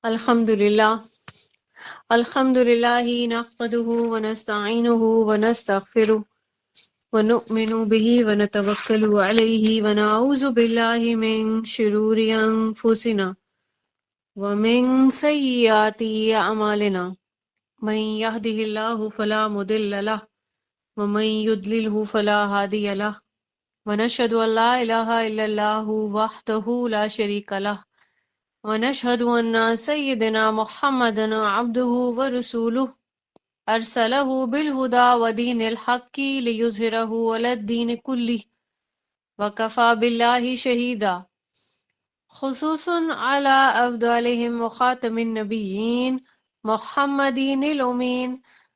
الحمد للہ نحمده ونستعینه ونستغفره ونؤمن به ونتوکل علیہ ونعوذ باللہ من شرور انفسنا ومن سیئات اعمالنا من يهده الله فلا مضل له ومن يضلله فلا هادي له ونشهد ان لا اله الا الله وحده لا شريك له ونشهد أن سيدنا محمدا عبده ورسوله أرسله بالهدى ودين الحق ليظهره على الدين كله وكفى بالله شهيدا خصوصا على أفضلهم وخاتم النبيين محمد الأمين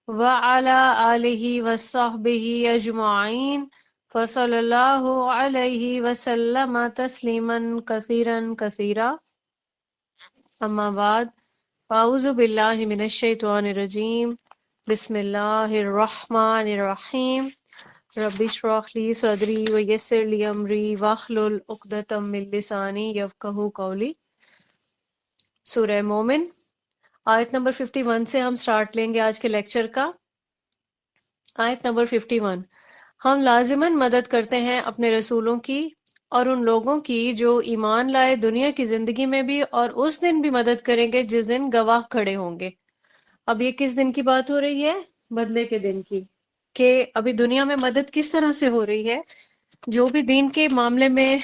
وعلى آله وصحبه أجمعين فصلى الله عليه وسلم تسليما كثيرا كثيرا اما بعد اعوذ باللہ من الشیطان الرجیم بسم اللہ الرحمن الرحیم رب اشرح لی صدری ویسر لی امری واحلل عقدۃ من لسانی یفقہوا قولی۔ سورہ مومن آیت نمبر 51 سے ہم سٹارٹ لیں گے آج کے لیکچر کا۔ آیت نمبر 51، ہم لازماً مدد کرتے ہیں اپنے رسولوں کی اور ان لوگوں کی جو ایمان لائے دنیا کی زندگی میں بھی، اور اس دن بھی مدد کریں گے جس دن گواہ کھڑے ہوں گے۔ اب یہ کس دن کی بات ہو رہی ہے؟ بدلے کے دن کی، کہ ابھی دنیا میں مدد کس طرح سے ہو رہی ہے۔ جو بھی دین کے معاملے میں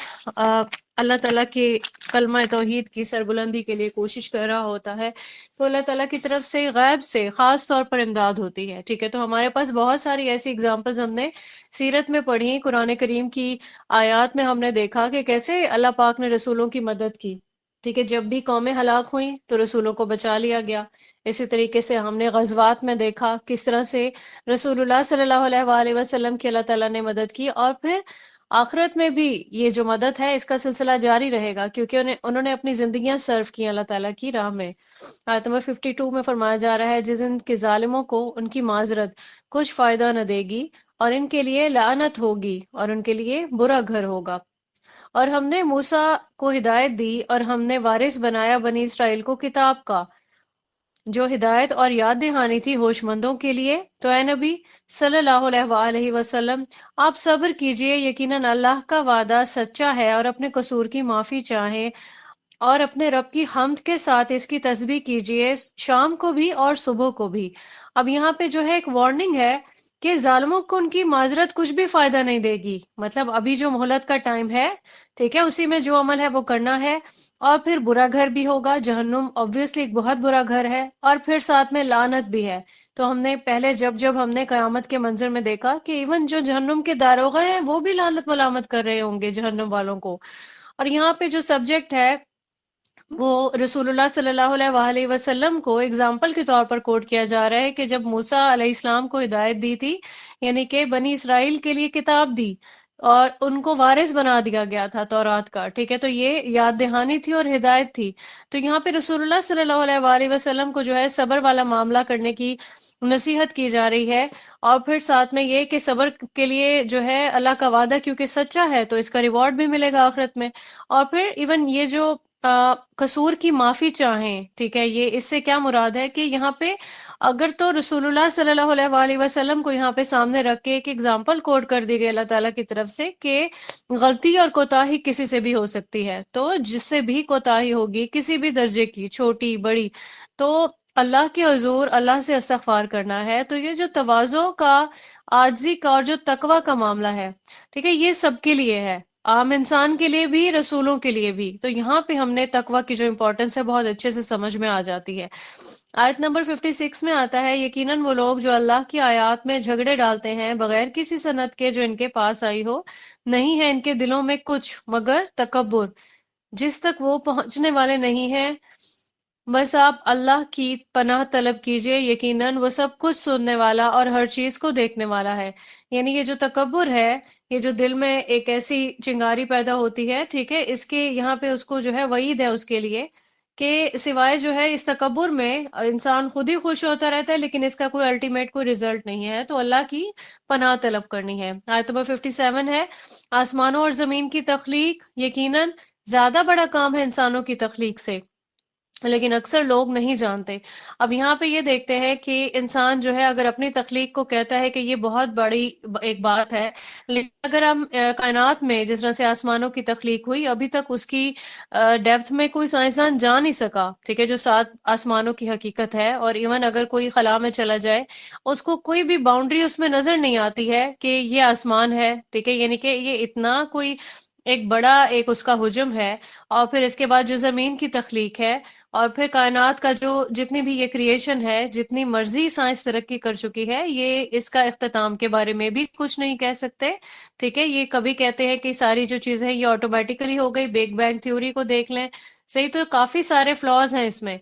اللہ تعالیٰ کے کلمہ توحید کی سربلندی کے لیے کوشش کر رہا ہوتا ہے تو اللہ تعالیٰ کی طرف سے غیب سے خاص طور پر امداد ہوتی ہے، ٹھیک ہے۔ تو ہمارے پاس بہت ساری ایسی اگزامپلز ہم نے سیرت میں پڑھی، قرآن کریم کی آیات میں ہم نے دیکھا کہ کیسے اللہ پاک نے رسولوں کی مدد کی، ٹھیک ہے۔ جب بھی قومیں ہلاک ہوئیں تو رسولوں کو بچا لیا گیا۔ اسی طریقے سے ہم نے غزوات میں دیکھا کس طرح سے رسول اللہ صلی اللہ علیہ وآلہ وسلم کی اللہ تعالیٰ نے مدد کی، اور پھر آخرت میں بھی یہ جو مدد ہے اس کا سلسلہ جاری رہے گا، کیونکہ انہوں نے اپنی زندگیاں صرف کی اللہ تعالیٰ کی راہ میں۔ آیت نمبر 52 میں فرمایا جا رہا ہے، جس دن کے ظالموں کو ان کی معذرت کچھ فائدہ نہ دے گی، اور ان کے لیے لعنت ہوگی، اور ان کے لیے برا گھر ہوگا۔ اور ہم نے موسیٰ کو ہدایت دی، اور ہم نے وارث بنایا بنی اسرائیل کو کتاب کا، جو ہدایت اور یاد دہانی تھی ہوش مندوں کے لیے۔ تو اے نبی صلی اللہ علیہ وآلہ وسلم، آپ صبر کیجئے، یقیناً اللہ کا وعدہ سچا ہے، اور اپنے قصور کی معافی چاہیں اور اپنے رب کی حمد کے ساتھ اس کی تسبیح کیجئے، شام کو بھی اور صبح کو بھی۔ اب یہاں پہ جو ہے ایک وارننگ ہے کہ ظالموں کو ان کی معذرت کچھ بھی فائدہ نہیں دے گی، مطلب ابھی جو مہلت کا ٹائم ہے، ٹھیک ہے، اسی میں جو عمل ہے وہ کرنا ہے، اور پھر برا گھر بھی ہوگا، جہنم obviously ایک بہت برا گھر ہے، اور پھر ساتھ میں لعنت بھی ہے۔ تو ہم نے پہلے جب ہم نے قیامت کے منظر میں دیکھا کہ ایون جو جہنم کے داروغہ ہیں وہ بھی لعنت ملامت کر رہے ہوں گے جہنم والوں کو۔ اور یہاں پہ جو سبجیکٹ ہے وہ رسول اللہ صلی اللہ علیہ وآلہ وسلم کو اگزامپل کے طور پر کوٹ کیا جا رہا ہے کہ جب موسیٰ علیہ السلام کو ہدایت دی تھی، یعنی کہ بنی اسرائیل کے لیے کتاب دی اور ان کو وارث بنا دیا گیا تھا تورات کا، ٹھیک ہے، تو یہ یاد دہانی تھی اور ہدایت تھی۔ تو یہاں پہ رسول اللہ صلی اللہ علیہ وآلہ وسلم کو جو ہے صبر والا معاملہ کرنے کی نصیحت کی جا رہی ہے، اور پھر ساتھ میں یہ کہ صبر کے لیے جو ہے اللہ کا وعدہ کیونکہ سچا ہے تو اس کا ریوارڈ بھی ملے گا آخرت میں۔ اور پھر ایون یہ جو قصور کی معافی چاہیں، ٹھیک ہے، یہ اس سے کیا مراد ہے کہ یہاں پہ اگر تو رسول اللہ صلی اللہ علیہ وآلہ وسلم کو یہاں پہ سامنے رکھ کے ایک اگزامپل کوٹ کر دی گئی اللہ تعالیٰ کی طرف سے کہ غلطی اور کوتاہی کسی سے بھی ہو سکتی ہے، تو جس سے بھی کوتاہی ہوگی کسی بھی درجے کی، چھوٹی بڑی، تو اللہ کے حضور اللہ سے استغفار کرنا ہے۔ تو یہ جو تواضع کا، عاجزی کا اور جو تقوی کا معاملہ ہے، ٹھیک ہے، یہ سب کے لیے ہے، عام انسان کے لیے بھی، رسولوں کے لیے بھی۔ تو یہاں پہ ہم نے تقوی کی جو امپورٹنس ہے بہت اچھے سے سمجھ میں آ جاتی ہے۔ آیت نمبر 56 میں آتا ہے، یقیناً وہ لوگ جو اللہ کی آیات میں جھگڑے ڈالتے ہیں بغیر کسی سند کے جو ان کے پاس آئی ہو، نہیں ہے ان کے دلوں میں کچھ مگر تکبر، جس تک وہ پہنچنے والے نہیں ہیں۔ بس آپ اللہ کی پناہ طلب کیجئے، یقیناً وہ سب کچھ سننے والا اور ہر چیز کو دیکھنے والا ہے۔ یعنی یہ جو تکبر ہے، یہ جو دل میں ایک ایسی چنگاری پیدا ہوتی ہے، ٹھیک ہے، اس کے یہاں پہ اس کو جو ہے وعید ہے اس کے لیے کہ سوائے جو ہے اس تکبر میں انسان خود ہی خوش ہوتا رہتا ہے لیکن اس کا کوئی الٹیمیٹ کوئی رزلٹ نہیں ہے، تو اللہ کی پناہ طلب کرنی ہے۔ آیت نمبر 57 ہے، آسمانوں اور زمین کی تخلیق یقیناً زیادہ بڑا کام ہے انسانوں کی تخلیق سے، لیکن اکثر لوگ نہیں جانتے۔ اب یہاں پہ یہ دیکھتے ہیں کہ انسان جو ہے اگر اپنی تخلیق کو کہتا ہے کہ یہ بہت بڑی ایک بات ہے، لیکن اگر ہم کائنات میں جس طرح سے آسمانوں کی تخلیق ہوئی، ابھی تک اس کی ڈیپتھ میں کوئی سائنسدان جا نہیں سکا، ٹھیک ہے، جو 7 آسمانوں کی حقیقت ہے، اور ایون اگر کوئی خلا میں چلا جائے اس کو کوئی بھی باؤنڈری اس میں نظر نہیں آتی ہے کہ یہ آسمان ہے، ٹھیک ہے، یعنی کہ یہ اتنا کوئی ایک بڑا ایک اس کا حجم ہے۔ اور پھر اس کے بعد جو زمین کی تخلیق ہے، اور پھر کائنات کا جو جتنی بھی یہ کریشن ہے، جتنی مرضی سائنس ترقی کر چکی ہے، یہ اس کا اختتام کے بارے میں بھی کچھ نہیں کہہ سکتے، ٹھیک ہے۔ یہ کبھی کہتے ہیں کہ ساری جو چیزیں یہ آٹومیٹیکلی ہو گئی، بگ بینگ تھیوری کو دیکھ لیں، صحیح، تو کافی سارے فلاز ہیں اس میں۔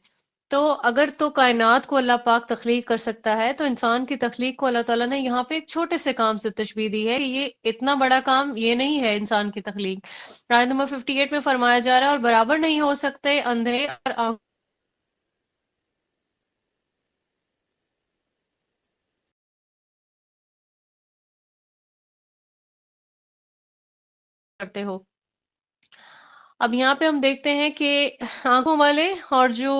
تو اگر تو کائنات کو اللہ پاک تخلیق کر سکتا ہے، تو انسان کی تخلیق کو اللہ تعالیٰ نے یہاں پہ ایک چھوٹے سے کام سے تشبیہ دی ہے کہ یہ اتنا بڑا کام یہ نہیں ہے انسان کی تخلیق۔ آیت نمبر 58 میں فرمایا جا رہا ہے، اور برابر نہیں ہو سکتے اندھے اور آنکھ کرتے ہو۔ اب یہاں پہ ہم دیکھتے ہیں کہ آنکھوں والے اور جو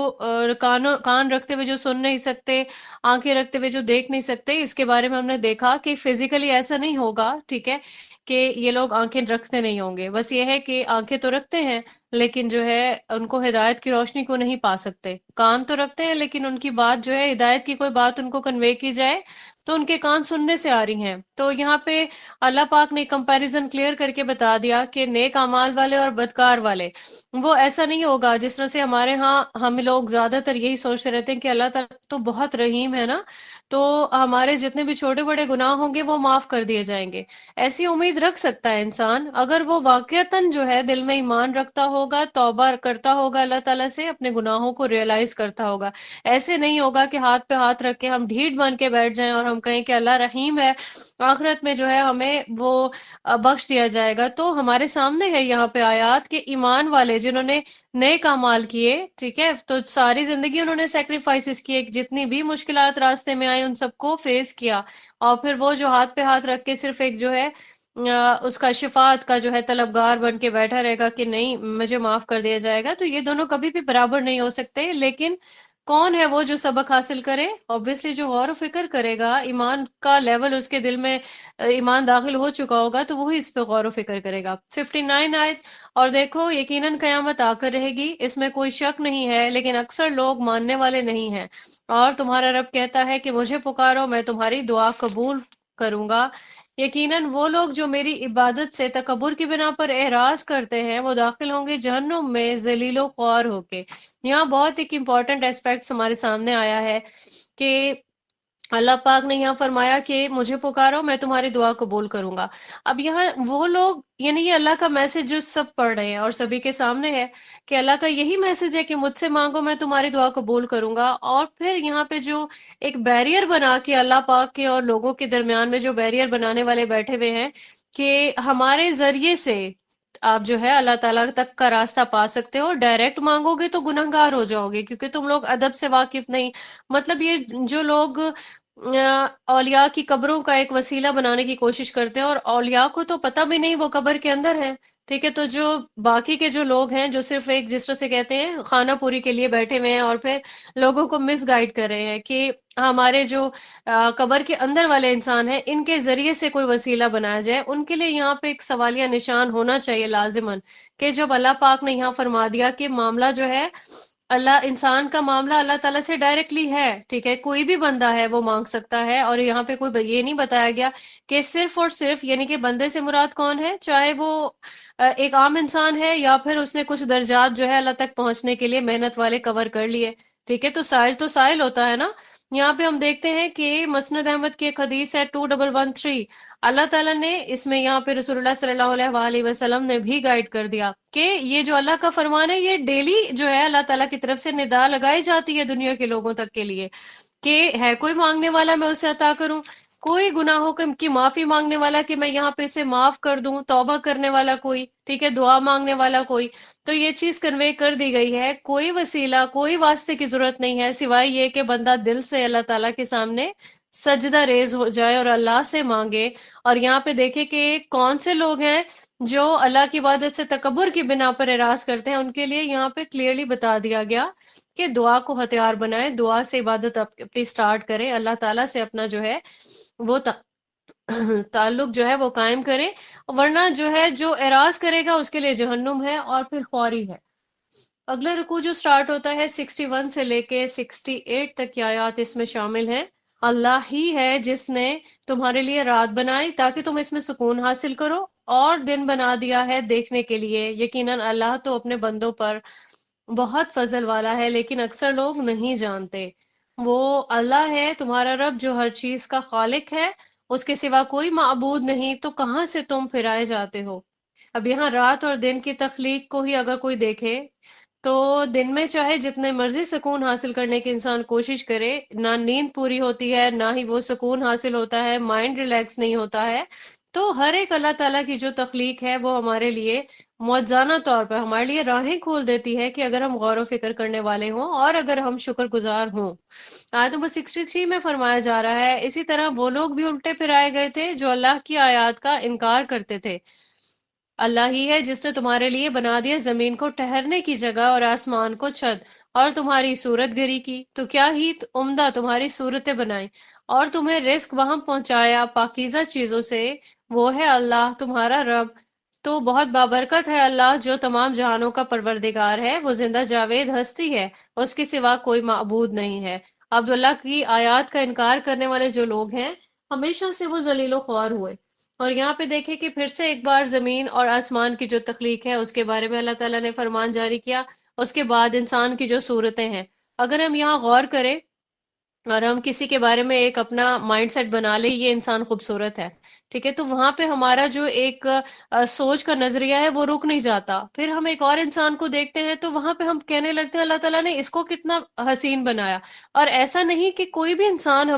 کان رکھتے ہوئے جو سن نہیں سکتے، آنکھیں رکھتے ہوئے جو دیکھ نہیں سکتے، اس کے بارے میں ہم نے دیکھا کہ فزیکلی ایسا نہیں ہوگا، ٹھیک ہے، کہ یہ لوگ آنکھیں رکھتے نہیں ہوں گے، بس یہ ہے کہ آنکھیں تو رکھتے ہیں لیکن جو ہے ان کو ہدایت کی روشنی کو نہیں پا سکتے۔ کان تو رکھتے ہیں لیکن ان کی بات جو ہے، ہدایت کی کوئی بات ان کو کنوے کی جائے تو ان کے کان سننے سے آ رہی ہیں۔ تو یہاں پہ اللہ پاک نے کمپیریزن کلیئر کر کے بتا دیا کہ نیک اعمال والے اور بدکار والے، وہ ایسا نہیں ہوگا جس طرح سے ہمارے ہاں ہم لوگ زیادہ تر یہی سوچتے رہتے ہیں کہ اللہ تعالیٰ تو بہت رحیم ہے نا، تو ہمارے جتنے بھی چھوٹے بڑے گناہ ہوں گے وہ معاف کر دیے جائیں گے۔ ایسی امید رکھ سکتا ہے انسان اگر وہ واقعتاً جو ہے دل میں ایمان رکھتا ہوگا، توبہ کرتا ہوگا اللہ تعالیٰ سے، اپنے گناہوں کو ریئلائز کرتا ہوگا۔ ایسے نہیں ہوگا کہ ہاتھ پہ ہاتھ رکھ کے ہم ڈھیٹ بن کے بیٹھ جائیں اور ہم کہیں کہ اللہ رحیم ہے، آخرت میں جو ہے ہمیں وہ بخش دیا جائے گا۔ تو ہمارے سامنے ہے یہاں پہ آیات کہ ایمان والے جنہوں نے نیک اعمال کیے، ٹھیک ہے، تو ساری زندگی انہوں نے سیکریفائسز کیے، جتنی بھی مشکلات راستے میں آئی ان سب کو فیس کیا، اور پھر وہ جو ہاتھ پہ ہاتھ رکھ کے صرف ایک جو ہے اس کا شفاعت کا جو ہے طلبگار بن کے بیٹھا رہے گا کہ نہیں مجھے معاف کر دیا جائے گا، تو یہ دونوں کبھی بھی برابر نہیں ہو سکتے۔ لیکن کون ہے وہ جو سبق حاصل کرے؟ obviously جو غور و فکر کرے گا، ایمان کا لیول اس کے دل میں ایمان داخل ہو چکا ہوگا تو وہی اس پہ غور و فکر کرے گا۔ 59 آیت، اور دیکھو یقیناً قیامت آ کر رہے گی، اس میں کوئی شک نہیں ہے، لیکن اکثر لوگ ماننے والے نہیں ہیں۔ اور تمہارا رب کہتا ہے کہ مجھے پکارو، میں تمہاری دعا قبول کروں گا۔ یقیناً وہ لوگ جو میری عبادت سے تکبر کی بنا پر اعراض کرتے ہیں، وہ داخل ہوں گے جہنم میں ذلیل و خوار ہو کے۔ یہاں بہت ایک امپورٹنٹ اسپیکٹس ہمارے سامنے آیا ہے کہ اللہ پاک نے یہاں فرمایا کہ مجھے پکارو میں تمہاری دعا قبول کروں گا۔ اب یہاں وہ لوگ، یعنی یہ اللہ کا میسج جو سب پڑھ رہے ہیں اور سبھی کے سامنے ہے کہ اللہ کا یہی میسج ہے کہ مجھ سے مانگو میں تمہاری دعا قبول کروں گا۔ اور پھر یہاں پہ جو ایک بیریئر بنا کے اللہ پاک کے اور لوگوں کے درمیان میں جو بیریئر بنانے والے بیٹھے ہوئے ہیں کہ ہمارے ذریعے سے آپ جو ہے اللہ تعالیٰ تک کا راستہ پا سکتے ہو، ڈائریکٹ مانگو گے تو گنہگار ہو جاؤ گے کیونکہ تم لوگ ادب سے واقف نہیں۔ مطلب یہ جو لوگ اولیاء کی قبروں کا ایک وسیلہ بنانے کی کوشش کرتے ہیں، اور اولیاء کو تو پتہ بھی نہیں وہ قبر کے اندر ہے، ٹھیک ہے، تو جو باقی کے جو لوگ ہیں جو صرف ایک جس طرح سے کہتے ہیں خانہ پوری کے لیے بیٹھے ہوئے ہیں اور پھر لوگوں کو مس گائیڈ کر رہے ہیں کہ ہمارے جو قبر کے اندر والے انسان ہیں ان کے ذریعے سے کوئی وسیلہ بنایا جائے، ان کے لیے یہاں پہ ایک سوالیہ نشان ہونا چاہیے لازماً کہ جب اللہ پاک نے یہاں فرما دیا کہ معاملہ جو ہے اللہ انسان کا معاملہ اللہ تعالیٰ سے ڈائریکٹلی ہے، ٹھیک ہے، کوئی بھی بندہ ہے وہ مانگ سکتا ہے، اور یہاں پہ کوئی یہ نہیں بتایا گیا کہ صرف اور صرف، یعنی کہ بندے سے مراد کون ہے، چاہے وہ ایک عام انسان ہے یا پھر اس نے کچھ درجات جو ہے اللہ تک پہنچنے کے لیے محنت والے کور کر لیے، ٹھیک ہے، تو سائل ہوتا ہے نا۔ یہاں پہ ہم دیکھتے ہیں کہ مسند احمد کی ایک حدیث ہے 2113، اللہ تعالیٰ نے اس میں یہاں پہ رسول اللہ صلی اللہ علیہ وآلہ وسلم نے بھی گائیڈ کر دیا کہ یہ جو اللہ کا فرمان ہے یہ ڈیلی جو ہے اللہ تعالیٰ کی طرف سے ندا لگائی جاتی ہے دنیا کے لوگوں تک کے لیے کہ ہے کوئی مانگنے والا میں اسے عطا کروں، کوئی گناہوں کی معافی مانگنے والا کہ میں یہاں پہ اسے معاف کر دوں، توبہ کرنے والا کوئی، ٹھیک ہے، دعا مانگنے والا کوئی، تو یہ چیز کنوے کر دی گئی ہے۔ کوئی وسیلہ، کوئی واسطے کی ضرورت نہیں ہے سوائے یہ کہ بندہ دل سے اللہ تعالیٰ کے سامنے سجدہ ریز ہو جائے اور اللہ سے مانگے۔ اور یہاں پہ دیکھیں کہ کون سے لوگ ہیں جو اللہ کی عبادت سے تکبر کی بنا پر اعراض کرتے ہیں، ان کے لیے یہاں پہ کلیئرلی بتا دیا گیا کہ دعا کو ہتھیار بنائیں، دعا سے عبادت اپنی سٹارٹ کریں، اللہ تعالیٰ سے اپنا جو ہے وہ تعلق جو ہے وہ قائم کریں، ورنہ جو ہے جو اعراض کرے گا اس کے لیے جہنم ہے اور پھر خواری ہے۔ اگلا رکوع جو سٹارٹ ہوتا ہے 61 سے لے کے 68 تک کی آیات اس میں شامل ہیں۔ اللہ ہی ہے جس نے تمہارے لیے رات بنائی تاکہ تم اس میں سکون حاصل کرو، اور دن بنا دیا ہے دیکھنے کے لیے۔ یقیناً اللہ تو اپنے بندوں پر بہت فضل والا ہے، لیکن اکثر لوگ نہیں جانتے۔ وہ اللہ ہے تمہارا رب جو ہر چیز کا خالق ہے، اس کے سوا کوئی معبود نہیں، تو کہاں سے تم پھرائے جاتے ہو؟ اب یہاں رات اور دن کی تخلیق کو ہی اگر کوئی دیکھے تو دن میں چاہے جتنے مرضی سکون حاصل کرنے کی انسان کوشش کرے، نہ نیند پوری ہوتی ہے، نہ ہی وہ سکون حاصل ہوتا ہے، مائنڈ ریلیکس نہیں ہوتا ہے۔ تو ہر ایک اللہ تعالیٰ کی جو تخلیق ہے وہ ہمارے لیے موجزانہ طور پر ہمارے لیے راہیں کھول دیتی ہے کہ اگر ہم غور و فکر کرنے والے ہوں اور اگر ہم شکر گزار ہوں۔ آیت نمبر 63 میں فرمایا جا رہا ہے، اسی طرح وہ لوگ بھی الٹے پھرائے گئے تھے جو اللہ کی آیات کا انکار کرتے تھے۔ اللہ ہی ہے جس نے تمہارے لیے بنا دیا زمین کو ٹھہرنے کی جگہ اور آسمان کو چھت، اور تمہاری صورت گری کی تو کیا ہی عمدہ تمہاری صورتیں بنائیں، اور تمہیں رزق وہاں پہنچایا پاکیزہ چیزوں سے۔ وہ ہے اللہ تمہارا رب، تو بہت بابرکت ہے اللہ جو تمام جہانوں کا پروردگار ہے، وہ زندہ جاوید ہستی ہے، اس کے سوا کوئی معبود نہیں ہے۔ اب اللہ کی آیات کا انکار کرنے والے جو لوگ ہیں ہمیشہ سے وہ ذلیل و خوار ہوئے۔ اور یہاں پہ دیکھیں کہ پھر سے ایک بار زمین اور آسمان کی جو تخلیق ہے اس کے بارے میں اللہ تعالیٰ نے فرمان جاری کیا، اس کے بعد انسان کی جو صورتیں ہیں، اگر ہم یہاں غور کریں اور ہم کسی کے بارے میں ایک اپنا مائنڈ سیٹ بنا لیں یہ انسان خوبصورت ہے، ٹھیک ہے، تو وہاں پہ ہمارا جو ایک سوچ کا نظریہ ہے وہ رک نہیں جاتا۔ پھر ہم ایک اور انسان کو دیکھتے ہیں تو وہاں پہ ہم کہنے لگتے ہیں اللہ تعالیٰ نے اس کو کتنا حسین بنایا، اور ایسا نہیں کہ کوئی بھی انسان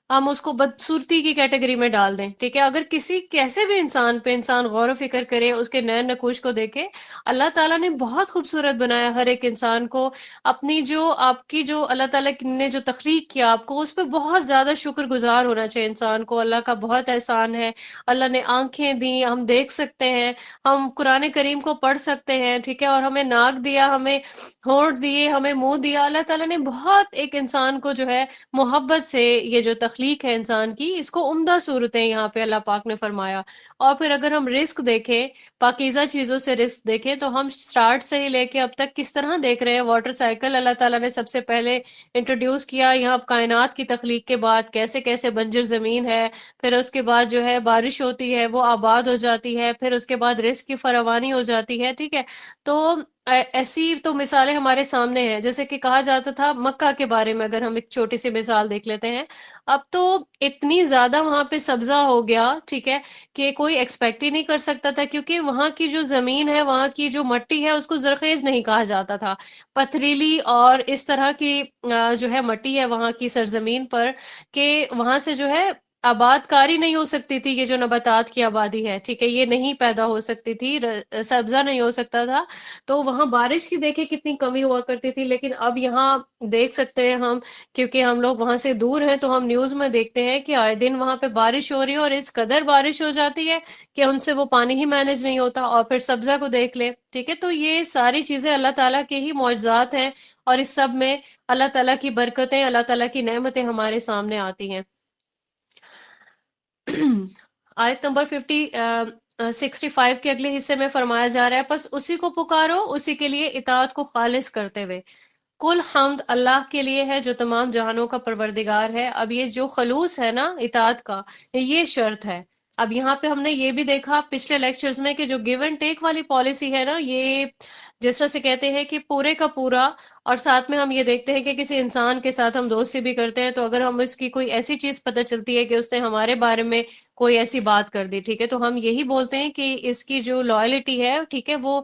ہم اس کو بدصورتی کی کیٹیگری میں ڈال دیں، ٹھیک ہے، اگر کسی کیسے بھی انسان پہ انسان غور و فکر کرے، اس کے نئے نقوش کو دیکھے، اللہ تعالیٰ نے بہت خوبصورت بنایا ہر ایک انسان کو۔ اپنی جو آپ کی جو اللہ تعالیٰ نے جو تخلیق کیا آپ کو، اس پہ بہت زیادہ شکر گزار ہونا چاہیے انسان کو۔ اللہ کا بہت احسان ہے، اللہ نے آنکھیں دی، ہم دیکھ سکتے ہیں، ہم قرآن کریم کو پڑھ سکتے ہیں، ٹھیک ہے، اور ہمیں ناک دیا، ہمیں ہونٹ دیے، ہمیں منہ دیا۔ اللہ تعالیٰ نے بہت ایک انسان کو جو ہے محبت سے یہ جو تخلیق ہے انسان کی، اس کو عمدہ صورتیں یہاں پہ اللہ پاک نے فرمایا۔ اور پھر اگر ہم رزق دیکھیں، پاکیزہ چیزوں سے رزق دیکھیں، تو ہم سٹارٹ سے ہی لے کے اب تک کس طرح دیکھ رہے ہیں واٹر سائیکل اللہ تعالیٰ نے سب سے پہلے انٹروڈیوس کیا یہاں کائنات کی تخلیق کے بعد، کیسے کیسے بنجر زمین ہے، پھر اس کے بعد جو ہے بارش ہوتی ہے وہ آباد ہو جاتی ہے، پھر اس کے بعد رزق کی فراوانی ہو جاتی ہے، ٹھیک ہے۔ تو ایسی تو مثالیں ہمارے سامنے ہیں، جیسے کہ کہا جاتا تھا مکہ کے بارے میں، اگر ہم ایک چھوٹی سی مثال دیکھ لیتے ہیں، اب تو اتنی زیادہ وہاں پہ سبزہ ہو گیا، ٹھیک ہے، کہ کوئی ایکسپیکٹ ہی نہیں کر سکتا تھا، کیونکہ وہاں کی جو زمین ہے، وہاں کی جو مٹی ہے، اس کو زرخیز نہیں کہا جاتا تھا، پتھریلی اور اس طرح کی جو ہے مٹی ہے وہاں کی سرزمین پر، کہ وہاں سے جو ہے آباد کاری نہیں ہو سکتی تھی، یہ جو نباتات کی آبادی ہے، ٹھیک ہے، یہ نہیں پیدا ہو سکتی تھی، سبزہ نہیں ہو سکتا تھا، تو وہاں بارش کی دیکھیں کتنی کمی ہوا کرتی تھی۔ لیکن اب یہاں دیکھ سکتے ہیں ہم، کیونکہ ہم لوگ وہاں سے دور ہیں، تو ہم نیوز میں دیکھتے ہیں کہ آئے دن وہاں پہ بارش ہو رہی ہے، اور اس قدر بارش ہو جاتی ہے کہ ان سے وہ پانی ہی مینج نہیں ہوتا۔ اور پھر سبزہ کو دیکھ لیں، ٹھیک ہے، تو یہ ساری چیزیں اللہ تعالیٰ کے ہی معجزات ہیں، اور اس سب میں اللہ تعالیٰ کی برکتیں، اللہ تعالیٰ کی نعمتیں ہمارے سامنے آتی ہیں۔ آیت نمبر 65 کے اگلے حصے میں فرمایا جا رہا ہے، پس اسی کو پکارو، اسی کے لیے اطاعت کو خالص کرتے ہوئے۔ کل حمد اللہ کے لیے ہے جو تمام جہانوں کا پروردگار ہے۔ اب یہ جو خلوص ہے نا اطاعت کا، یہ شرط ہے۔ اب یہاں پہ ہم نے یہ بھی دیکھا پچھلے لیکچرز میں کہ جو گیو اینڈ ٹیک والی پالیسی ہے نا، یہ جس طرح سے کہتے ہیں کہ پورے کا پورا، اور ساتھ میں ہم یہ دیکھتے ہیں کہ کسی انسان کے ساتھ ہم دوستی بھی کرتے ہیں، تو اگر ہم اس کی کوئی ایسی چیز پتہ چلتی ہے کہ اس نے ہمارے بارے میں کوئی ایسی بات کر دی، ٹھیک ہے، تو ہم یہی بولتے ہیں کہ اس کی جو لائلٹی ہے، ٹھیک ہے، وہ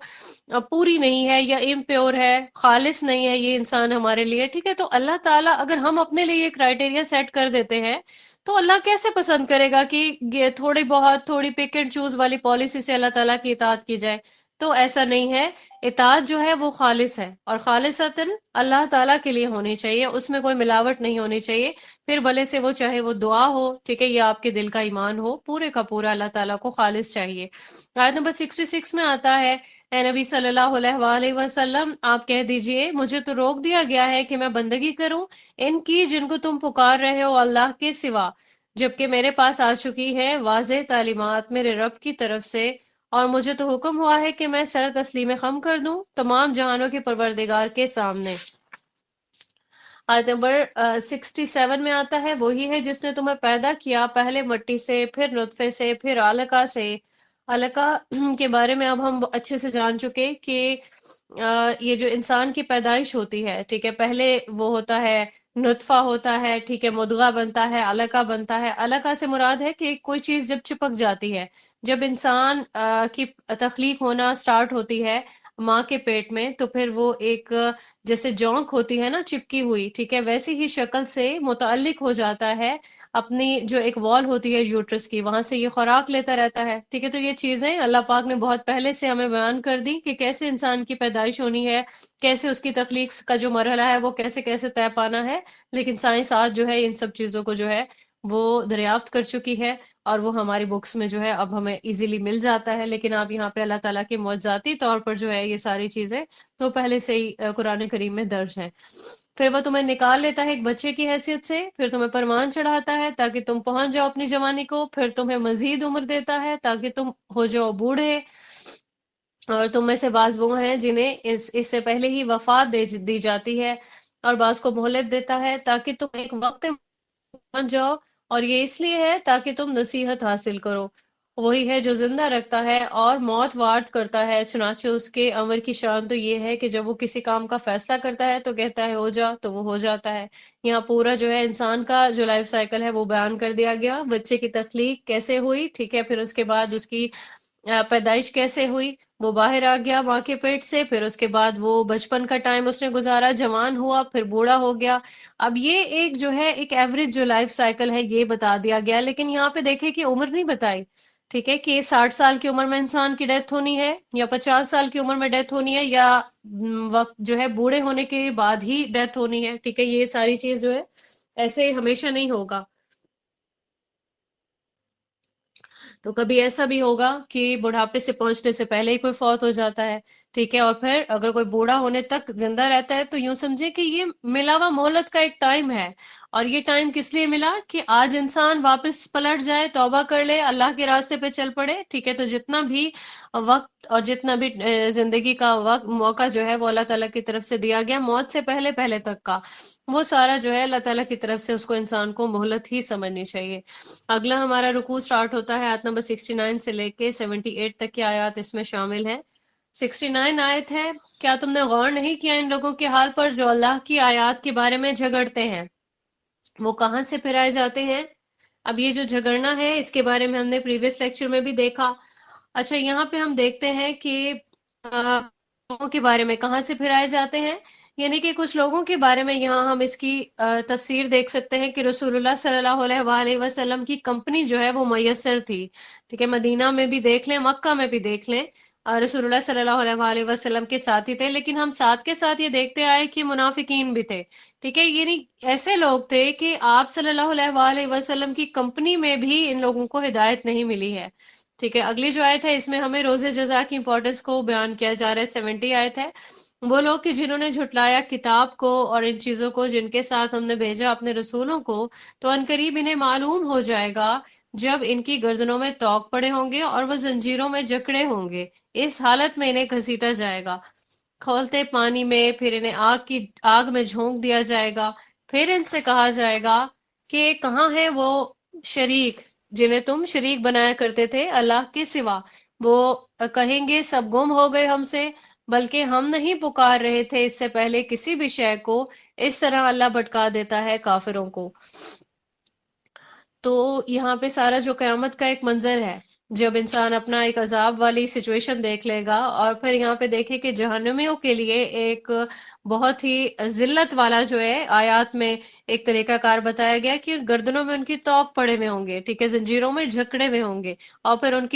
پوری نہیں ہے یا امپیور ہے، خالص نہیں ہے یہ انسان ہمارے لیے، ٹھیک ہے۔ تو اللہ تعالیٰ اگر ہم اپنے لیے یہ کرائٹیریا سیٹ کر دیتے ہیں تو اللہ کیسے پسند کرے گا کہ یہ تھوڑی بہت تھوڑی پک اینڈ چوز والی پالیسی سے اللہ تعالیٰ کی اطاعت کی جائے؟ تو ایسا نہیں ہے. اطاعت جو ہے وہ خالص ہے، اور خالصتاً اللہ تعالیٰ کے لیے ہونی چاہیے، اس میں کوئی ملاوٹ نہیں ہونی چاہیے. پھر بھلے سے وہ چاہے وہ دعا ہو، ٹھیک ہے، یا آپ کے دل کا ایمان ہو، پورے کا پورا اللہ تعالیٰ کو خالص چاہیے. آیت نمبر 66 میں آتا ہے، اے نبی صلی اللہ علیہ وآلہ وسلم، آپ کہہ دیجئے مجھے تو روک دیا گیا ہے کہ میں بندگی کروں ان کی جن کو تم پکار رہے ہو اللہ کے سوا، جبکہ میرے پاس آ چکی ہے واضح تعلیمات میرے رب کی طرف سے، اور مجھے تو حکم ہوا ہے کہ میں سر تسلیم خم کر دوں تمام جہانوں کے پروردگار کے سامنے. آیت نمبر 67 میں آتا ہے، وہی ہے جس نے تمہیں پیدا کیا پہلے مٹی سے، پھر نطفے سے، پھر علقہ سے. علقہ کے بارے میں اب ہم اچھے سے جان چکے کہ یہ جو انسان کی پیدائش ہوتی ہے، ٹھیک ہے، پہلے وہ ہوتا ہے نطفہ ہوتا ہے، ٹھیک ہے، مضغہ بنتا ہے، علقہ بنتا ہے. علقہ سے مراد ہے کہ کوئی چیز جب چپک جاتی ہے، جب انسان کی تخلیق ہونا سٹارٹ ہوتی ہے ماں کے پیٹ میں، تو پھر وہ ایک جیسے جونک ہوتی ہے نا چپکی ہوئی، ٹھیک ہے، ویسی ہی شکل سے متعلق ہو جاتا ہے اپنی جو ایک وال ہوتی ہے یوٹرس کی، وہاں سے یہ خوراک لیتا رہتا ہے. ٹھیک ہے، تو یہ چیزیں اللہ پاک نے بہت پہلے سے ہمیں بیان کر دی کہ کیسے انسان کی پیدائش ہونی ہے، کیسے اس کی تخلیق کا جو مرحلہ ہے وہ کیسے کیسے طے پانا ہے. لیکن سائنس آج جو ہے ان سب چیزوں کو جو ہے وہ دریافت کر چکی ہے، اور وہ ہماری بکس میں جو ہے اب ہمیں ایزیلی مل جاتا ہے. لیکن آپ یہاں پہ اللہ تعالیٰ کے معجزاتی طور پر جو ہے یہ ساری چیزیں تو پہلے سے ہی قرآن کریم میں درج ہیں. پھر وہ تمہیں نکال لیتا ہے ایک بچے کی حیثیت سے، پھر تمہیں پروان چڑھاتا ہے تاکہ تم پہنچ جاؤ اپنی جوانی کو، پھر تمہیں مزید عمر دیتا ہے تاکہ تم ہو جاؤ بوڑھے، اور تم میں سے بعض وہ ہیں جنہیں اس سے پہلے ہی وفات دی جاتی ہے، اور بعض کو مہلت دیتا ہے تاکہ تم ایک وقت پہنچ جاؤ، اور یہ اس لیے ہے تاکہ تم نصیحت حاصل کرو. وہی ہے جو زندہ رکھتا ہے اور موت وارد کرتا ہے، چنانچہ اس کے امر کی شان تو یہ ہے کہ جب وہ کسی کام کا فیصلہ کرتا ہے تو کہتا ہے ہو جا تو وہ ہو جاتا ہے. یہاں پورا جو ہے انسان کا جو لائف سائیکل ہے وہ بیان کر دیا گیا. بچے کی تخلیق کیسے ہوئی، ٹھیک ہے، پھر اس کے بعد اس کی پیدائش کیسے ہوئی، وہ باہر آ گیا ماں کے پیٹ سے، پھر اس کے بعد وہ بچپن کا ٹائم اس نے گزارا، جوان ہوا، پھر بوڑھا ہو گیا. اب یہ ایک جو ہے ایک ایوریج جو لائف سائیکل ہے یہ بتا دیا گیا. لیکن یہاں پہ دیکھیں کہ عمر نہیں بتائی، ٹھیک ہے، کہ 60 سال کی عمر میں انسان کی ڈیتھ ہونی ہے، یا 50 سال کی عمر میں ڈیتھ ہونی ہے، یا وقت جو ہے بوڑھے ہونے کے بعد ہی ڈیتھ ہونی ہے. ٹھیک ہے، یہ ساری چیز جو ہے ایسے ہمیشہ نہیں ہوگا. تو کبھی ایسا بھی ہوگا کہ بڑھاپے سے پہنچنے سے پہلے ہی کوئی فوت ہو جاتا ہے، ٹھیک ہے، اور پھر اگر کوئی بوڑھا ہونے تک زندہ رہتا ہے تو یوں سمجھے کہ یہ ملا ہوا مہلت کا ایک ٹائم ہے. اور یہ ٹائم کس لیے ملا کہ آج انسان واپس پلٹ جائے، توبہ کر لے، اللہ کے راستے پہ چل پڑے. ٹھیک ہے، تو جتنا بھی وقت اور جتنا بھی زندگی کا وقت موقع جو ہے وہ اللہ تعالیٰ کی طرف سے دیا گیا موت سے پہلے پہلے تک کا، وہ سارا جو ہے اللہ تعالیٰ کی طرف سے اس کو انسان کو مہلت ہی سمجھنی چاہیے. اگلا ہمارا رکوع سٹارٹ ہوتا ہے آیت نمبر 69 سے لے کے 78 تک کی آیات اس میں شامل ہیں. 69 آیت ہے، کیا تم نے غور نہیں کیا ان لوگوں کے حال پر جو اللہ کی آیات کے بارے میں جھگڑتے ہیں، وہ کہاں سے پھرائے جاتے ہیں. اب یہ جو جھگڑنا ہے اس کے بارے میں ہم نے پریویس لیکچر میں بھی دیکھا. اچھا، یہاں پہ ہم دیکھتے ہیں کہ لوگوں کے بارے میں کہاں سے پھرائے جاتے ہیں، یعنی کہ کچھ لوگوں کے بارے میں یہاں ہم اس کی تفسیر دیکھ سکتے ہیں کہ رسول اللہ صلی اللہ علیہ وآلہ وسلم کی کمپنی جو ہے وہ میسر تھی. ٹھیک ہے، مدینہ میں بھی دیکھ لیں، مکہ میں بھی دیکھ لیں، رسول اللہ صلی اللہ علیہ وآلہ وسلم کے ساتھی تھے. لیکن ہم ساتھ کے ساتھ یہ دیکھتے آئے کہ منافقین بھی تھے. ٹھیک ہے، یعنی ایسے لوگ تھے کہ آپ صلی اللہ علیہ وآلہ وسلم کی کمپنی میں بھی ان لوگوں کو ہدایت نہیں ملی ہے. ٹھیک ہے، اگلی جو آیت ہے اس میں ہمیں روزے جزا کی امپورٹنس کو بیان کیا جا رہا ہے. 70 آیت ہے، وہ لوگ کہ جنہوں نے جھٹلایا کتاب کو اور ان چیزوں کو جن کے ساتھ ہم نے بھیجا اپنے رسولوں کو، تو عنقریب انہیں معلوم ہو جائے گا جب ان کی گردنوں میں توق پڑے ہوں گے اور وہ زنجیروں میں جکڑے ہوں گے، اس حالت میں انہیں گھسیٹا جائے گا کھولتے پانی میں، پھر انہیں آگ میں جھونک دیا جائے گا. پھر ان سے کہا جائے گا کہ کہاں ہے وہ شریک جنہیں تم شریک بنایا کرتے تھے اللہ کے سوا. وہ کہیں گے سب گم ہو گئے ہم سے، بلکہ ہم نہیں پکار رہے تھے اس سے پہلے کسی بھی شے کو. اس طرح اللہ بھٹکا دیتا ہے کافروں کو. تو یہاں پہ سارا جو قیامت کا ایک منظر ہے جب انسان اپنا ایک عذاب والی سچویشن دیکھ لے گا، اور پھر یہاں پہ دیکھے کہ جہنمیوں کے لیے ایک بہت ہی ذلت والا جو ہے آیات میں ایک طریقہ کار بتایا گیا کہ گردنوں میں ان کی توق پڑے ہوئے ہوں گے، ٹھیک ہے، زنجیروں میں جھکڑے ہوئے ہوں گے، اور پھر ان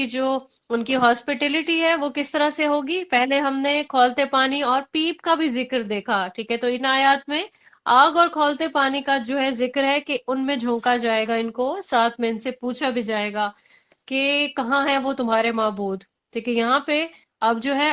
کی ہاسپٹیلٹی ہے وہ کس طرح سے ہوگی؟ پہلے ہم نے کھولتے پانی اور پیپ کا بھی ذکر دیکھا، ٹھیک ہے، تو ان آیات میں آگ اور کھولتے پانی کا جو ہے ذکر ہے کہ ان میں جھونکا جائے گا، ان کو ساتھ میں ان سے پوچھا بھی جائے گا کہ کہاں ہے وہ تمہارے معبود، ٹھیک ہے۔ یہاں پہ اب جو ہے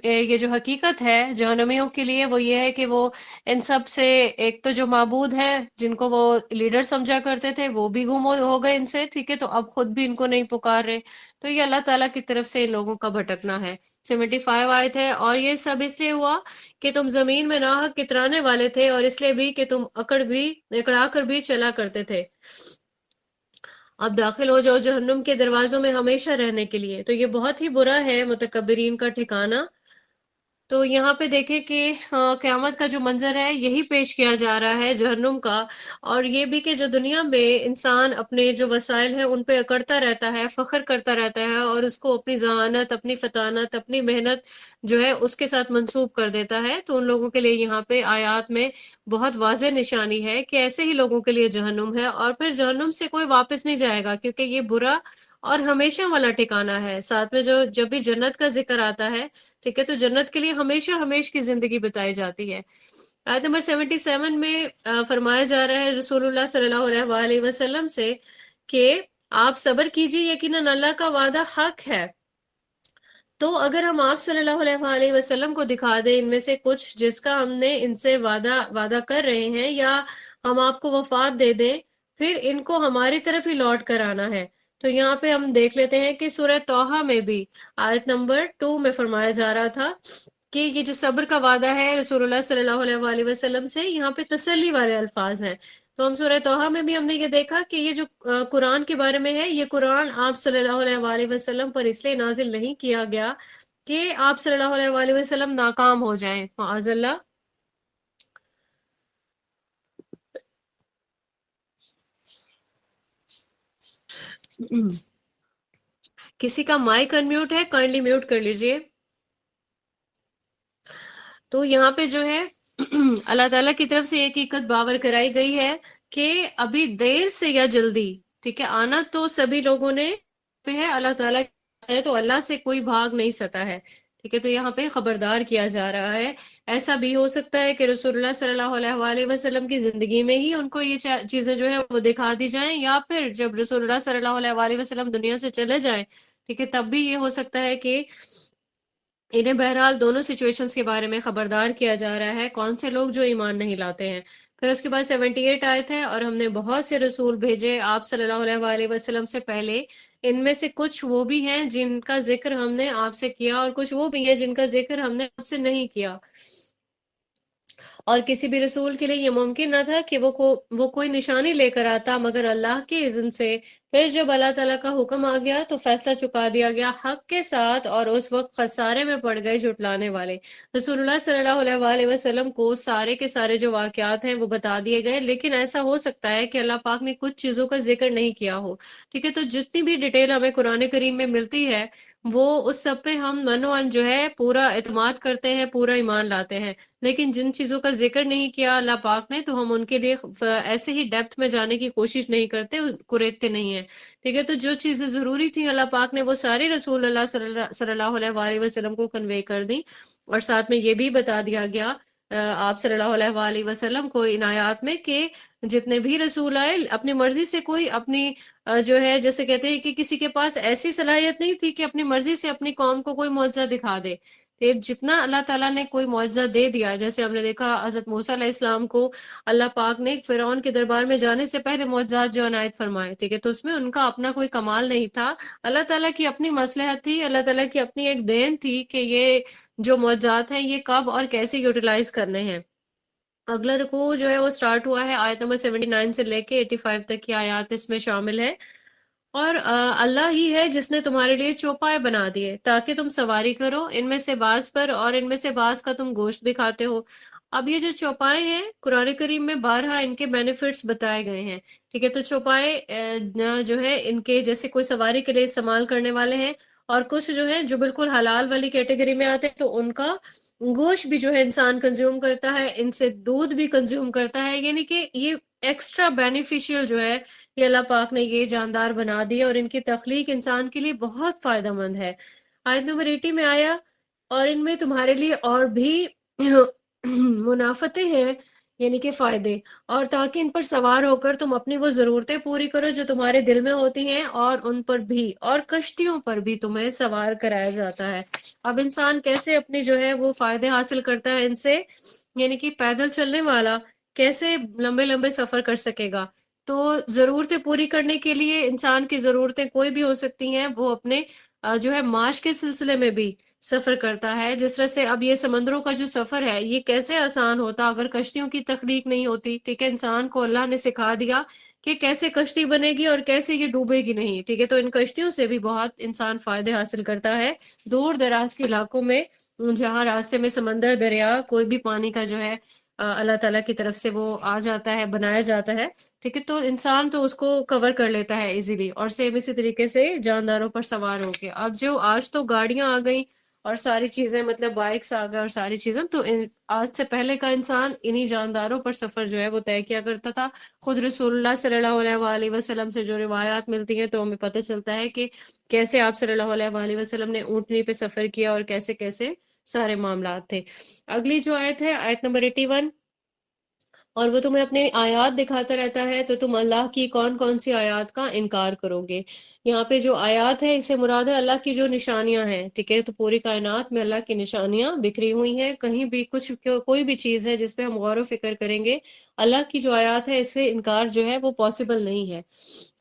یہ جو حقیقت ہے جہنمیوں کے لیے وہ یہ ہے کہ وہ ان سب سے ایک تو جو معبود ہے جن کو وہ لیڈر سمجھا کرتے تھے وہ بھی گم ہو گئے ان سے، ٹھیک ہے، تو اب خود بھی ان کو نہیں پکار رہے، تو یہ اللہ تعالیٰ کی طرف سے ان لوگوں کا بھٹکنا ہے۔ 75 آیت ہے، اور یہ سب اس لیے ہوا کہ تم زمین میں ناحق کترانے والے تھے، اور اس لیے بھی کہ تم اکڑا کر بھی چلا کرتے تھے، اب داخل ہو جاؤ جہنم کے دروازوں میں ہمیشہ رہنے کے لیے، تو یہ بہت ہی برا ہے متکبرین کا ٹھکانہ۔ تو یہاں پہ دیکھیں کہ قیامت کا جو منظر ہے یہی پیش کیا جا رہا ہے جہنم کا، اور یہ بھی کہ جو دنیا میں انسان اپنے جو وسائل ہیں ان پہ اکڑتا رہتا ہے، فخر کرتا رہتا ہے، اور اس کو اپنی ذہانت، اپنی فطانت، اپنی محنت جو ہے اس کے ساتھ منسوب کر دیتا ہے، تو ان لوگوں کے لیے یہاں پہ آیات میں بہت واضح نشانی ہے کہ ایسے ہی لوگوں کے لیے جہنم ہے، اور پھر جہنم سے کوئی واپس نہیں جائے گا، کیونکہ یہ برا اور ہمیشہ والا ٹھکانہ ہے۔ ساتھ میں جب بھی جنت کا ذکر آتا ہے، ٹھیک ہے، تو جنت کے لیے ہمیشہ ہمیش کی زندگی بتائی جاتی ہے۔ آیت نمبر 77 میں فرمایا جا رہا ہے رسول اللہ صلی اللہ علیہ وآلہ وسلم سے کہ آپ صبر کیجئے، یقیناً اللہ کا وعدہ حق ہے۔ تو اگر ہم آپ صلی اللہ علیہ وآلہ وسلم کو دکھا دیں ان میں سے کچھ جس کا ہم نے ان سے وعدہ کر رہے ہیں، یا ہم آپ کو وفات دے دیں، پھر ان کو ہماری طرف ہی لوٹ کر آنا ہے۔ تو یہاں پہ ہم دیکھ لیتے ہیں کہ سورہ طٰہٰ میں بھی آیت نمبر 2 میں فرمایا جا رہا تھا کہ یہ جو صبر کا وعدہ ہے رسول اللہ صلی اللہ علیہ وآلہ وسلم سے، یہاں پہ تسلی والے الفاظ ہیں۔ تو ہم سورہ طٰہٰ میں بھی ہم نے یہ دیکھا کہ یہ جو قرآن کے بارے میں ہے، یہ قرآن آپ صلی اللہ علیہ وآلہ وسلم پر اس لیے نازل نہیں کیا گیا کہ آپ صلی اللہ علیہ وآلہ وسلم ناکام ہو جائیں، معاذ اللہ۔ کسی کا مائک انمیوٹ ہے، کائنڈلی میوٹ کر لیجئے۔ تو یہاں پہ جو ہے اللہ تعالیٰ کی طرف سے یہ حقیقت باور کرائی گئی ہے کہ ابھی دیر سے یا جلدی، ٹھیک ہے، آنا تو سبھی لوگوں نے پہ ہے، اللہ تعالیٰ ہے، تو اللہ سے کوئی بھاگ نہیں سکتا ہے، ٹھیک ہے، تو یہاں پہ خبردار کیا جا رہا ہے۔ ایسا بھی ہو سکتا ہے کہ رسول اللہ صلی اللہ علیہ وآلہ وسلم کی زندگی میں ہی ان کو یہ چیزیں جو ہے وہ دکھا دی جائیں، یا پھر جب رسول اللہ صلی اللہ علیہ وآلہ وسلم دنیا سے چلے جائیں، ٹھیک ہے، تب بھی یہ ہو سکتا ہے کہ انہیں بہرحال دونوں سچویشنز کے بارے میں خبردار کیا جا رہا ہے، کون سے لوگ جو ایمان نہیں لاتے ہیں۔ پھر اس کے بعد 78 آیت ہے، اور ہم نے بہت سے رسول بھیجے آپ صلی اللہ علیہ وآلہ وسلم سے پہلے، ان میں سے کچھ وہ بھی ہیں جن کا ذکر ہم نے آپ سے کیا، اور کچھ وہ بھی ہیں جن کا ذکر ہم نے آپ سے نہیں کیا۔ اور کسی بھی رسول کے لیے یہ ممکن نہ تھا کہ وہ کوئی نشانی لے کر آتا مگر اللہ کے اذن سے۔ پھر جب اللہ تعالیٰ کا حکم آ گیا تو فیصلہ چکا دیا گیا حق کے ساتھ، اور اس وقت خسارے میں پڑ گئے جھٹلانے والے۔ رسول اللہ صلی اللہ علیہ وآلہ وسلم کو سارے کے سارے جو واقعات ہیں وہ بتا دیے گئے، لیکن ایسا ہو سکتا ہے کہ اللہ پاک نے کچھ چیزوں کا ذکر نہیں کیا ہو، ٹھیک ہے، تو جتنی بھی ڈیٹیل ہمیں قرآن کریم میں ملتی ہے وہ اس سب پہ ہم من جو ہے پورا اعتماد کرتے ہیں، پورا ایمان لاتے ہیں، لیکن جن چیزوں کا ذکر نہیں کیا اللہ پاک نے تو ہم ان کے لیے ایسے ہی ڈیپتھ میں جانے کی کوشش نہیں کرتے، قریدتے نہیں ہیں، ٹھیک ہے۔ تو جو چیزیں ضروری تھیں اللہ پاک نے وہ ساری رسول اللہ صلی اللہ علیہ وآلہ وسلم کو کنوے کر دی، اور ساتھ میں یہ بھی بتا دیا گیا آپ صلی اللہ علیہ وآلہ وسلم کو ان آیات میں کہ جتنے بھی رسول آئے اپنی مرضی سے کوئی اپنی جو ہے جیسے کہتے ہیں کہ کسی کے پاس ایسی صلاحیت نہیں تھی کہ اپنی مرضی سے اپنی قوم کو کوئی معجزہ دکھا دے، پھر جتنا اللہ تعالیٰ نے کوئی معجزہ دے دیا، جیسے ہم نے دیکھا حضرت موسیٰ علیہ السلام کو اللہ پاک نے فرعون کے دربار میں جانے سے پہلے معجزات جو عنایت فرمائے، ٹھیک ہے، تو اس میں ان کا اپنا کوئی کمال نہیں تھا، اللہ تعالیٰ کی اپنی مصلحت تھی، اللہ تعالیٰ کی اپنی ایک دین تھی کہ یہ جو معجزات ہیں یہ کب اور کیسے یوٹیلائز کرنے ہیں۔ اگلا رکوع جو ہے وہ سٹارٹ ہوا ہے آیت نمبر 79 سے لے کے 85 تک کی آیات اس میں شامل ہے۔ اور اللہ ہی ہے جس نے تمہارے لیے چوپائے بنا دیے تاکہ تم سواری کرو، ان میں سے بعض پر اور ان میں سے بعض کا تم گوشت بھی کھاتے ہو، اب یہ جو چوپائے ہیں قرآن کریم میں بارہا ان کے بینیفٹس بتائے گئے ہیں، ٹھیک ہے؟ تو چوپائے جو ہے ان کے جیسے کوئی سواری کے لیے استعمال کرنے والے ہیں، اور کچھ جو ہیں جو بالکل حلال والی کیٹیگری میں آتے ہیں، تو ان کا گوشت بھی جو ہے انسان کنزیوم کرتا ہے، ان سے دودھ بھی کنزیوم کرتا ہے، یعنی کہ یہ ایکسٹرا بینیفیشیل جو ہے یہ اللہ پاک نے یہ جاندار بنا دی، اور ان کی تخلیق انسان کے لیے بہت فائدہ مند ہے۔ آیت نمبر 80 میں آیا اور ان میں تمہارے لیے اور بھی منافعتیں ہیں، یعنی کہ فائدے، اور تاکہ ان پر سوار ہو کر تم اپنی وہ ضرورتیں پوری کرو جو تمہارے دل میں ہوتی ہیں، اور ان پر بھی اور کشتیوں پر بھی تمہیں سوار کرایا جاتا ہے۔ اب انسان کیسے اپنی جو ہے وہ فائدے حاصل کرتا ہے ان سے، یعنی کہ پیدل چلنے والا کیسے لمبے لمبے سفر کر سکے گا؟ تو ضرورتیں پوری کرنے کے لیے انسان کی ضرورتیں کوئی بھی ہو سکتی ہیں، وہ اپنے جو ہے معاش کے سلسلے میں بھی سفر کرتا ہے۔ جس طرح سے اب یہ سمندروں کا جو سفر ہے یہ کیسے آسان ہوتا اگر کشتیوں کی تخلیق نہیں ہوتی، ٹھیک ہے؟ انسان کو اللہ نے سکھا دیا کہ کیسے کشتی بنے گی اور کیسے یہ ڈوبے گی نہیں، ٹھیک ہے؟ تو ان کشتیوں سے بھی بہت انسان فائدے حاصل کرتا ہے دور دراز کے علاقوں میں، جہاں راستے میں سمندر، دریا، کوئی بھی پانی کا جو ہے اللہ تعالیٰ کی طرف سے وہ آ جاتا ہے، بنایا جاتا ہے، ٹھیک ہے؟ تو انسان تو اس کو کور کر لیتا ہے ایزیلی، اور سیم اسی طریقے سے جانداروں پر سوار ہو کے۔ اب جو آج تو گاڑیاں آ گئیں اور ساری چیزیں، مطلب بائکس آ گئے اور ساری چیزیں، تو آج سے پہلے کا انسان انہی جانداروں پر سفر جو ہے وہ طے کیا کرتا تھا۔ خود رسول اللہ صلی اللہ علیہ وآلہ وسلم سے جو روایات ملتی ہیں تو ہمیں پتہ چلتا ہے کہ کیسے آپ صلی اللہ علیہ وآلہ وسلم نے اونٹنی پہ سفر کیا اور کیسے کیسے سارے معاملات تھے۔ اگلی جو آیت ہے آیت نمبر 81، اور وہ تمہیں اپنی آیات دکھاتا رہتا ہے تو تم اللہ کی کون کون سی آیات کا انکار کرو گے۔ یہاں پہ جو آیات ہے اس سے مراد ہے اللہ کی جو نشانیاں ہیں، ٹھیک ہے؟ تو پوری کائنات میں اللہ کی نشانیاں بکھری ہوئی ہیں، کہیں بھی کچھ کوئی بھی چیز ہے جس پہ ہم غور و فکر کریں گے، اللہ کی جو آیات ہے اس سے انکار جو ہے وہ پاسبل نہیں ہے۔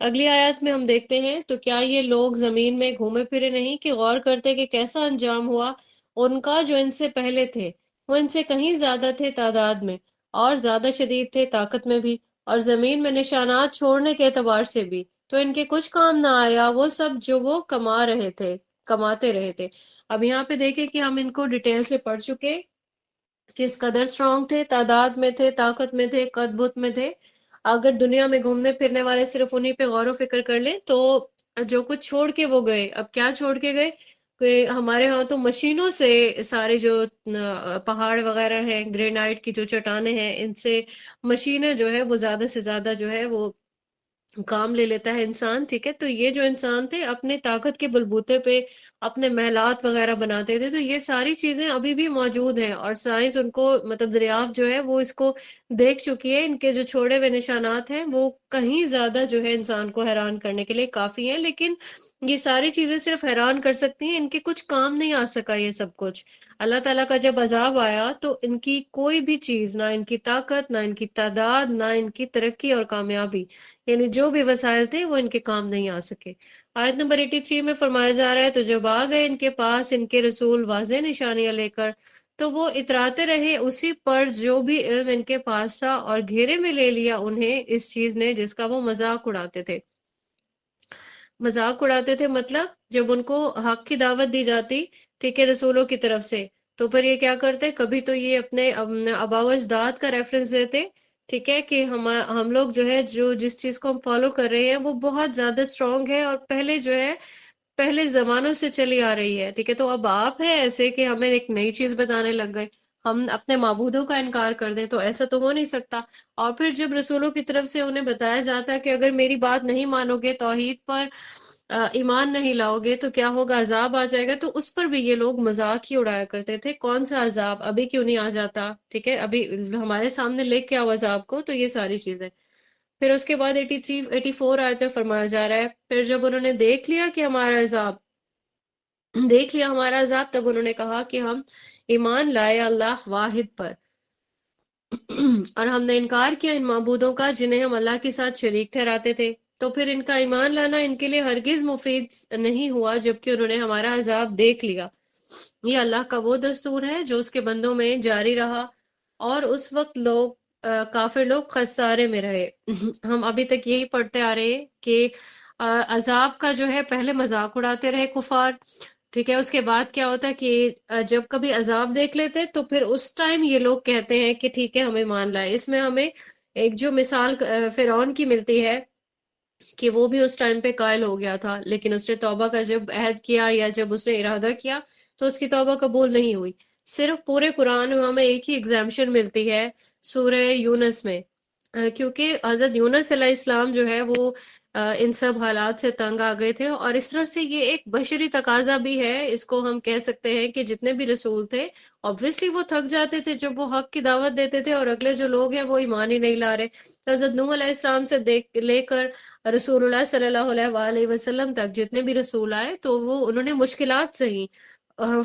اگلی آیات میں ہم دیکھتے ہیں تو کیا یہ لوگ زمین میں گھومے پھرے نہیں کہ غور کرتے کہ کیسا انجام ہوا ان کا جو ان سے پہلے تھے، وہ ان سے کہیں زیادہ تھے تعداد میں اور زیادہ شدید تھے طاقت میں بھی، اور زمین میں نشانات چھوڑنے کے اعتبار سے بھی، تو ان کے کچھ کام نہ آیا وہ سب جو وہ کماتے رہے تھے۔ اب یہاں پہ دیکھیں کہ ہم ان کو ڈیٹیل سے پڑھ چکے، کس قدر اسٹرانگ تھے، تعداد میں تھے، طاقت میں تھے، قد بت میں تھے۔ اگر دنیا میں گھومنے پھرنے والے صرف انہی پہ غور و فکر کر لیں تو جو کچھ چھوڑ کے وہ گئے، اب کیا چھوڑ کے گئے کہ ہمارے ہاں تو مشینوں سے سارے جو پہاڑ وغیرہ ہیں، گرینائٹ کی جو چٹانیں ہیں، ان سے مشینیں جو ہے وہ زیادہ سے زیادہ جو ہے وہ کام لے لیتا ہے انسان، ٹھیک ہے؟ تو یہ جو انسان تھے اپنے طاقت کے بلبوتے پہ اپنے محلات وغیرہ بناتے تھے، تو یہ ساری چیزیں ابھی بھی موجود ہیں، اور سائنس ان کو مطلب دریافت جو ہے وہ اس کو دیکھ چکی ہے۔ ان کے جو چھوڑے ہوئے نشانات ہیں وہ کہیں زیادہ جو ہے انسان کو حیران کرنے کے لیے کافی ہیں، لیکن یہ ساری چیزیں صرف حیران کر سکتی ہیں، ان کے کچھ کام نہیں آ سکا یہ سب کچھ۔ اللہ تعالیٰ کا جب عذاب آیا تو ان کی کوئی بھی چیز، نہ ان کی طاقت، نہ ان کی تعداد، نہ ان کی ترقی اور کامیابی، یعنی جو بھی وسائل تھے وہ ان کے کام نہیں آ سکے۔ آیت نمبر 83 میں فرمایا جا رہا ہے تو جب آ گئے ان کے پاس ان کے رسول واضح نشانیاں لے کر تو وہ اتراتے رہے اسی پر جو بھی علم ان کے پاس تھا، اور گھیرے میں لے لیا انہیں اس چیز نے جس کا وہ مذاق اڑاتے تھے۔ مذاق اڑاتے تھے مطلب جب ان کو حق کی دعوت دی جاتی، ٹھیک ہے، رسولوں کی طرف سے، تو پھر یہ کیا کرتے؟ کبھی تو یہ اپنے آباء و اجداد کا ریفرنس دیتے، ٹھیک ہے، کہ ہم لوگ جو ہے جو جس چیز کو ہم فالو کر رہے ہیں وہ بہت زیادہ اسٹرانگ ہے اور پہلے جو ہے پہلے زمانوں سے چلی آ رہی ہے، ٹھیک ہے؟ تو اب آپ ہیں ایسے کہ ہمیں ایک نئی چیز بتانے لگ گئے، ہم اپنے معبودوں کا انکار کر دیں، تو ایسا تو ہو نہیں سکتا۔ اور پھر جب رسولوں کی طرف سے انہیں بتایا جاتا ہے کہ اگر میری بات نہیں مانو گے، توحید پر ایمان نہیں لاؤ گے تو کیا ہوگا؟ عذاب آ جائے گا، تو اس پر بھی یہ لوگ مذاق ہی اڑایا کرتے تھے۔ کون سا عذاب؟ ابھی کیوں نہیں آ جاتا؟ ٹھیک ہے، ابھی ہمارے سامنے لے کے آؤ عذاب کو۔ تو یہ ساری چیزیں پھر اس کے بعد 83 84 آیت میں فرمایا جا رہا ہے، پھر جب انہوں نے دیکھ لیا ہمارا عذاب، تب انہوں نے کہا کہ ہم ایمان لائے اللہ واحد پر، اور ہم نے انکار کیا ان معبودوں کا جنہیں ہم اللہ کے ساتھ شریک ٹھہراتے تھے۔ تو پھر ان کا ایمان لانا ان کے لیے ہرگز مفید نہیں ہوا جبکہ انہوں نے ہمارا عذاب دیکھ لیا۔ یہ اللہ کا وہ دستور ہے جو اس کے بندوں میں جاری رہا، اور اس وقت کافر لوگ خسارے میں رہے۔ ہم ابھی تک یہی پڑھتے آ رہے کہ عذاب کا جو ہے پہلے مذاق اڑاتے رہے کفار، ٹھیک ہے، اس کے بعد کیا ہوتا ہے کہ جب کبھی عذاب دیکھ لیتے تو پھر اس ٹائم یہ لوگ کہتے ہیں کہ ٹھیک ہے ہمیں مان لائے۔ اس میں ہمیں ایک جو مثال فرعون کی ملتی ہے کہ وہ بھی اس ٹائم پہ قائل ہو گیا تھا، لیکن اس نے توبہ کا جب عہد کیا یا جب اس نے ارادہ کیا تو اس کی توبہ قبول نہیں ہوئی۔ صرف پورے قرآن میں ہمیں ایک ہی ایگزامشن ملتی ہے سورہ یونس میں، کیونکہ حضرت یونس علیہ السلام جو ہے وہ ان سب حالات سے تنگ آ گئے تھے، اور اس طرح سے یہ ایک بشری تقاضا بھی ہے، اس کو ہم کہہ سکتے ہیں کہ جتنے بھی رسول تھے obviously وہ تھک جاتے تھے جب وہ حق کی دعوت دیتے تھے اور اگلے جو لوگ ہیں وہ ایمان ہی نہیں لا رہے۔ تو حضرت نوح علیہ السلام سے لے کر رسول اللہ صلی اللہ علیہ وآلہ وسلم تک جتنے بھی رسول آئے تو وہ انہوں نے مشکلات سہی،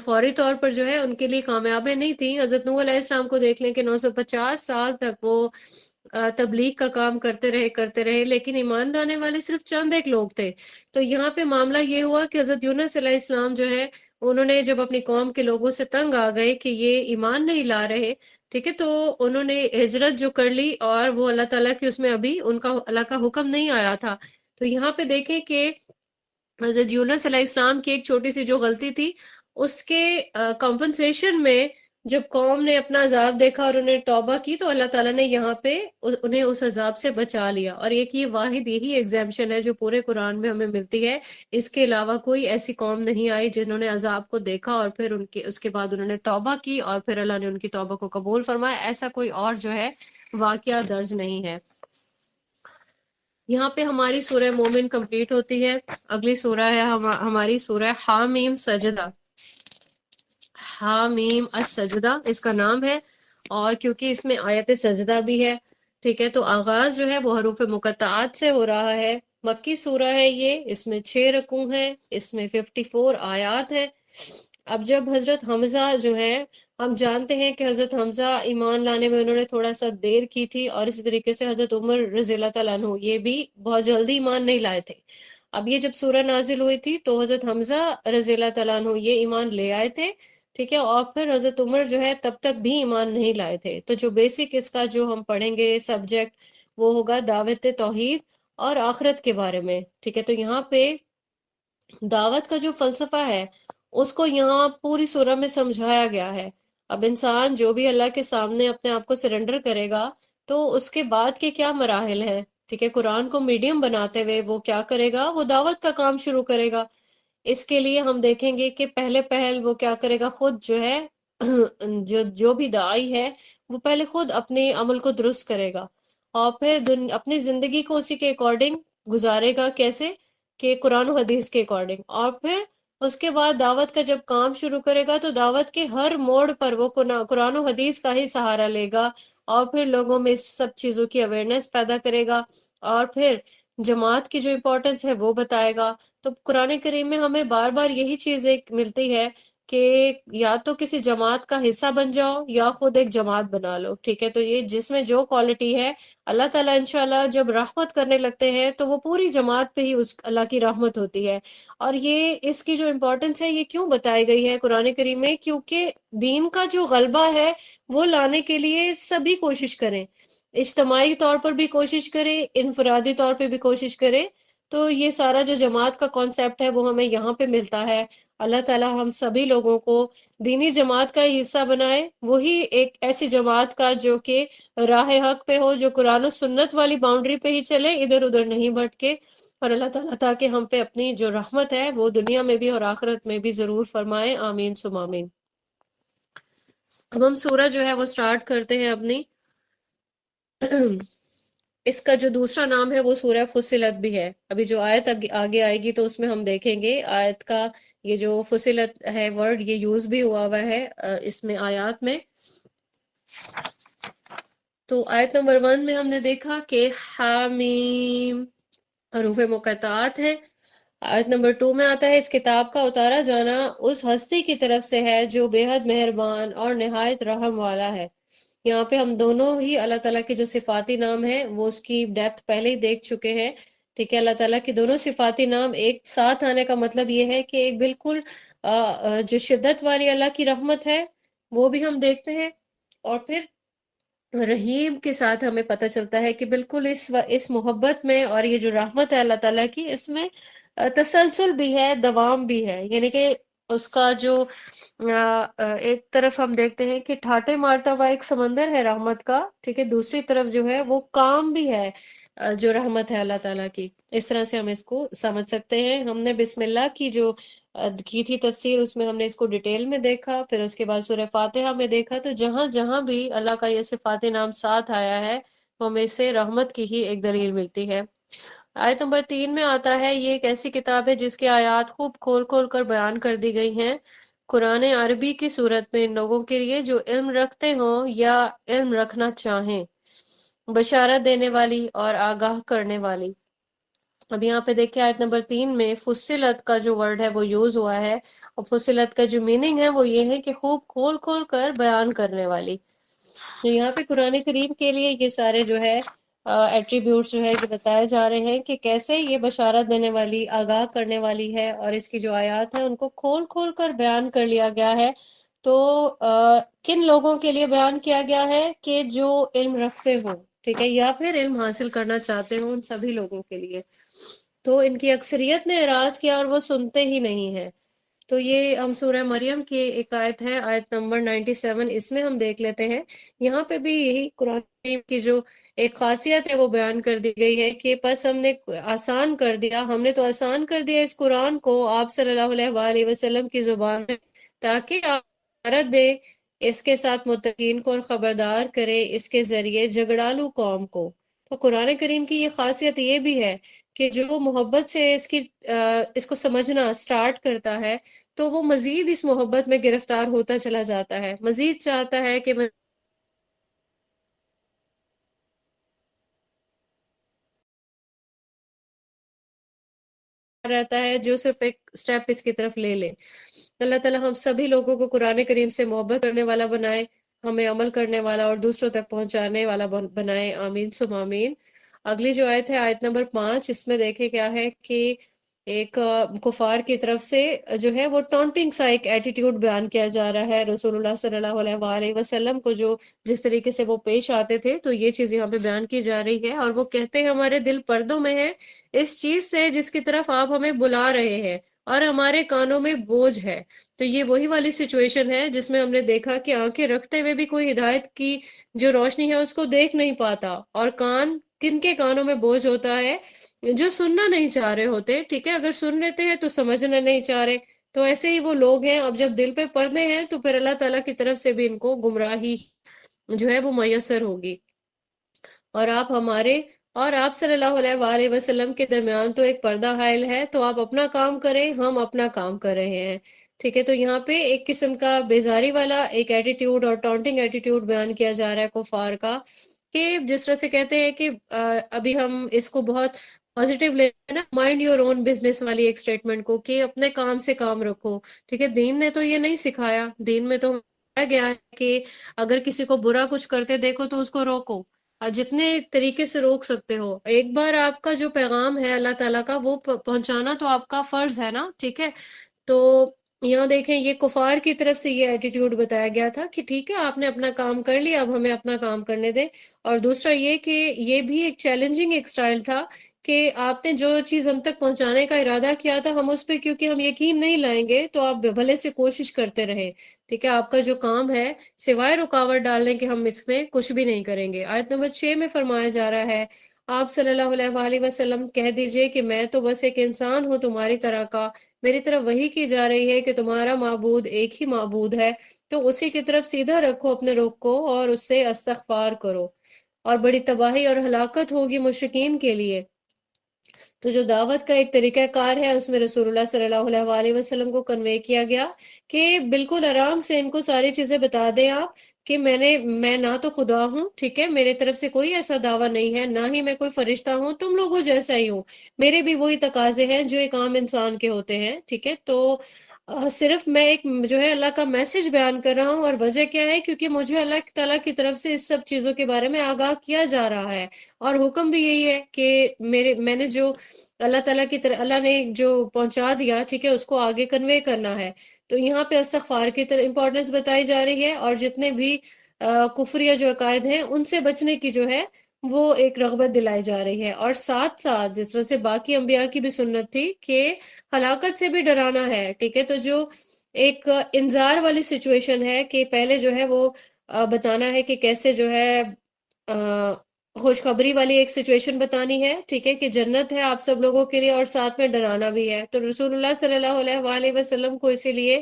فوری طور پر جو ہے ان کے لیے کامیابی نہیں تھی۔ حضرت نوح علیہ السلام کو دیکھ لیں کہ 950 سال تک وہ تبلیغ کا کام کرتے رہے، لیکن ایمان لانے والے صرف چند ایک لوگ تھے۔ تو یہاں پہ معاملہ یہ ہوا کہ حضرت یونس علیہ السلام جو ہے انہوں نے جب اپنی قوم کے لوگوں سے تنگ آ گئے کہ یہ ایمان نہیں لا رہے، ٹھیک ہے، تو انہوں نے ہجرت جو کر لی، اور وہ اللہ تعالیٰ کی اس میں ابھی ان کا اللہ کا حکم نہیں آیا تھا۔ تو یہاں پہ دیکھیں کہ حضرت یونس علیہ السلام کی ایک چھوٹی سی جو غلطی تھی، اس کے کمپنسیشن میں جب قوم نے اپنا عذاب دیکھا اور انہیں توبہ کی تو اللہ تعالیٰ نے یہاں پہ انہیں اس عذاب سے بچا لیا۔ اور ایک یہ واحد یہی ایگزامشن ہے جو پورے قرآن میں ہمیں ملتی ہے، اس کے علاوہ کوئی ایسی قوم نہیں آئی جنہوں نے عذاب کو دیکھا اور پھر اس کے بعد انہوں نے توبہ کی اور پھر اللہ نے ان کی توبہ کو قبول فرمایا۔ ایسا کوئی اور جو ہے واقعہ درج نہیں ہے۔ یہاں پہ ہماری سورہ مومن کمپلیٹ ہوتی ہے۔ اگلی سورہ ہے ہماری سورہ حامیم سجدہ۔ حامیم السجدہ اس کا نام ہے، اور کیونکہ اس میں آیت سجدہ بھی ہے، ٹھیک ہے، تو آغاز جو ہے وہ حروف مقطعات سے ہو رہا ہے۔ مکی سورہ ہے یہ، اس میں 6 رکوع ہیں، اس میں 54 آیات ہیں۔ اب جب حضرت حمزہ جو ہے، ہم جانتے ہیں کہ حضرت حمزہ ایمان لانے میں انہوں نے تھوڑا سا دیر کی تھی، اور اسی طریقے سے حضرت عمر رضی اللہ تعالیٰ عنہ یہ بھی بہت جلدی ایمان نہیں لائے تھے۔ اب یہ جب سورہ نازل ہوئی تھی تو حضرت حمزہ رضی اللہ تعالیٰ عنہ یہ ایمان لے آئے تھے، ٹھیک ہے، اور پھر حضرت عمر جو ہے تب تک بھی ایمان نہیں لائے تھے۔ تو جو بیسک اس کا جو ہم پڑھیں گے سبجیکٹ وہ ہوگا دعوت توحید اور آخرت کے بارے میں، ٹھیک ہے۔ تو یہاں پہ دعوت کا جو فلسفہ ہے اس کو یہاں پوری سورہ میں سمجھایا گیا ہے۔ اب انسان جو بھی اللہ کے سامنے اپنے آپ کو سرنڈر کرے گا تو اس کے بعد کے کیا مراحل ہیں، ٹھیک ہے، قرآن کو میڈیم بناتے ہوئے وہ کیا کرے گا، وہ دعوت کا کام شروع کرے گا۔ اس کے لیے ہم دیکھیں گے کہ پہلے پہل وہ کیا کرے گا، خود جو ہے جو بھی داعی ہے وہ پہلے خود اپنے عمل کو درست کرے گا، اور پھر اپنی زندگی کو اسی کے اکارڈنگ گزارے گا، کیسے کہ قرآن و حدیث کے اکارڈنگ، اور پھر اس کے بعد دعوت کا جب کام شروع کرے گا تو دعوت کے ہر موڑ پر وہ قرآن و حدیث کا ہی سہارا لے گا، اور پھر لوگوں میں اس سب چیزوں کی اویئرنیس پیدا کرے گا، اور پھر جماعت کی جو امپورٹنس ہے وہ بتائے گا۔ تو قرآن کریم میں ہمیں بار بار یہی چیز ایک ملتی ہے کہ یا تو کسی جماعت کا حصہ بن جاؤ یا خود ایک جماعت بنا لو، ٹھیک ہے۔ تو یہ جس میں جو کوالٹی ہے، اللہ تعالیٰ انشاءاللہ جب رحمت کرنے لگتے ہیں تو وہ پوری جماعت پہ ہی اس اللہ کی رحمت ہوتی ہے۔ اور یہ اس کی جو امپورٹنس ہے یہ کیوں بتائی گئی ہے قرآن کریم میں، کیونکہ دین کا جو غلبہ ہے وہ لانے کے لیے سبھی کوشش کریں، اجتماعی طور پر بھی کوشش کریں، انفرادی طور پہ بھی کوشش کریں۔ تو یہ سارا جو جماعت کا کانسیپٹ ہے وہ ہمیں یہاں پہ ملتا ہے۔ اللہ تعالیٰ ہم سبھی لوگوں کو دینی جماعت کا ہی حصہ بنائے، وہی ایک ایسی جماعت کا جو کہ راہ حق پہ ہو، جو قرآن و سنت والی باؤنڈری پہ ہی چلے، ادھر ادھر نہیں بھٹکے۔ اور اللہ تعالیٰ تاکہ ہم پہ اپنی جو رحمت ہے وہ دنیا میں بھی اور آخرت میں بھی ضرور فرمائے، آمین ثم آمین۔ اب ہم سورہ جو ہے وہ سٹارٹ کرتے ہیں اپنی۔ اس کا جو دوسرا نام ہے وہ سورہ فصلت بھی ہے۔ ابھی جو آیت آگے آئے گی تو اس میں ہم دیکھیں گے آیت کا یہ جو فصلت ہے ورڈ یہ یوز بھی ہوا ہے اس میں آیات میں۔ تو آیت نمبر 1 میں ہم نے دیکھا کہ حامیم حروف مقطعات ہیں۔ آیت نمبر 2 میں آتا ہے اس کتاب کا اتارا جانا اس ہستی کی طرف سے ہے جو بے حد مہربان اور نہایت رحم والا ہے۔ یہاں پہ ہم دونوں ہی اللہ تعالیٰ کے جو صفاتی نام ہیں وہ اس کی ڈیپتھ پہلے ہی دیکھ چکے ہیں، ٹھیک ہے۔ اللہ تعالیٰ کے دونوں صفاتی نام ایک ساتھ آنے کا مطلب یہ ہے کہ ایک بالکل جو شدت والی اللہ کی رحمت ہے وہ بھی ہم دیکھتے ہیں، اور پھر رحیم کے ساتھ ہمیں پتہ چلتا ہے کہ بالکل اس محبت میں اور یہ جو رحمت ہے اللہ تعالیٰ کی، اس میں تسلسل بھی ہے، دوام بھی ہے، یعنی کہ اس کا جو ایک طرف ہم دیکھتے ہیں کہ ٹھاٹے مارتا ہوا ایک سمندر ہے رحمت کا، ٹھیک ہے، دوسری طرف جو ہے وہ کام بھی ہے جو رحمت ہے اللہ تعالیٰ کی. اس طرح سے ہم اس کو سمجھ سکتے ہیں. ہم نے بسم اللہ کی جو کی تھی تفسیر، اس میں ہم نے اس کو ڈیٹیل میں دیکھا. پھر اس کے بعد سورہ فاتحہ میں دیکھا، تو جہاں جہاں بھی اللہ کا یہ صفات نام ساتھ آیا ہے تو ہمیں اس سے رحمت کی ہی ایک دلیل ملتی ہے. آیت نمبر 3 میں آتا ہے، یہ ایک ایسی کتاب ہے جس کی آیات خوب کھول کھول کر بیان کر دی گئی ہیں قرآن عربی کی صورت میں، ان لوگوں کے لیے جو علم رکھتے ہوں یا علم رکھنا چاہیں، بشارت دینے والی اور آگاہ کرنے والی. اب یہاں پہ دیکھیں آیت نمبر 3 میں فصلت کا جو ورڈ ہے وہ یوز ہوا ہے، اور فصلت کا جو میننگ ہے وہ یہ ہے کہ خوب کھول کھول کر بیان کرنے والی. تو یہاں پہ قرآن کریم کے لیے یہ سارے جو ہے ایٹریبیوٹس جو ہے کہ بتائے جا رہے ہیں کہ کیسے یہ بشارت دینے والی، آگاہ کرنے والی ہے، اور اس کی جو آیات ہیں ان کو کھول کھول کر بیان کر لیا گیا ہے. تو کن لوگوں کے لیے بیان کیا گیا ہے؟ کہ جو علم رکھتے ہوں، ٹھیک ہے، یا پھر علم حاصل کرنا چاہتے ہوں، ان سبھی لوگوں کے لیے. تو ان کی اکثریت نے اعراض کیا اور وہ سنتے ہی نہیں ہیں. تو یہ ہم سورہ مریم کی ایک آیت ہے، آیت نمبر 97، اس میں ہم دیکھ لیتے ہیں. یہاں پہ بھی یہی قرآن کریم کی جو ایک خاصیت ہے وہ بیان کر دی گئی ہے کہ پس ہم نے آسان کر دیا، ہم نے تو آسان کر دیا اس قرآن کو آپ صلی اللہ علیہ وآلہ وسلم کی زبان میں، تاکہ آپ بشارت دے اس کے ساتھ متقین کو اور خبردار کرے اس کے ذریعے جھگڑالو قوم کو. تو قرآن کریم کی یہ خاصیت یہ بھی ہے کہ جو محبت سے اس کو سمجھنا سٹارٹ کرتا ہے تو وہ مزید اس محبت میں گرفتار ہوتا چلا جاتا ہے، مزید چاہتا ہے کہ رہتا ہے جو صرف ایک سٹیپ اس کی طرف لے لے. اللہ تعالیٰ ہم سبھی لوگوں کو قرآن کریم سے محبت کرنے والا بنائے، ہمیں عمل کرنے والا اور دوسروں تک پہنچانے والا بنائے. آمین ثم آمین. اگلی جو آیت ہے آیت نمبر 5، اس میں دیکھیں کیا ہے کہ ایک کفار کی طرف سے جو ہے وہ ٹونٹنگ سا ایک ایٹیٹیوڈ بیان کیا جا رہا ہے رسول اللہ صلی اللہ علیہ وآلہ وسلم کو، جو جس طریقے سے وہ پیش آتے تھے. تو یہ چیز یہاں پہ بیان کی جا رہی ہے، اور وہ کہتے ہیں ہمارے دل پردوں میں ہے اس چیز سے جس کی طرف آپ ہمیں بلا رہے ہیں، اور ہمارے کانوں میں بوجھ ہے. تو یہ وہی والی سچویشن ہے جس میں ہم نے دیکھا کہ آنکھیں رکھتے ہوئے بھی کوئی ہدایت کی جو روشنی ہے اس کو دیکھ نہیں پاتا، اور کان، کن کے کانوں میں بوجھ ہوتا ہے؟ جو سننا نہیں چاہ رہے ہوتے، ٹھیک ہے، اگر سن لیتے ہیں تو سمجھنا نہیں چاہ رہے. تو ایسے ہی وہ لوگ ہیں. اب جب دل پہ پردے ہیں تو پھر اللہ تعالیٰ کی طرف سے بھی ان کو گمراہی جو ہے وہ میسر ہوگی. اور آپ صلی اللہ علیہ وآلہ وسلم کے درمیان تو ایک پردہ حائل ہے، تو آپ اپنا کام کریں، ہم اپنا کام کر رہے ہیں. ٹھیک ہے، تو یہاں پہ ایک قسم کا بیزاری والا ایک ایٹیٹیوڈ اور ٹانٹنگ ایٹیٹیوڈ بیان کیا جا رہا ہے کفار کا، کہ جس طرح سے کہتے ہیں کہ ابھی ہم اس کو بہت پازیٹیو لے نا، مائنڈ یور اون بزنس والی ایک سٹیٹمنٹ کو، کہ اپنے کام سے کام رکھو. ٹھیک ہے، دین نے تو یہ نہیں سکھایا. دین میں تو بتایا گیا ہے کہ اگر کسی کو برا کچھ کرتے دیکھو تو اس کو روکو، جتنے طریقے سے روک سکتے ہو. ایک بار آپ کا جو پیغام ہے اللہ تعالیٰ کا وہ پہنچانا تو آپ کا فرض ہے نا. ٹھیک ہے، تو یہاں دیکھیں یہ کفار کی طرف سے یہ ایٹیٹیوڈ بتایا گیا تھا کہ ٹھیک ہے آپ نے اپنا کام کر لیا، اب ہمیں اپنا کام کرنے دیں. اور دوسرا یہ کہ یہ بھی ایک چیلنجنگ ایک سٹائل تھا کہ آپ نے جو چیز ہم تک پہنچانے کا ارادہ کیا تھا، ہم اس پہ کیونکہ ہم یقین نہیں لائیں گے تو آپ بھلے سے کوشش کرتے رہیں. ٹھیک ہے، آپ کا جو کام ہے سوائے رکاوٹ ڈالنے کے ہم اس میں کچھ بھی نہیں کریں گے. آیت نمبر 6 میں فرمایا جا رہا ہے، آپ صلی اللہ علیہ وآلہ وسلم کہہ دیجئے کہ میں تو بس ایک انسان ہوں تمہاری طرح کا، میری طرف وحی کی جا رہی ہے کہ تمہارا معبود ایک ہی معبود ہے، تو اسی کی طرف سیدھا رکھو اپنے رخ کو اور اس سے استغفار کرو، اور بڑی تباہی اور ہلاکت ہوگی مشرکین کے لیے. تو جو دعوت کا ایک طریقہ کار ہے اس میں رسول اللہ صلی اللہ علیہ وآلہ وسلم کو کنوے کیا گیا کہ بالکل آرام سے ان کو ساری چیزیں بتا دیں آپ کہ میں نہ تو خدا ہوں، ٹھیک ہے، میرے طرف سے کوئی ایسا دعویٰ نہیں ہے، نہ ہی میں کوئی فرشتہ ہوں، تم لوگوں جیسا ہی ہوں، میرے بھی وہی تقاضے ہیں جو ایک عام انسان کے ہوتے ہیں. ٹھیک ہے، تو صرف میں ایک جو ہے اللہ کا میسج بیان کر رہا ہوں. اور وجہ کیا ہے؟ کیونکہ مجھے اللہ تعالیٰ کی طرف سے اس سب چیزوں کے بارے میں آگاہ کیا جا رہا ہے، اور حکم بھی یہی ہے کہ میں نے جو اللہ تعالیٰ کی طرف اللہ نے جو پہنچا دیا، ٹھیک ہے، اس کو آگے کنوے کرنا ہے. تو یہاں پہ استغفار کی طرح امپورٹنس بتائی جا رہی ہے، اور جتنے بھی کفریہ جو عقائد ہیں ان سے بچنے کی جو ہے وہ ایک رغبت دلائی جا رہی ہے. اور ساتھ ساتھ جس طرح سے باقی انبیاء کی بھی سنت تھی کہ ہلاکت سے بھی ڈرانا ہے. ٹھیک ہے، تو جو ایک انذار والی سچویشن ہے کہ پہلے جو ہے وہ بتانا ہے کہ کیسے جو ہے خوشخبری والی ایک سچویشن بتانی ہے، ٹھیک ہے، کہ جنت ہے آپ سب لوگوں کے لیے اور ساتھ میں ڈرانا بھی ہے۔ تو رسول اللہ صلی اللہ علیہ وآلہ وسلم کو اسی لیے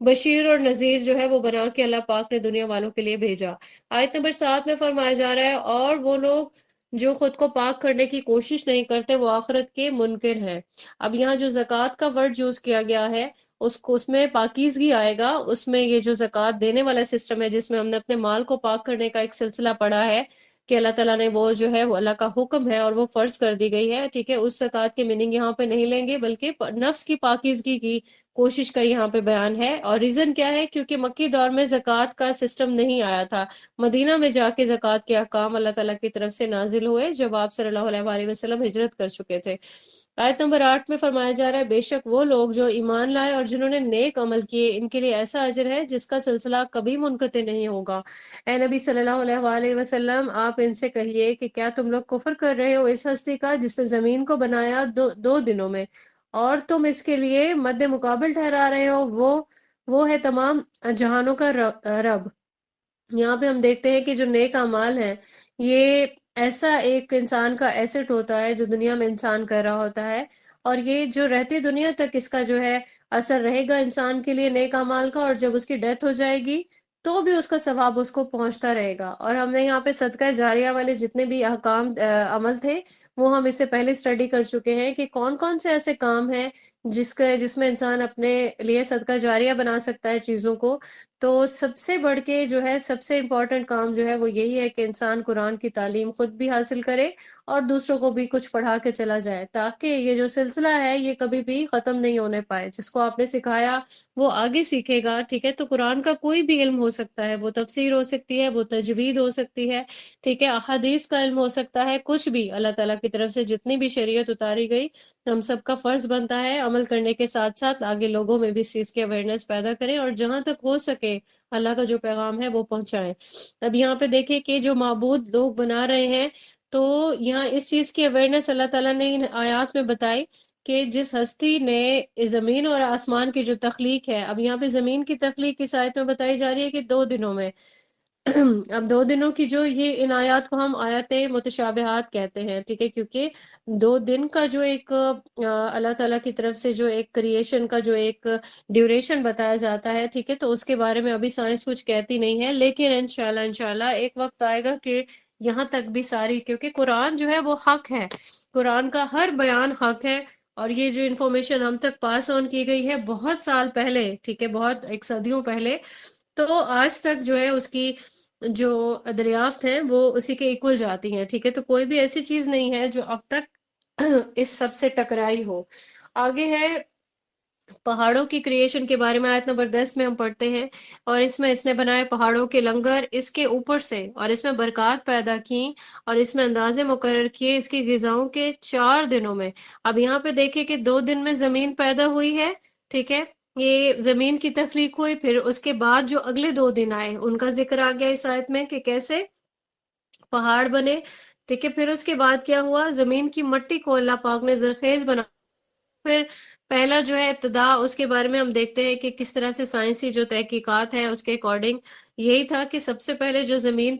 بشیر اور نذیر جو ہے وہ بنا کے اللہ پاک نے دنیا والوں کے لیے بھیجا۔ آیت نمبر 7 میں فرمایا جا رہا ہے اور وہ لوگ جو خود کو پاک کرنے کی کوشش نہیں کرتے وہ آخرت کے منکر ہیں۔ اب یہاں جو زکوٰۃ کا ورڈ یوز کیا گیا ہے اس میں پاکیزگی آئے گا، اس میں یہ جو زکوٰۃ دینے والا سسٹم ہے جس میں ہم نے اپنے مال کو پاک کرنے کا ایک سلسلہ پڑھا ہے کہ اللہ تعالیٰ نے وہ جو ہے وہ اللہ کا حکم ہے اور وہ فرض کر دی گئی ہے، ٹھیک ہے، اس زکوٰۃ کے میننگ یہاں پہ نہیں لیں گے بلکہ نفس کی پاکیزگی کی کوشش کا یہاں پہ بیان ہے۔ اور ریزن کیا ہے؟ کیونکہ مکی دور میں زکوٰۃ کا سسٹم نہیں آیا تھا، مدینہ میں جا کے زکوٰۃ کے احکام اللہ تعالیٰ کی طرف سے نازل ہوئے جب آپ صلی اللہ علیہ وآلہ وسلم ہجرت کر چکے تھے۔ آیت نمبر 8 میں فرمایا جا رہا ہے بے شک وہ لوگ جو ایمان لائے اور جنہوں نے نیک عمل کیے ان کے لیے ایسا اجر ہے جس کا سلسلہ کبھی منقطع نہیں ہوگا۔ اے نبی صلی اللہ علیہ وآلہ وسلم آپ ان سے کہیے کہ کیا تم لوگ کفر کر رہے ہو اس ہستی کا جس نے زمین کو بنایا دو دنوں میں اور تم اس کے لیے مد مقابل ٹھہرا رہے ہو، وہ ہے تمام جہانوں کا رب۔ یہاں پہ ہم دیکھتے ہیں کہ جو نیک اعمال ہیں یہ ایسا ایک انسان کا ایسٹ ہوتا ہے جو دنیا میں انسان کر رہا ہوتا ہے، اور یہ جو رہتی دنیا تک اس کا جو ہے اثر رہے گا انسان کے لیے نیک اعمال کا، اور جب اس کی ڈیتھ ہو جائے گی تو بھی اس کا ثواب اس کو پہنچتا رہے گا۔ اور ہم نے یہاں پہ صدقہ جاریہ والے جتنے بھی احکام عمل تھے وہ ہم اس سے پہلے اسٹڈی کر چکے ہیں کہ کون کون سے ایسے کام ہیں جس میں انسان اپنے لیے صدقہ جاریہ بنا سکتا ہے چیزوں کو۔ تو سب سے بڑھ کے جو ہے سب سے امپورٹنٹ کام جو ہے وہ یہی ہے کہ انسان قرآن کی تعلیم خود بھی حاصل کرے اور دوسروں کو بھی کچھ پڑھا کے چلا جائے، تاکہ یہ جو سلسلہ ہے یہ کبھی بھی ختم نہیں ہونے پائے۔ جس کو آپ نے سکھایا وہ آگے سیکھے گا، ٹھیک ہے۔ تو قرآن کا کوئی بھی علم ہو سکتا ہے، وہ تفسیر ہو سکتی ہے، وہ تجوید ہو سکتی ہے، ٹھیک ہے، احادیث کا علم ہو سکتا ہے، کچھ بھی اللہ تعالیٰ کی طرف سے جتنی بھی شریعت اتاری گئی ہم سب کا فرض بنتا ہے عمل کرنے کے ساتھ ساتھ آگے لوگوں میں بھی اس چیز کی اویئرنیس پیدا کریں اور جہاں تک ہو سکے اللہ کا جو پیغام ہے وہ پہنچائیں۔ اب یہاں پہ دیکھیں کہ جو معبود لوگ بنا رہے ہیں تو یہاں اس چیز کی اویئرنیس اللہ تعالیٰ نے ان آیات میں بتائی کہ جس ہستی نے زمین اور آسمان کی جو تخلیق ہے، اب یہاں پہ زمین کی تخلیق اس آیت میں بتائی جا رہی ہے کہ 2 دنوں میں۔ اب 2 دنوں کی جو یہ ان آیات کو ہم آیات متشابہات کہتے ہیں، ٹھیک ہے، کیونکہ 2 دن کا جو ایک اللہ تعالیٰ کی طرف سے جو ایک کریشن کا جو ایک ڈیوریشن بتایا جاتا ہے، ٹھیک ہے، تو اس کے بارے میں ابھی سائنس کچھ کہتی نہیں ہے، لیکن انشاءاللہ ایک وقت آئے گا کہ یہاں تک بھی ساری، کیونکہ قرآن جو ہے وہ حق ہے، قرآن کا ہر بیان حق ہے، اور یہ جو انفارمیشن ہم تک پاس آن کی گئی ہے بہت سال پہلے، ٹھیک ہے، بہت ایک صدیوں پہلے، تو آج تک جو ہے اس کی جو دریافت ہیں وہ اسی کے ایکول جاتی ہیں، ٹھیک ہے۔ تو کوئی بھی ایسی چیز نہیں ہے جو اب تک اس سب سے ٹکرائی ہو۔ آگے ہے پہاڑوں کی کریشن کے بارے میں، آیت نمبر 10 میں ہم پڑھتے ہیں اور اس نے بنائے پہاڑوں کے لنگر اس کے اوپر سے اور اس میں برکات پیدا کی اور اس میں اندازے مقرر کیے اس کی غذاؤں کے 4 دنوں میں۔ اب یہاں پہ دیکھیں کہ 2 دن میں زمین پیدا ہوئی ہے، ٹھیک ہے، یہ زمین کی تخلیق ہوئی، پھر اس کے بعد جو اگلے 2 دن آئے ان کا ذکر آ گیا اس آیت میں کہ کیسے پہاڑ بنے، ٹھیک ہے۔ پھر اس کے بعد کیا ہوا، زمین کی مٹی کو اللہ پاک نے زرخیز بنا، پھر پہلا جو ہے ابتدا اس کے بارے میں ہم دیکھتے ہیں کہ کس طرح سے سائنسی جو تحقیقات ہیں اس کے اکارڈنگ یہی تھا کہ سب سے پہلے جو زمین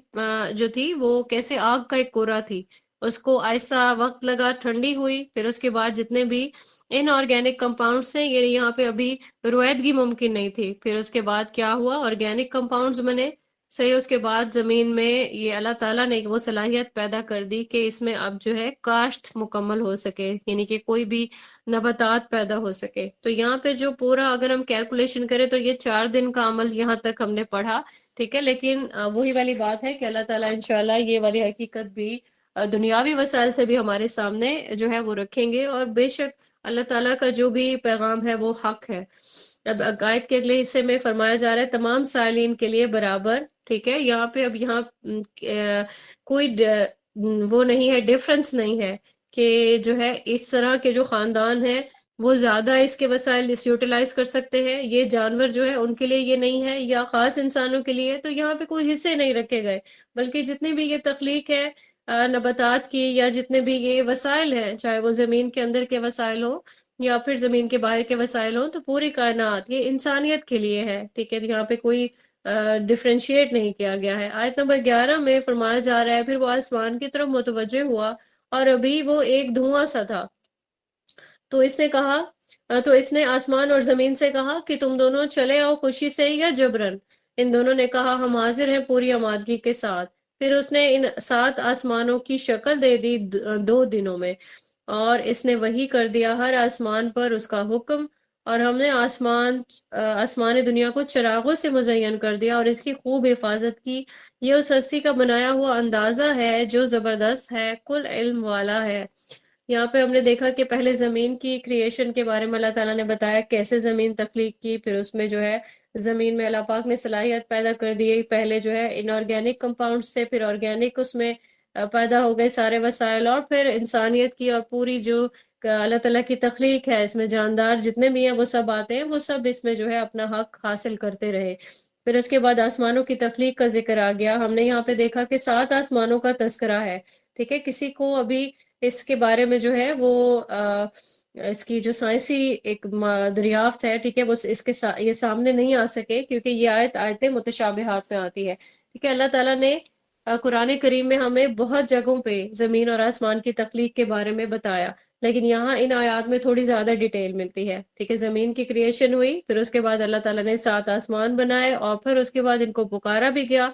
جو تھی وہ کیسے آگ کا ایک کورا تھی، اس کو ایسا وقت لگا، ٹھنڈی ہوئی، پھر اس کے بعد جتنے بھی ان آرگینک کمپاؤنڈس ہیں یعنی یہاں پہ ابھی رویدگی ممکن نہیں تھی، پھر اس کے بعد کیا ہوا، آرگینک کمپاؤنڈز بنے، صحیح، اس کے بعد زمین میں یہ اللہ تعالیٰ نے وہ صلاحیت پیدا کر دی کہ اس میں اب جو ہے کاشت مکمل ہو سکے، یعنی کہ کوئی بھی نباتات پیدا ہو سکے۔ تو یہاں پہ جو پورا اگر ہم کیلکولیشن کریں تو یہ 4 دن کا عمل یہاں تک ہم نے پڑھا، ٹھیک ہے، لیکن وہی والی بات ہے کہ اللہ تعالیٰ انشاءاللہ یہ والی حقیقت بھی دنیاوی وسائل سے بھی ہمارے سامنے جو ہے وہ رکھیں گے، اور بے شک اللہ تعالیٰ کا جو بھی پیغام ہے وہ حق ہے۔ اب آیت کے اگلے حصے میں فرمایا جا رہا ہے تمام سائلین کے لیے برابر، ٹھیک ہے، یہاں پہ اب یہاں کوئی وہ نہیں ہے، ڈیفرنس نہیں ہے کہ جو ہے اس طرح کے جو خاندان ہیں وہ زیادہ اس کے وسائل اس یوٹیلائز کر سکتے ہیں، یہ جانور جو ہے ان کے لیے یہ نہیں ہے، یا خاص انسانوں کے لیے، تو یہاں پہ کوئی حصے نہیں رکھے گئے، بلکہ جتنی بھی یہ تخلیق ہے نباتات کی یا جتنے بھی یہ وسائل ہیں، چاہے وہ زمین کے اندر کے وسائل ہوں یا پھر زمین کے باہر کے وسائل ہوں، تو پوری کائنات یہ انسانیت کے لیے ہے، ٹھیک ہے، یہاں پہ کوئی ڈفرینشیٹ نہیں کیا گیا ہے۔ آیت نمبر 11 میں فرمایا جا رہا ہے پھر وہ آسمان کی طرف متوجہ ہوا اور ابھی وہ ایک دھواں سا تھا، تو اس نے کہا تو اس نے آسمان اور زمین سے کہا کہ تم دونوں چلے آؤ خوشی سے یا جبرن۔ ان دونوں نے کہا ہم حاضر ہیں پوری آمادگی کے ساتھ۔ پھر اس نے ان 7 آسمانوں کی شکل دے دی 2 دنوں میں، اور اس نے وحی کر دیا ہر آسمان پر اس کا حکم، اور ہم نے آسمان دنیا کو چراغوں سے مزین کر دیا اور اس کی خوب حفاظت کی۔ یہ اس ہستی کا بنایا ہوا اندازہ ہے جو زبردست ہے، کل علم والا ہے۔ یہاں پہ ہم نے دیکھا کہ پہلے زمین کی کریشن کے بارے میں اللہ تعالیٰ نے بتایا کیسے زمین تخلیق کی، پھر اس میں جو ہے زمین میں اللہ پاک نے صلاحیت پیدا کر دی، پہلے جو ہے ان آرگینک کمپاؤنڈ سے، پھر آرگینک اس میں پیدا ہو گئے سارے وسائل، اور پھر انسانیت کی اور پوری جو اللہ تعالیٰ کی تخلیق ہے، اس میں جاندار جتنے بھی ہیں وہ سب آتے ہیں، وہ سب اس میں جو ہے اپنا حق حاصل کرتے رہے۔ پھر اس کے بعد آسمانوں کی تخلیق کا ذکر آ گیا۔ ہم نے یہاں پہ دیکھا کہ 7 آسمانوں کا تذکرہ ہے، ٹھیک ہے۔ کسی کو ابھی اس کے بارے میں جو ہے وہ اس کی جو سائنسی ایک دریافت ہے، ٹھیک ہے، وہ اس کے یہ سامنے نہیں آ سکے، کیونکہ یہ آیتیں متشابہات میں آتی ہے، ٹھیک ہے۔ اللہ تعالیٰ نے قرآن کریم میں ہمیں بہت جگہوں پہ زمین اور آسمان کی تخلیق کے بارے میں بتایا، لیکن یہاں ان آیات میں تھوڑی زیادہ ڈیٹیل ملتی ہے، ٹھیک ہے۔ زمین کی کریشن ہوئی، پھر اس کے بعد اللہ تعالیٰ نے 7 آسمان بنائے، اور پھر اس کے بعد ان کو پکارا بھی گیا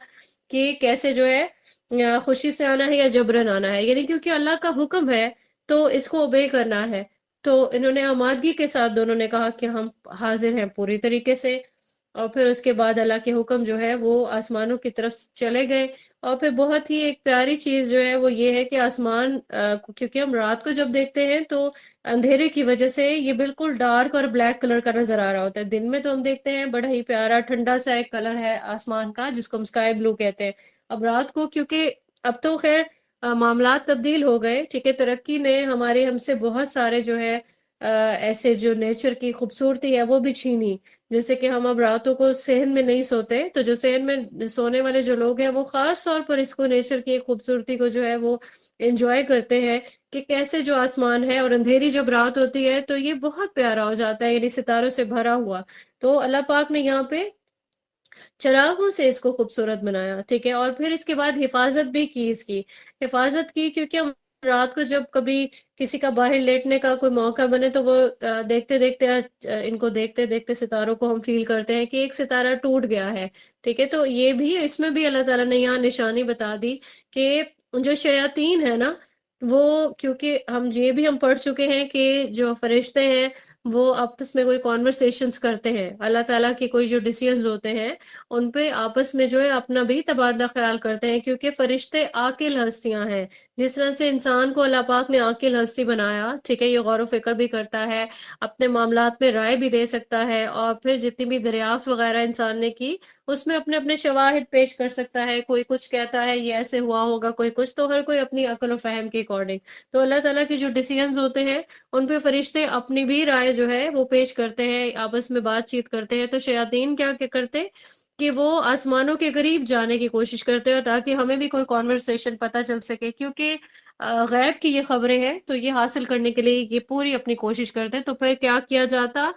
کہ کیسے جو ہے یا خوشی سے آنا ہے یا جبرن آنا ہے، یعنی کیونکہ اللہ کا حکم ہے تو اس کو اوبے کرنا ہے۔ تو انہوں نے آمادگی کے ساتھ دونوں نے کہا کہ ہم حاضر ہیں پوری طریقے سے، اور پھر اس کے بعد اللہ کے حکم جو ہے وہ آسمانوں کی طرف چلے گئے۔ اور پھر بہت ہی ایک پیاری چیز جو ہے وہ یہ ہے کہ آسمان کیونکہ ہم رات کو جب دیکھتے ہیں تو اندھیرے کی وجہ سے یہ بالکل ڈارک اور بلیک کلر کا نظر آ رہا ہوتا ہے، دن میں تو ہم دیکھتے ہیں بڑا ہی پیارا ٹھنڈا سا ایک کلر ہے آسمان کا جس کو ہم اسکائی بلو کہتے ہیں۔ اب رات کو کیونکہ اب تو خیر معاملات تبدیل ہو گئے، ٹھیک ہے، ترقی نے ہم سے بہت سارے جو ہے ایسے جو نیچر کی خوبصورتی ہے وہ بھی چھینی، جیسے کہ ہم اب راتوں کو صحن میں نہیں سوتے، تو جو صحن میں سونے والے جو لوگ ہیں وہ خاص طور پر اس کو نیچر کی خوبصورتی کو جو ہے وہ انجوائے کرتے ہیں کہ کیسے جو آسمان ہے، اور اندھیری جب رات ہوتی ہے تو یہ بہت پیارا ہو جاتا ہے، یعنی ستاروں سے بھرا ہوا۔ تو اللہ پاک نے یہاں پہ چراغوں سے اس کو خوبصورت بنایا، ٹھیک ہے، اور پھر اس کے بعد حفاظت بھی کی، اس کی حفاظت کی، کیونکہ ہم رات کو جب کبھی کسی کا باہر لیٹنے کا کوئی موقع بنے تو وہ دیکھتے دیکھتے ان کو دیکھتے دیکھتے ستاروں کو ہم فیل کرتے ہیں کہ ایک ستارہ ٹوٹ گیا ہے، ٹھیک ہے۔ تو یہ بھی اس میں بھی اللہ تعالیٰ نے یہاں نشانی بتا دی کہ جو شیاطین ہے نا، وہ کیونکہ یہ بھی ہم پڑھ چکے ہیں کہ جو فرشتے ہیں وہ آپس میں کوئی کانورسیشنز کرتے ہیں، اللہ تعالیٰ کی کوئی جو ڈیسیژنز ہوتے ہیں ان پہ آپس میں جو ہے اپنا بھی تبادلہ خیال کرتے ہیں، کیونکہ فرشتے عاقل ہستیاں ہیں، جس طرح سے انسان کو اللہ پاک نے عاقل ہستی بنایا، ٹھیک ہے، یہ غور و فکر بھی کرتا ہے، اپنے معاملات میں رائے بھی دے سکتا ہے، اور پھر جتنی بھی دریافت وغیرہ انسان نے کی اس میں اپنے اپنے شواہد پیش کر سکتا ہے، کوئی کچھ کہتا ہے یہ ایسے ہوا ہوگا، کوئی کچھ، تو ہر کوئی اپنی عقل و فہم کے اکارڈنگ۔ تو اللہ تعالیٰ کی جو ڈیسیژنز ہوتے ہیں ان پہ فرشتے اپنی بھی رائے جو ہے وہ پیش کرتے ہیں، آپس میں بات چیت کرتے ہیں۔ تو شیاطین کیا کرتے کہ وہ آسمانوں کے قریب جانے کی کوشش کرتے ہیں تاکہ ہمیں بھی کوئی کانورسیشن پتہ چل سکے، کیونکہ غیب کی یہ خبریں ہیں تو یہ حاصل کرنے کے لیے یہ پوری اپنی کوشش کرتے ہیں۔ تو پھر کیا کیا جاتا،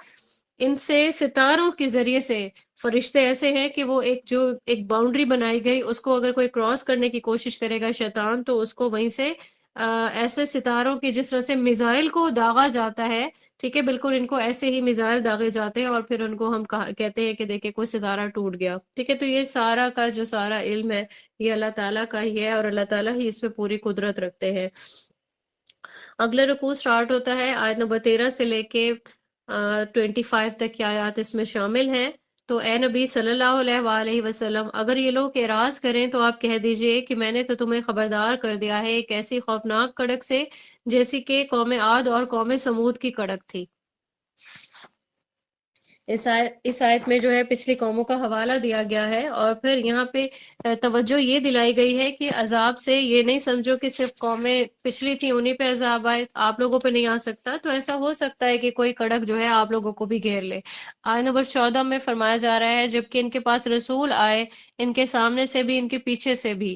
ان سے ستاروں کے ذریعے سے، فرشتے ایسے ہیں کہ وہ ایک باؤنڈری بنائی گئی، اس کو اگر کوئی کراس کرنے کی کوشش کرے گا شیطان تو اس کو وہیں سے ایسے ستاروں کی جس طرح سے میزائل کو داغا جاتا ہے، ٹھیک ہے، بالکل ان کو ایسے ہی میزائل داغے جاتے ہیں، اور پھر ان کو ہم کہتے ہیں کہ دیکھیں کوئی ستارہ ٹوٹ گیا، ٹھیک ہے۔ تو یہ سارا کا جو سارا علم ہے یہ اللہ تعالیٰ کا ہی ہے، اور اللہ تعالیٰ ہی اس میں پوری قدرت رکھتے ہیں۔ اگلا رکوع سٹارٹ ہوتا ہے آیت نمبر 13 سے لے کے 25 تک کی آیات اس میں شامل ہیں۔ تو اے نبی صلی اللہ علیہ وآلہ وسلم، اگر یہ لوگ اعراض کریں تو آپ کہہ دیجئے کہ میں نے تو تمہیں خبردار کر دیا ہے ایک ایسی خوفناک کڑک سے جیسی کہ قوم عاد اور قوم سمود کی کڑک تھی۔ اس آیت میں جو ہے پچھلی قوموں کا حوالہ دیا گیا ہے، اور پھر یہاں پہ توجہ یہ دلائی گئی ہے کہ عذاب سے یہ نہیں سمجھو کہ صرف قومیں پچھلی تھی انہی پہ عذاب آئے، آپ لوگوں پہ نہیں آ سکتا۔ تو ایسا ہو سکتا ہے کہ کوئی کڑک جو ہے آپ لوگوں کو بھی گھیر لے۔ آیت نمبر 14 میں فرمایا جا رہا ہے جبکہ ان کے پاس رسول آئے، ان کے سامنے سے بھی ان کے پیچھے سے بھی،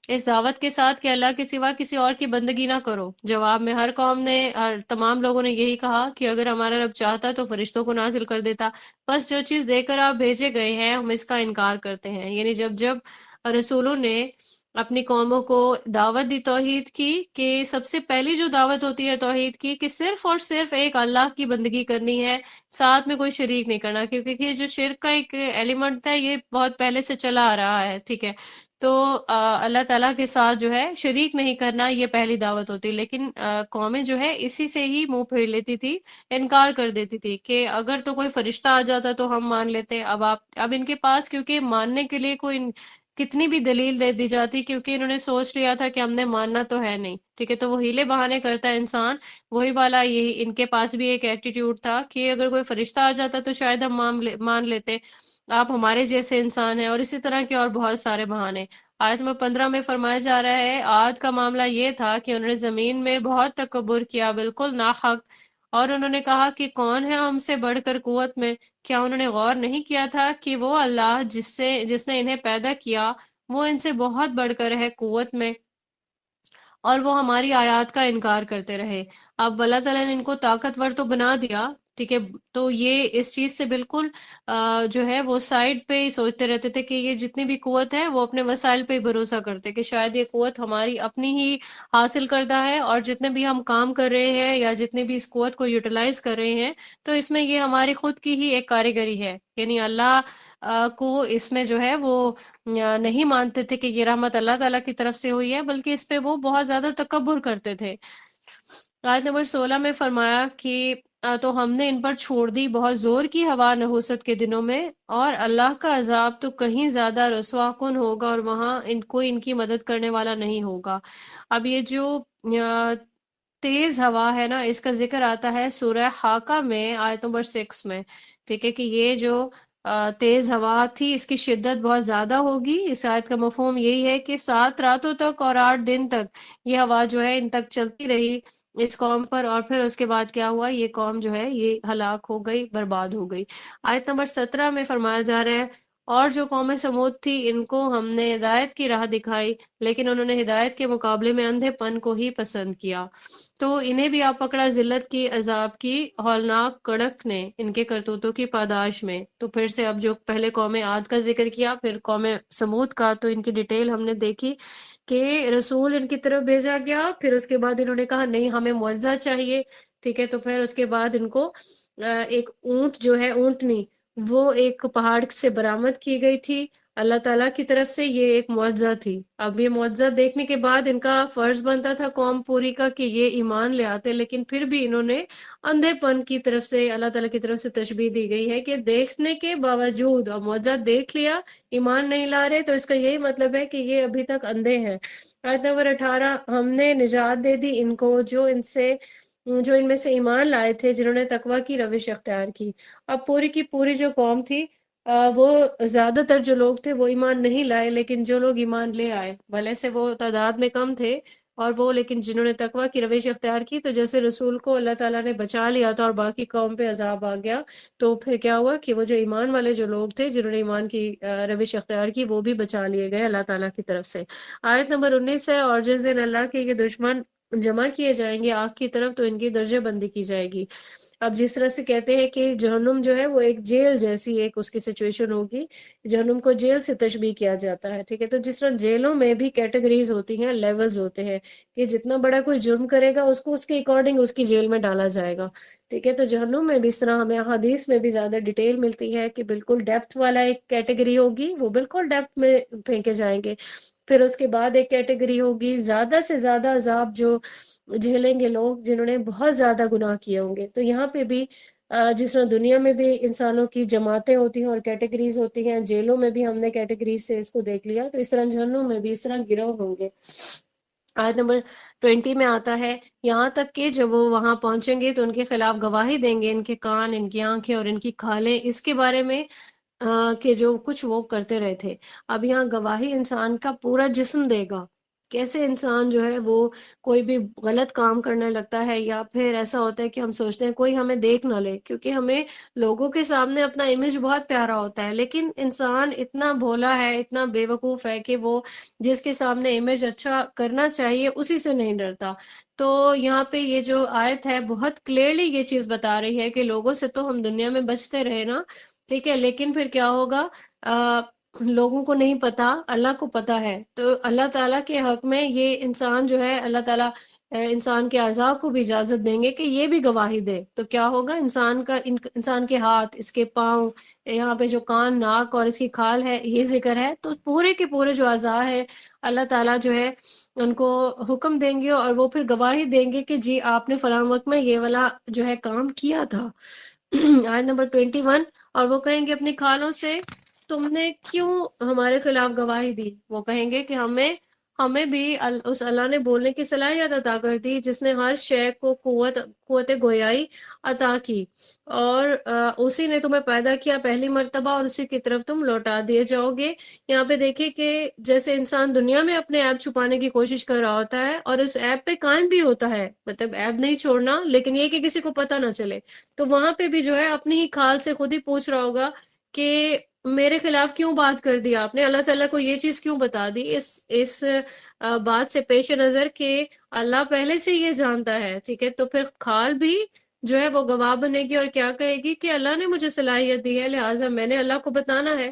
اس دعوت کے ساتھ کہ اللہ کے سوا کسی اور کی بندگی نہ کرو۔ جواب میں ہر قوم نے، تمام لوگوں نے یہی کہا کہ اگر ہمارا رب چاہتا تو فرشتوں کو نازل کر دیتا، بس جو چیز دے کر آپ بھیجے گئے ہیں ہم اس کا انکار کرتے ہیں۔ یعنی جب جب رسولوں نے اپنی قوموں کو دعوت دی توحید کی، کہ سب سے پہلی جو دعوت ہوتی ہے توحید کی کہ صرف اور صرف ایک اللہ کی بندگی کرنی ہے، ساتھ میں کوئی شریک نہیں کرنا، کیونکہ یہ جو شرک کا ایک ایلیمنٹ ہے یہ بہت پہلے سے چلا آ رہا ہے، ٹھیک ہے۔ تو اللہ تعالیٰ کے ساتھ جو ہے شریک نہیں کرنا، یہ پہلی دعوت ہوتی، لیکن قومیں جو ہے اسی سے ہی منہ پھیر لیتی تھی، انکار کر دیتی تھی کہ اگر تو کوئی فرشتہ آ جاتا تو ہم مان لیتے۔ اب ان کے پاس کیونکہ ماننے کے لیے کوئی کتنی بھی دلیل دے دی جاتی، کیونکہ انہوں نے سوچ لیا تھا کہ ہم نے ماننا تو ہے نہیں، ٹھیک ہے، تو وہ ہیلے بہانے کرتا ہے انسان، وہی والا یہی ان کے پاس بھی ایک ایٹیٹیوڈ تھا کہ اگر کوئی فرشتہ آ جاتا تو شاید ہم مان لیتے، آپ ہمارے جیسے انسان ہیں، اور اسی طرح کے اور بہت سارے بہانے۔ آیت میں 15 میں فرمایا جا رہا ہے عاد کا معاملہ یہ تھا کہ انہوں نے زمین میں بہت تکبر کیا، بالکل ناحق، اور انہوں نے کہا کہ کون ہے ہم سے بڑھ کر قوت میں؟ کیا انہوں نے غور نہیں کیا تھا کہ وہ اللہ جس نے انہیں پیدا کیا وہ ان سے بہت بڑھ کر ہے قوت میں، اور وہ ہماری آیات کا انکار کرتے رہے۔ اب اللہ تعالیٰ نے ان کو طاقتور تو بنا دیا، ٹھیک ہے، تو یہ اس چیز سے بالکل جو ہے وہ سائڈ پہ ہی سوچتے رہتے تھے کہ یہ جتنی بھی قوت ہے وہ اپنے وسائل پہ ہی بھروسہ کرتے کہ شاید یہ قوت ہماری اپنی ہی حاصل کردہ ہے، اور جتنے بھی ہم کام کر رہے ہیں یا جتنے بھی اس قوت کو یوٹیلائز کر رہے ہیں تو اس میں یہ ہماری خود کی ہی ایک کاریگری ہے۔ یعنی اللہ کو اس میں جو ہے وہ نہیں مانتے تھے کہ یہ رحمت اللہ تعالیٰ کی طرف سے ہوئی ہے، بلکہ اس پہ وہ بہت زیادہ تکبر کرتے تھے۔ آیت نمبر 16 میں فرمایا کہ تو ہم نے ان پر چھوڑ دی بہت زور کی ہوا نحوست کے دنوں میں، اور اللہ کا عذاب تو کہیں زیادہ رسوا کن ہوگا، اور وہاں کوئی ان کی مدد کرنے والا نہیں ہوگا۔ اب یہ جو تیز ہوا ہے نا، اس کا ذکر آتا ہے سورہ حاقہ میں آیت نمبر 6 میں، ٹھیک ہے، کہ یہ جو تیز ہوا تھی اس کی شدت بہت زیادہ ہوگی۔ اس آیت کا مفہوم یہی ہے کہ 7 راتوں تک اور 8 دن تک یہ ہوا جو ہے ان تک چلتی رہی اس قوم پر، اور پھر اس کے بعد کیا ہوا، یہ قوم جو ہے یہ ہلاک ہو گئی، برباد ہو گئی۔ آیت نمبر 17 میں فرمایا جا رہا ہے اور جو قوم سمود تھی ان کو ہم نے ہدایت کی راہ دکھائی، لیکن انہوں نے ہدایت کے مقابلے میں اندھے پن کو ہی پسند کیا، تو انہیں بھی آپ پکڑا ذلت کی عذاب کی ہولناک کڑک نے ان کے کرتوتوں کی پاداش میں۔ تو پھر سے اب جو پہلے قوم عاد کا ذکر کیا، پھر قوم سمود کا، تو ان کی ڈیٹیل ہم نے دیکھی کہ رسول ان کی طرف بھیجا گیا، پھر اس کے بعد انہوں نے کہا نہیں ہمیں معجزہ چاہیے، ٹھیک ہے، تو پھر اس کے بعد ان کو ایک اونٹ جو ہے اونٹنی وہ ایک پہاڑ سے برآمد کی گئی تھی اللہ تعالیٰ کی طرف سے، یہ ایک معجزہ تھی۔ اب یہ معجزہ دیکھنے کے بعد ان کا فرض بنتا تھا قوم پوری کا کہ یہ ایمان لے آتے، لیکن پھر بھی انہوں نے اندھے پن کی طرف سے اللہ تعالیٰ کی طرف سے تشبیہ دی گئی ہے کہ دیکھنے کے باوجود، اور معجزہ دیکھ لیا ایمان نہیں لا رہے، تو اس کا یہی مطلب ہے کہ یہ ابھی تک اندھے ہیں۔ آیت نمبر 18 ہم نے نجات دے دی ان کو جو ان میں سے ایمان لائے تھے، جنہوں نے تقوی کی روش اختیار کی۔ اب پوری کی پوری جو قوم تھی وہ زیادہ تر جو لوگ تھے وہ ایمان نہیں لائے، لیکن جو لوگ ایمان لے آئے بھلے سے وہ تعداد میں کم تھے، اور وہ لیکن جنہوں نے تقوی کی روش اختیار کی، تو جیسے رسول کو اللہ تعالیٰ نے بچا لیا تھا اور باقی قوم پہ عذاب آ گیا، تو پھر کیا ہوا کہ وہ جو ایمان والے جو لوگ تھے جنہوں نے ایمان کی روش اختیار کی وہ بھی بچا لیے گئے اللہ تعالیٰ کی طرف سے۔ آیت نمبر 19 ہے اور جس دن اللہ کے یہ دشمن جمع کیے جائیں گے آگ کی طرف تو ان کی درجہ بندی کی جائے گی۔ اب جس طرح سے کہتے ہیں کہ جہنم جو ہے وہ ایک جیل جیسی ایک اس کی سچویشن ہوگی، جہنم کو جیل سے تشبیہ کیا جاتا ہے، ٹھیک ہے، تو جس طرح جیلوں میں بھی کیٹیگریز ہوتی ہیں، لیولز ہوتے ہیں کہ جتنا بڑا کوئی جرم کرے گا اس کو اس کے اکارڈنگ اس کی جیل میں ڈالا جائے گا، ٹھیک ہے، تو جہنم میں بھی اس طرح ہمیں حدیث میں بھی زیادہ ڈیٹیل ملتی ہے کہ بالکل ڈیپتھ والا ایک کیٹیگری ہوگی، وہ بالکل ڈیپتھ میں پھینکے جائیں گے، پھر اس کے بعد ایک کیٹیگری ہوگی زیادہ سے زیادہ عذاب جو جھیلیں گے لوگ جنہوں نے بہت زیادہ گناہ کیے ہوں گے۔ تو یہاں پہ بھی جس طرح دنیا میں بھی انسانوں کی جماعتیں ہوتی ہیں اور کیٹیگریز ہوتی ہیں، جیلوں میں بھی ہم نے کیٹیگریز سے اس کو دیکھ لیا، تو اس طرح جہنم میں بھی اس طرح گروہ ہوں گے۔ آیت نمبر 20 میں آتا ہے یہاں تک کہ جب وہ وہاں پہنچیں گے تو ان کے خلاف گواہی دیں گے ان کے کان، ان کی آنکھیں اور ان کی کھالیں اس کے بارے میں کہ جو کچھ وہ کرتے رہے تھے۔ اب یہاں گواہی انسان کا پورا جسم دے گا، کیسے انسان جو ہے وہ کوئی بھی غلط کام کرنے لگتا ہے، یا پھر ایسا ہوتا ہے کہ ہم سوچتے ہیں کوئی ہمیں دیکھ نہ لے، کیونکہ ہمیں لوگوں کے سامنے اپنا امیج بہت پیارا ہوتا ہے، لیکن انسان اتنا بھولا ہے، اتنا بے وقوف ہے کہ وہ جس کے سامنے امیج اچھا کرنا چاہیے اسی سے نہیں ڈرتا۔ تو یہاں پہ یہ جو آیت ہے بہت کلیئرلی یہ چیز بتا رہی ہے کہ لوگوں سے تو ہم دنیا میں بچتے رہے نا، ٹھیک ہے، لیکن پھر کیا ہوگا؟ لوگوں کو نہیں پتا، اللہ کو پتا ہے۔ تو اللہ تعالیٰ کے حق میں یہ انسان جو ہے، اللہ تعالیٰ انسان کے اعضاء کو بھی اجازت دیں گے کہ یہ بھی گواہی دے، تو کیا ہوگا؟ انسان کے ہاتھ، اس کے پاؤں، یہاں پہ جو کان، ناک اور اس کی کھال ہے، یہ ذکر ہے، تو پورے کے پورے جو اعضاء ہیں اللہ تعالیٰ جو ہے ان کو حکم دیں گے، اور وہ پھر گواہی دیں گے کہ جی آپ نے فلاں وقت میں یہ والا جو ہے کام کیا تھا۔ آیت نمبر 21، اور وہ کہیں گے اپنی کھالوں سے، تم نے کیوں ہمارے خلاف گواہی دی؟ وہ کہیں گے کہ ہمیں بھی اس اللہ نے بولنے کی صلاحیت عطا کر دی جس نے ہر شے کو قوت گویائی عطا کی، اور اسی نے تمہیں پیدا کیا پہلی مرتبہ، اور اسی کی طرف تم لوٹا دیے جاؤ گے۔ یہاں پہ دیکھیں کہ جیسے انسان دنیا میں اپنے عیب چھپانے کی کوشش کر رہا ہوتا ہے اور اس عیب پہ قائم بھی ہوتا ہے، مطلب عیب نہیں چھوڑنا، لیکن یہ کہ کسی کو پتہ نہ چلے، تو وہاں پہ بھی جو ہے اپنی ہی کھال سے خود ہی پوچھ رہا ہوگا کہ میرے خلاف کیوں بات کر دی آپ نے، اللہ تعالیٰ کو یہ چیز کیوں بتا دی؟ اس بات سے پیش نظر کہ اللہ پہلے سے یہ جانتا ہے، ٹھیک ہے، تو پھر کھال بھی جو ہے وہ گواہ بنے گی اور کیا کہے گی کہ اللہ نے مجھے صلاحیت دی ہے، لہٰذا میں نے اللہ کو بتانا ہے۔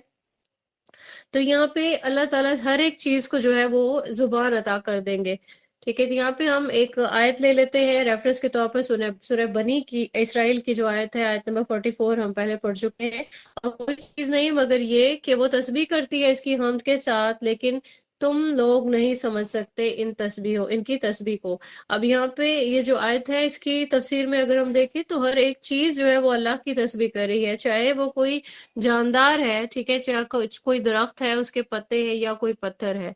تو یہاں پہ اللہ تعالیٰ ہر ایک چیز کو جو ہے وہ زبان عطا کر دیں گے، ٹھیک ہے۔ تو یہاں پہ ہم ایک آیت لے لیتے ہیں ریفرنس کے طور پر، سورہ بنی کی، اسرائیل کی جو آیت ہے، آیت نمبر 44 ہم پہلے پڑھ چکے ہیں، اور کوئی چیز نہیں مگر یہ کہ وہ تسبیح کرتی ہے اس کی حمد کے ساتھ، لیکن تم لوگ نہیں سمجھ سکتے ان کی تسبیح کو۔ اب یہاں پہ یہ جو آیت ہے اس کی تفسیر میں اگر ہم دیکھیں تو ہر ایک چیز جو ہے وہ اللہ کی تسبیح کر رہی ہے، چاہے وہ کوئی جاندار ہے، ٹھیک ہے، چاہے کوئی درخت ہے، اس کے پتے ہیں، یا کوئی پتھر ہے۔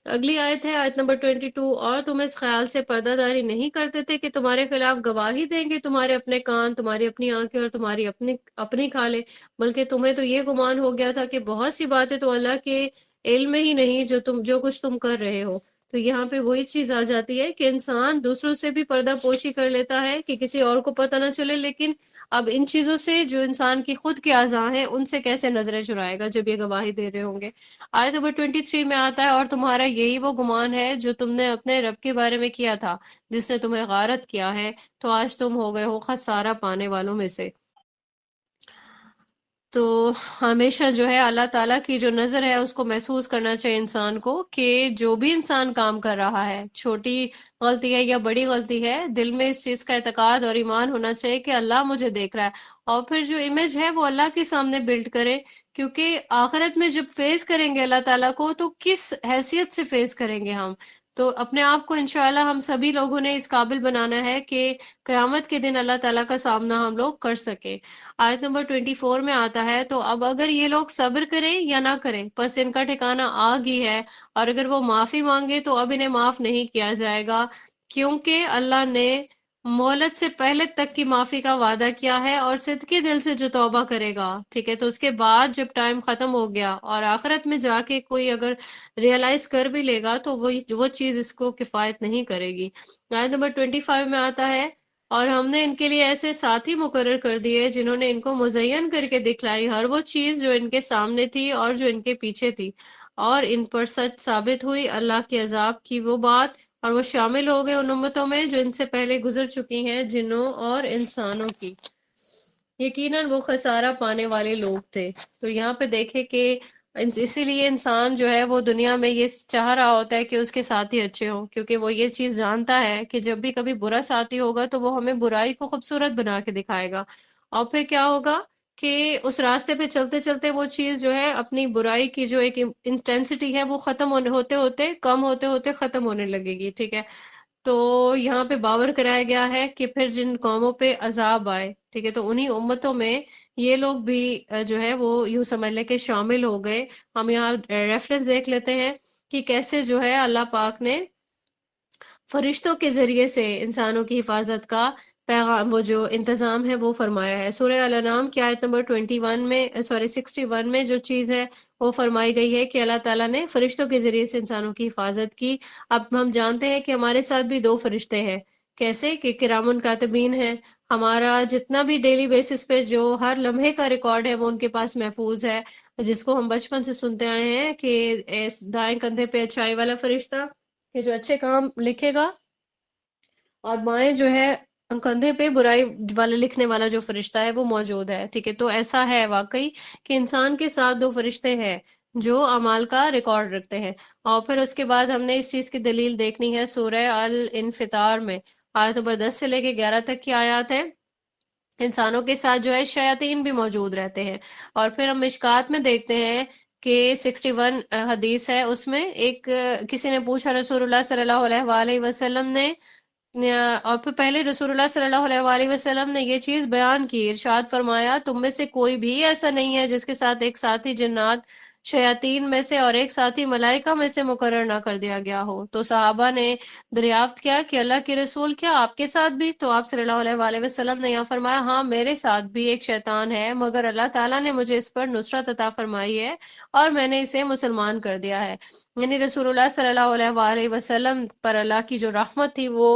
اگلی آیت ہے آیت نمبر 22، اور تم اس خیال سے پردہ داری نہیں کرتے تھے کہ تمہارے خلاف گواہی دیں گے تمہارے اپنے کان، تمہاری اپنی آنکھیں اور تمہاری اپنی کھالیں، بلکہ تمہیں تو یہ گمان ہو گیا تھا کہ بہت سی باتیں تو اللہ کے علم میں ہی نہیں جو کچھ تم کر رہے ہو۔ تو یہاں پہ وہی چیز آ جاتی ہے کہ انسان دوسروں سے بھی پردہ پوشی کر لیتا ہے کہ کسی اور کو پتہ نہ چلے، لیکن اب ان چیزوں سے جو انسان کی خود کے اعضاء ہیں ان سے کیسے نظریں چرائے گا جب یہ گواہی دے رہے ہوں گے۔ آیت نمبر 23 میں آتا ہے، اور تمہارا یہی وہ گمان ہے جو تم نے اپنے رب کے بارے میں کیا تھا جس نے تمہیں غارت کیا ہے، تو آج تم ہو گئے ہو خسارہ پانے والوں میں سے۔ تو ہمیشہ جو ہے اللہ تعالیٰ کی جو نظر ہے اس کو محسوس کرنا چاہیے انسان کو، کہ جو بھی انسان کام کر رہا ہے، چھوٹی غلطی ہے یا بڑی غلطی ہے، دل میں اس چیز کا اعتقاد اور ایمان ہونا چاہیے کہ اللہ مجھے دیکھ رہا ہے، اور پھر جو امیج ہے وہ اللہ کے سامنے بلڈ کرے، کیونکہ آخرت میں جب فیس کریں گے اللہ تعالیٰ کو تو کس حیثیت سے فیس کریں گے ہم؟ تو اپنے آپ کو انشاءاللہ ہم سبھی لوگوں نے اس قابل بنانا ہے کہ قیامت کے دن اللہ تعالیٰ کا سامنا ہم لوگ کر سکیں۔ آیت نمبر 24 میں آتا ہے، تو اب اگر یہ لوگ صبر کریں یا نہ کریں پس ان کا ٹھکانہ آگ ہی ہے، اور اگر وہ معافی مانگے تو اب انہیں معاف نہیں کیا جائے گا، کیونکہ اللہ نے مہلت سے پہلے تک کی معافی کا وعدہ کیا ہے، اور صدقی دل سے جو توبہ کرے گا، ٹھیک ہے، تو اس کے بعد جب ٹائم ختم ہو گیا اور آخرت میں جا کے کوئی اگر ریئلائز کر بھی لے گا تو وہ چیز اس کو کفایت نہیں کرے گی۔ آیت نمبر 25 میں آتا ہے، اور ہم نے ان کے لیے ایسے ساتھی مقرر کر دیے جنہوں نے ان کو مزین کر کے دکھلائی ہر وہ چیز جو ان کے سامنے تھی اور جو ان کے پیچھے تھی، اور ان پر سچ ثابت ہوئی اللہ کے عذاب کی وہ بات، اور وہ شامل ہو گئے ان امتوں میں جو ان سے پہلے گزر چکی ہیں، جنوں اور انسانوں کی، یقیناً وہ خسارہ پانے والے لوگ تھے۔ تو یہاں پہ دیکھیں کہ اسی لیے انسان جو ہے وہ دنیا میں یہ چاہ رہا ہوتا ہے کہ اس کے ساتھی اچھے ہوں، کیونکہ وہ یہ چیز جانتا ہے کہ جب بھی کبھی برا ساتھی ہوگا تو وہ ہمیں برائی کو خوبصورت بنا کے دکھائے گا، اور پھر کیا ہوگا کہ اس راستے پہ چلتے چلتے وہ چیز جو ہے اپنی برائی کی جو ایک انٹینسٹی ہے وہ ختم ہوتے ہوتے کم ہوتے ہوتے ختم ہونے لگے گی، ٹھیک ہے۔ تو یہاں پہ باور کرایا گیا ہے کہ پھر جن قوموں پہ عذاب آئے، ٹھیک ہے، تو انہی امتوں میں یہ لوگ بھی جو ہے وہ یوں سمجھ لیں کہ شامل ہو گئے۔ ہم یہاں ریفرنس دیکھ لیتے ہیں کہ کیسے جو ہے اللہ پاک نے فرشتوں کے ذریعے سے انسانوں کی حفاظت کا پیغام، وہ جو انتظام ہے وہ فرمایا ہے۔ سورہ الانعام کی آیت نمبر 21 میں 61 میں جو چیز ہے وہ فرمائی گئی ہے کہ اللہ تعالیٰ نے فرشتوں کے ذریعے سے انسانوں کی حفاظت کی۔ اب ہم جانتے ہیں کہ ہمارے ساتھ بھی دو فرشتے ہیں، کیسے کہ کرام کاتبین ہیں، ہمارا جتنا بھی ڈیلی بیسس پہ جو ہر لمحے کا ریکارڈ ہے وہ ان کے پاس محفوظ ہے، جس کو ہم بچپن سے سنتے آئے ہیں کہ دائیں کندھے پہ اچائی والا فرشتہ کہ جو اچھے کام لکھے گا، اور بائیں جو ہے کندھے پہ برائی والا لکھنے والا جو فرشتہ ہے وہ موجود ہے، ٹھیک ہے۔ تو ایسا ہے واقعی کہ انسان کے ساتھ دو فرشتے ہیں جو اعمال کا ریکارڈ رکھتے ہیں۔ اور پھر اس کے بعد ہم نے اس چیز کی دلیل دیکھنی ہے سورہ الانفطار میں، آیت نمبر 10 سے لے کے 11 تک کی آیات ہے۔ انسانوں کے ساتھ جو ہے شیاطین بھی موجود رہتے ہیں۔ اور پھر ہم مشکات میں دیکھتے ہیں کہ 61 حدیث ہے، اس میں ایک کسی نے پوچھا رسول اللہ صلی اللہ علیہ وآلہ وسلم نے، اور پھر پہلے رسول اللہ صلی اللہ علیہ وآلہ وسلم نے یہ چیز بیان کی، ارشاد فرمایا تم میں سے کوئی بھی ایسا نہیں ہے جس کے ساتھ ایک ساتھی جنات شیاطین میں سے اور ایک ساتھی ملائکہ میں سے مقرر نہ کر دیا گیا ہو۔ تو صحابہ نے دریافت کیا کہ اللہ کے رسول کیا آپ کے ساتھ بھی؟ تو آپ صلی اللہ علیہ وآلہ وسلم نے یہاں فرمایا ہاں میرے ساتھ بھی ایک شیطان ہے، مگر اللہ تعالیٰ نے مجھے اس پر نصرت عطا فرمائی ہے اور میں نے اسے مسلمان کر دیا ہے۔ یعنی رسول اللہ صلی اللہ علیہ وآلہ وسلم پر اللہ کی جو رحمت تھی وہ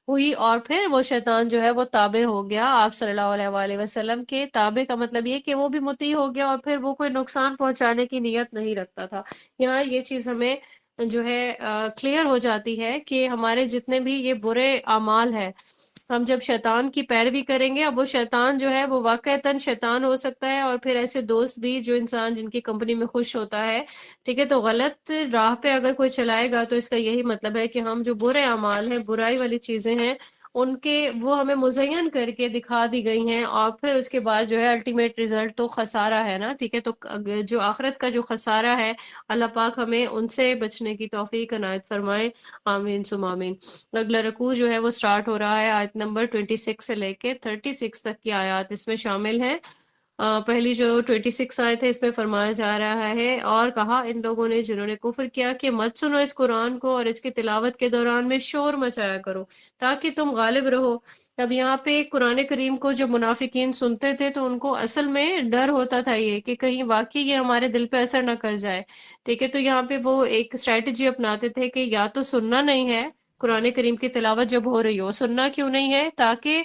ہوئی، اور پھر وہ شیطان جو ہے وہ تابع ہو گیا آپ صلی اللہ علیہ وآلہ وسلم کے۔ تابع کا مطلب یہ کہ وہ بھی مطیع ہو گیا اور پھر وہ کوئی نقصان پہنچانے کی نیت نہیں رکھتا تھا۔ یہاں یہ چیز ہمیں جو ہے کلیئر ہو جاتی ہے کہ ہمارے جتنے بھی یہ برے اعمال ہے، ہم جب شیطان کی پیروی کریں گے، اب وہ شیطان جو ہے وہ واقعتاً شیطان ہو سکتا ہے، اور پھر ایسے دوست بھی جو انسان جن کی کمپنی میں خوش ہوتا ہے، ٹھیک ہے۔ تو غلط راہ پہ اگر کوئی چلائے گا تو اس کا یہی مطلب ہے کہ ہم جو برے اعمال ہیں، برائی والی چیزیں ہیں، ان کے وہ ہمیں مزین کر کے دکھا دی گئی ہیں، اور پھر اس کے بعد جو ہے الٹیمیٹ ریزلٹ تو خسارہ ہے نا، ٹھیک ہے۔ تو جو آخرت کا جو خسارہ ہے، اللہ پاک ہمیں ان سے بچنے کی توفیق عنایت فرمائے، آمین ثم آمین۔ اگلا رکوع جو ہے وہ سٹارٹ ہو رہا ہے آیت نمبر 26 سے لے کے 36 تک کی آیات اس میں شامل ہیں۔ پہلی جو 26 آیت ہے اس میں فرمایا جا رہا ہے، اور کہا ان لوگوں نے جنہوں نے کفر کیا کہ مت سنو اس قرآن کو اور اس کی تلاوت کے دوران میں شور مچایا کرو تاکہ تم غالب رہو۔ اب یہاں پہ قرآن کریم کو جب منافقین سنتے تھے تو ان کو اصل میں ڈر ہوتا تھا یہ کہ کہیں واقعی یہ ہمارے دل پہ اثر نہ کر جائے، ٹھیک ہے۔ تو یہاں پہ وہ ایک اسٹریٹجی اپناتے تھے کہ یا تو سننا نہیں ہے، قرآن کریم کی تلاوت جب ہو رہی ہو سننا کیوں نہیں ہے، تاکہ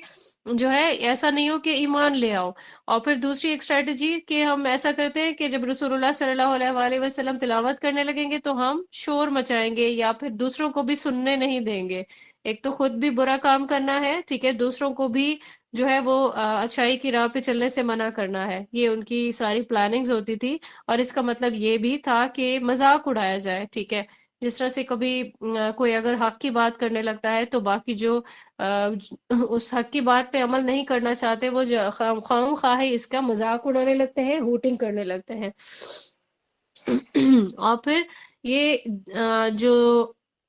جو ہے ایسا نہیں ہو کہ ایمان لے آؤ۔ اور پھر دوسری ایک اسٹریٹجی کہ ہم ایسا کرتے ہیں کہ جب رسول اللہ صلی اللہ علیہ وآلہ وسلم تلاوت کرنے لگیں گے تو ہم شور مچائیں گے یا پھر دوسروں کو بھی سننے نہیں دیں گے۔ ایک تو خود بھی برا کام کرنا ہے، ٹھیک ہے، دوسروں کو بھی جو ہے وہ اچھائی کی راہ پہ چلنے سے منع کرنا ہے۔ یہ ان کی ساری پلاننگز ہوتی تھی، اور اس کا مطلب یہ بھی تھا کہ مذاق اڑایا جائے، ٹھیک ہے۔ جس طرح سے کبھی کوئی اگر حق کی بات کرنے لگتا ہے تو باقی جو اس حق کی بات پہ عمل نہیں کرنا چاہتے وہ خواہ خواہ اس کا مذاق اڑانے لگتے ہیں، ہوٹنگ کرنے لگتے ہیں۔ اور پھر یہ جو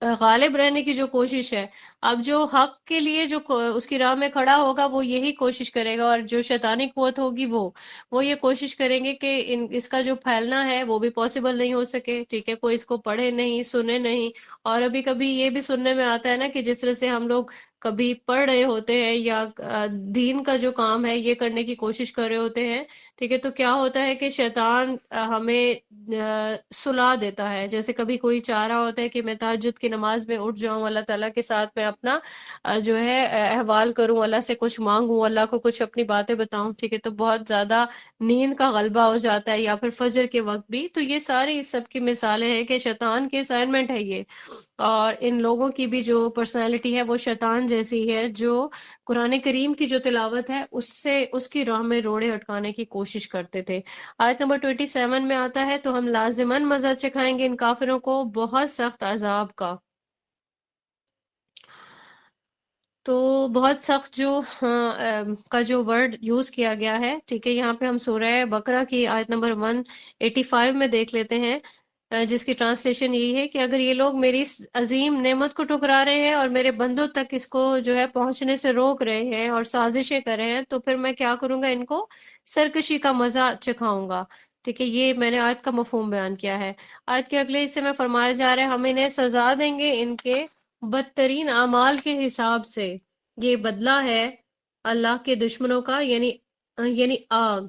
غالب رہنے کی جو کوشش ہے، اب جو حق کے لیے جو اس کی راہ میں کھڑا ہوگا وہ یہی کوشش کرے گا، اور جو شیطانی قوت ہوگی وہ یہ کوشش کریں گے کہ اس کا جو پھیلنا ہے وہ بھی پاسبل نہیں ہو سکے، ٹھیک ہے۔ کوئی اس کو پڑھے نہیں، سنے نہیں۔ اور ابھی کبھی یہ بھی سننے میں آتا ہے نا کہ جس طرح سے ہم لوگ کبھی پڑھ رہے ہوتے ہیں یا دین کا جو کام ہے یہ کرنے کی کوشش کر رہے ہوتے ہیں، ٹھیک ہے، تو کیا ہوتا ہے کہ شیطان ہمیں سلا دیتا ہے۔ جیسے کبھی کوئی چاہ رہا ہوتا ہے کہ میں تہجد کی نماز میں اٹھ جاؤں، اللہ تعالیٰ کے ساتھ میں اپنا جو ہے احوال کروں، اللہ سے کچھ مانگوں، اللہ کو کچھ اپنی باتیں بتاؤں، ٹھیک ہے، تو بہت زیادہ نیند کا غلبہ ہو جاتا ہے، یا پھر فجر کے وقت بھی۔ تو یہ ساری اس سب کی مثالیں ہیں کہ شیطان کی اسائنمنٹ ہے یہ، اور ان لوگوں کی بھی جو پرسنالٹی ہے وہ شیطان جیسی ہے، جو قرآن کریم کی جو تلاوت ہے اس کی راہ میں روڑے اٹکانے کی کوشش کرتے تھے۔ آیت نمبر 27 میں آتا ہے تو ہم لازماً مزہ چکھائیں گے ان کافروں کو بہت سخت عذاب کا۔ تو بہت سخت جو کا جو ورڈ یوز کیا گیا ہے، ٹھیک ہے، یہاں پہ ہم سورہ بقرہ کی آیت نمبر 185 میں دیکھ لیتے ہیں، جس کی ٹرانسلیشن یہی ہے کہ اگر یہ لوگ میری اس عظیم نعمت کو ٹھکرا رہے ہیں اور میرے بندوں تک اس کو جو ہے پہنچنے سے روک رہے ہیں اور سازشیں کر رہے ہیں، تو پھر میں کیا کروں گا، ان کو سرکشی کا مزہ چکھاؤں گا، ٹھیک ہے۔ یہ میں نے آیت کا مفہوم بیان کیا ہے۔ آیت کے اگلے حصے میں فرمایا جا رہا ہے ہم انہیں سزا دیں گے ان کے بدترین اعمال کے حساب سے۔ یہ بدلہ ہے اللہ کے دشمنوں کا یعنی آگ،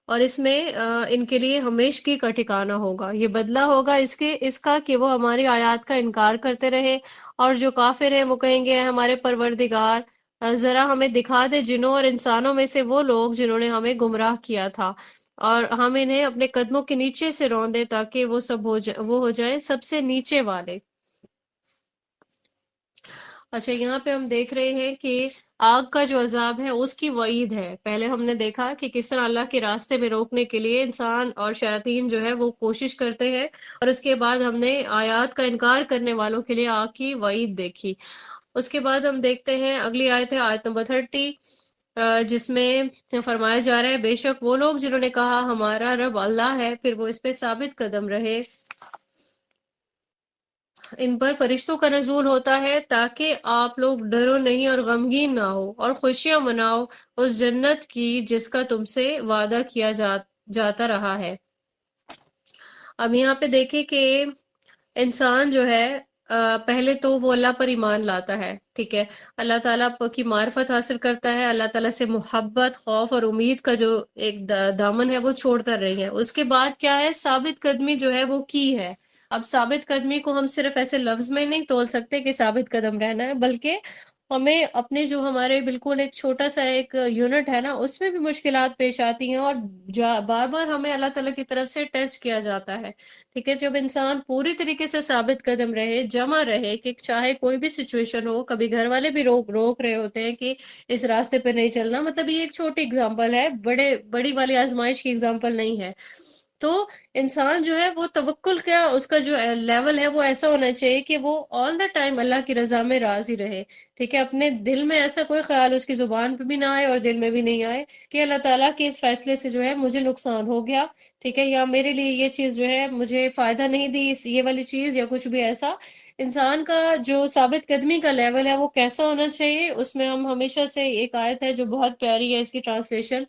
اور اس میں ان کے لیے ہمیشگی کا ٹھکانہ ہوگا، یہ بدلہ ہوگا اس کا کہ وہ ہماری آیات کا انکار کرتے رہے، اور جو کافر ہیں وہ کہیں گے "اے ہمارے پروردگار ذرا ہمیں دکھا دے جنوں اور انسانوں میں سے وہ لوگ جنہوں نے ہمیں گمراہ کیا تھا، اور ہم انہیں اپنے قدموں کے نیچے سے رون دے تاکہ وہ سب وہ ہو جائیں سب سے نیچے والے"۔ اچھا، یہاں پہ ہم دیکھ رہے ہیں کہ آگ کا جو عذاب ہے اس کی وعید ہے۔ پہلے ہم نے دیکھا کہ کس طرح اللہ کے راستے میں روکنے کے لیے انسان اور شیاطین جو ہے وہ کوشش کرتے ہیں، اور اس کے بعد ہم نے آیات کا انکار کرنے والوں کے لیے آگ کی وعید دیکھی۔ اس کے بعد ہم دیکھتے ہیں اگلی آیت ہے، آیت نمبر 30، جس میں فرمایا جا رہا ہے "بے شک وہ لوگ جنہوں نے کہا ہمارا رب اللہ ہے، پھر وہ اس پہ ثابت قدم رہے، ان پر فرشتوں کا نزول ہوتا ہے تاکہ آپ لوگ ڈرو نہیں اور غمگین نہ ہو، اور خوشیاں مناؤ اس جنت کی جس کا تم سے وعدہ کیا جاتا رہا ہے"۔ اب یہاں پہ دیکھیں کہ انسان جو ہے پہلے تو وہ اللہ پر ایمان لاتا ہے، ٹھیک ہے، اللہ تعالیٰ کی معرفت حاصل کرتا ہے، اللہ تعالیٰ سے محبت، خوف اور امید کا جو ایک دامن ہے وہ چھوڑتا رہی ہے۔ اس کے بعد کیا ہے، ثابت قدمی جو ہے وہ کی ہے۔ اب ثابت قدمی کو ہم صرف ایسے لفظ میں نہیں تول سکتے کہ ثابت قدم رہنا ہے، بلکہ ہمیں اپنے جو ہمارے بالکل ایک چھوٹا سا ایک یونٹ ہے نا، اس میں بھی مشکلات پیش آتی ہیں، اور بار بار ہمیں اللہ تعالیٰ کی طرف سے ٹیسٹ کیا جاتا ہے، ٹھیک ہے۔ جب انسان پوری طریقے سے ثابت قدم رہے، جمع رہے، کہ چاہے کوئی بھی سچویشن ہو، کبھی گھر والے بھی روک رہے ہوتے ہیں کہ اس راستے پہ نہیں چلنا، مطلب یہ ایک چھوٹی اگزامپل ہے، بڑی والی آزمائش کی اگزامپل نہیں ہے، تو انسان جو ہے وہ توکل کا اس کا جو لیول ہے وہ ایسا ہونا چاہیے کہ وہ آل دا ٹائم اللہ کی رضا میں راضی رہے، ٹھیک ہے۔ اپنے دل میں ایسا کوئی خیال اس کی زبان پہ بھی نہ آئے اور دل میں بھی نہیں آئے کہ اللہ تعالیٰ کے اس فیصلے سے جو ہے مجھے نقصان ہو گیا، ٹھیک ہے، یا میرے لیے یہ چیز جو ہے مجھے فائدہ نہیں دی، یہ والی چیز یا کچھ بھی ایسا۔ انسان کا جو ثابت قدمی کا لیول ہے وہ کیسا ہونا چاہیے، اس میں ہم ہمیشہ سے ایک آیت ہے جو بہت پیاری ہے، اس کی ٹرانسلیشن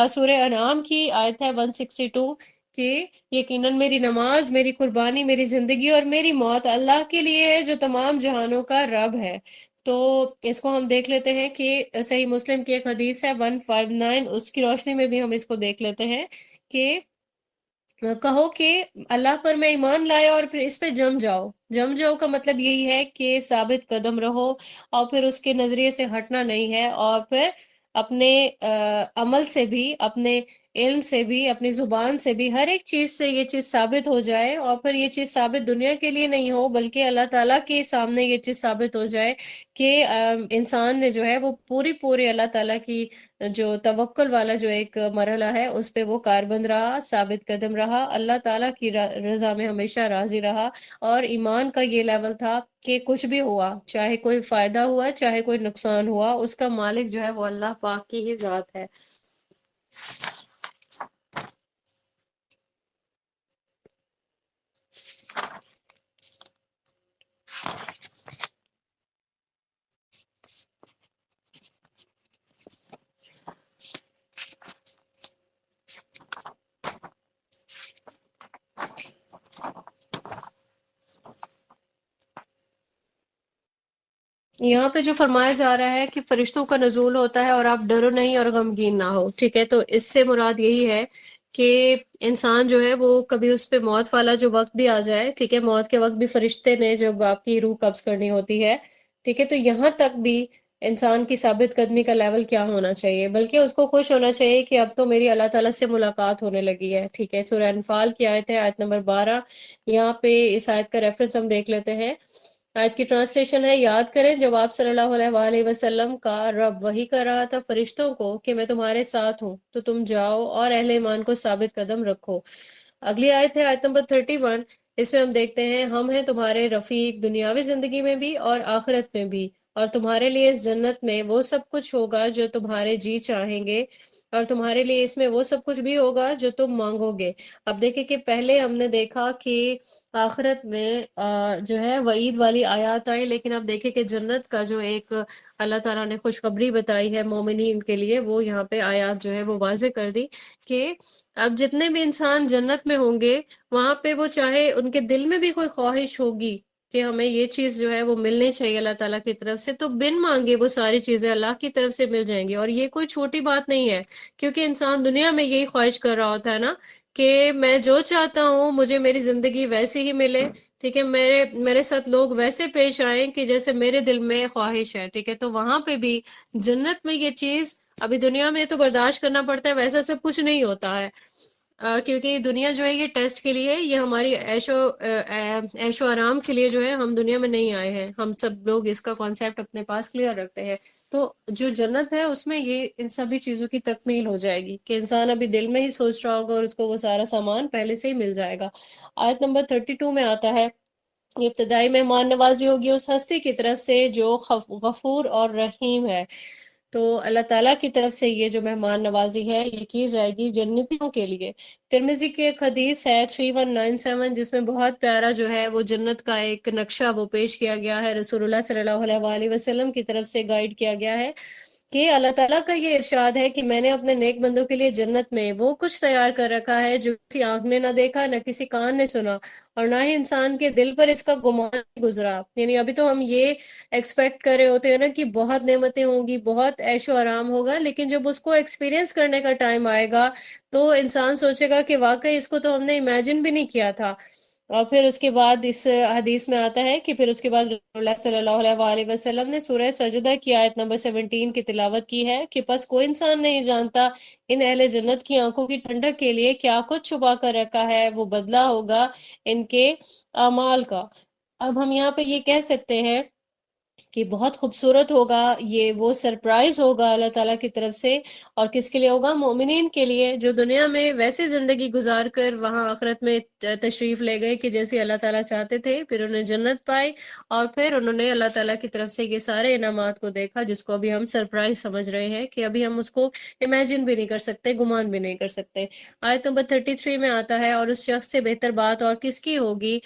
سورہ انعام کی آیت ہے 162، کہ یقیناً میری نماز، میری قربانی، میری زندگی اور میری موت اللہ کے لیے ہے جو تمام جہانوں کا رب ہے۔ تو اس کو ہم دیکھ لیتے ہیں کہ صحیح مسلم کی ایک حدیث ہے 159، اس کی روشنی میں بھی ہم اس کو دیکھ لیتے ہیں کہ کہو کہ اللہ پر میں ایمان لایا اور پھر اس پہ جم جاؤ کا مطلب یہی ہے کہ ثابت قدم رہو، اور پھر اس کے نظریے سے ہٹنا نہیں ہے، اور پھر اپنے عمل سے بھی، اپنے علم سے بھی، اپنی زبان سے بھی، ہر ایک چیز سے یہ چیز ثابت ہو جائے، اور پھر یہ چیز ثابت دنیا کے لیے نہیں ہو بلکہ اللہ تعالیٰ کے سامنے یہ چیز ثابت ہو جائے کہ انسان نے جو ہے وہ پوری اللہ تعالیٰ کی جو توکل والا جو ایک مرحلہ ہے اس پہ وہ کاربند رہا، ثابت قدم رہا، اللہ تعالیٰ کی رضا میں ہمیشہ راضی رہا، اور ایمان کا یہ لیول تھا کہ کچھ بھی ہوا، چاہے کوئی فائدہ ہوا چاہے کوئی نقصان ہوا، اس کا مالک جو ہے وہ اللہ پاک کی ہی ذات ہے۔ یہاں پہ جو فرمایا جا رہا ہے کہ فرشتوں کا نزول ہوتا ہے اور آپ ڈرو نہیں اور غمگین نہ ہو، ٹھیک ہے، تو اس سے مراد یہی ہے کہ انسان جو ہے وہ کبھی اس پہ موت والا جو وقت بھی آ جائے، ٹھیک ہے، موت کے وقت بھی فرشتے نے جب آپ کی روح قبض کرنی ہوتی ہے، ٹھیک ہے، تو یہاں تک بھی انسان کی ثابت قدمی کا لیول کیا ہونا چاہیے، بلکہ اس کو خوش ہونا چاہیے کہ اب تو میری اللہ تعالیٰ سے ملاقات ہونے لگی ہے، ٹھیک ہے۔ سورہ انفال کی آیت ہے، آیت نمبر 12، یہاں پہ اس آیت کا ریفرنس ہم دیکھ لیتے ہیں۔ آیت کی ٹرانسلیشن ہے، یاد کریں جب آپ صلی اللہ علیہ وآلہ وسلم کا رب وحی کر رہا تھا فرشتوں کو کہ میں تمہارے ساتھ ہوں، تو تم جاؤ اور اہل ایمان کو ثابت قدم رکھو۔ اگلی آیت ہے آیت نمبر 31، اس میں ہم دیکھتے ہیں ہم ہیں تمہارے رفیق دنیاوی زندگی میں بھی اور آخرت میں بھی، اور تمہارے لیے اس جنت میں وہ سب کچھ ہوگا جو تمہارے جی چاہیں گے، اور تمہارے لیے اس میں وہ سب کچھ بھی ہوگا جو تم مانگو گے۔ اب دیکھیں کہ پہلے ہم نے دیکھا کہ آخرت میں جو ہے وعید والی آیات آئیں، لیکن اب دیکھیں کہ جنت کا جو ایک اللہ تعالیٰ نے خوشخبری بتائی ہے مومنین کے لیے، وہ یہاں پہ آیات جو ہے وہ واضح کر دی کہ اب جتنے بھی انسان جنت میں ہوں گے وہاں پہ وہ چاہے ان کے دل میں بھی کوئی خواہش ہوگی کہ ہمیں یہ چیز جو ہے وہ ملنی چاہیے اللہ تعالیٰ کی طرف سے، تو بن مانگے وہ ساری چیزیں اللہ کی طرف سے مل جائیں گی. اور یہ کوئی چھوٹی بات نہیں ہے، کیونکہ انسان دنیا میں یہی خواہش کر رہا ہوتا ہے نا کہ میں جو چاہتا ہوں مجھے میری زندگی ویسی ہی ملے، ٹھیک ہے، میرے ساتھ لوگ ویسے پیش آئیں کہ جیسے میرے دل میں خواہش ہے، ٹھیک ہے. تو وہاں پہ بھی جنت میں یہ چیز ابھی دنیا میں تو برداشت کرنا پڑتا ہے، ویسا سب کچھ نہیں ہوتا ہے. کیونکہ دنیا جو ہے یہ ٹیسٹ کے لیے، یہ ہماری عیش و آرام کے لیے جو ہے ہم دنیا میں نہیں آئے ہیں. ہم سب لوگ اس کا کانسیپٹ اپنے پاس کلیئر رکھتے ہیں. تو جو جنت ہے اس میں یہ ان سبھی چیزوں کی تکمیل ہو جائے گی کہ انسان ابھی دل میں ہی سوچ رہا ہوگا اور اس کو وہ سارا سامان پہلے سے ہی مل جائے گا. آیت نمبر 32 میں آتا ہے، ابتدائی مہمان نوازی ہوگی اس ہستی کی طرف سے جو غفور اور رحیم ہے. تو اللہ تعالیٰ کی طرف سے یہ جو مہمان نوازی ہے یہ کی جائے گی جنتیوں کے لیے. ترمذی کی ایک حدیث ہے 3197، جس میں بہت پیارا جو ہے وہ جنت کا ایک نقشہ وہ پیش کیا گیا ہے، رسول اللہ صلی اللہ علیہ وسلم کی طرف سے گائیڈ کیا گیا ہے کہ اللہ تعالیٰ کا یہ ارشاد ہے کہ میں نے اپنے نیک بندوں کے لیے جنت میں وہ کچھ تیار کر رکھا ہے جو کسی آنکھ نے نہ دیکھا، نہ کسی کان نے سنا، اور نہ ہی انسان کے دل پر اس کا گمان گزرا. یعنی ابھی تو ہم یہ ایکسپیکٹ کر رہے ہوتے ہیں نا کہ بہت نعمتیں ہوں گی، بہت عیش و آرام ہوگا، لیکن جب اس کو ایکسپیرینس کرنے کا ٹائم آئے گا تو انسان سوچے گا کہ واقعی اس کو تو ہم نے امیجن بھی نہیں کیا تھا. اور پھر اس کے بعد اس حدیث میں آتا ہے کہ پھر اس کے بعد رسول اللہ صلی اللہ علیہ وسلم نے سورہ سجدہ کی آیت نمبر 17 کی تلاوت کی ہے کہ پس کوئی انسان نہیں جانتا ان اہل جنت کی آنکھوں کی ٹھنڈک کے لیے کیا کچھ چھپا کر رکھا ہے، وہ بدلہ ہوگا ان کے اعمال کا. اب ہم یہاں پہ یہ کہہ سکتے ہیں کہ بہت خوبصورت ہوگا، یہ وہ سرپرائز ہوگا اللہ تعالیٰ کی طرف سے. اور کس کے لیے ہوگا؟ مومنین کے لیے، جو دنیا میں ویسے زندگی گزار کر وہاں آخرت میں تشریف لے گئے کہ جیسے اللہ تعالیٰ چاہتے تھے، پھر انہیں جنت پائی اور پھر انہوں نے اللہ تعالیٰ کی طرف سے یہ سارے انعامات کو دیکھا، جس کو ابھی ہم سرپرائز سمجھ رہے ہیں کہ ابھی ہم اس کو امیجن بھی نہیں کر سکتے، گمان بھی نہیں کر سکتے. آیت نمبر 33 میں آتا ہے، اور اس شخص سے بہتر بات اور کس کی ہوگی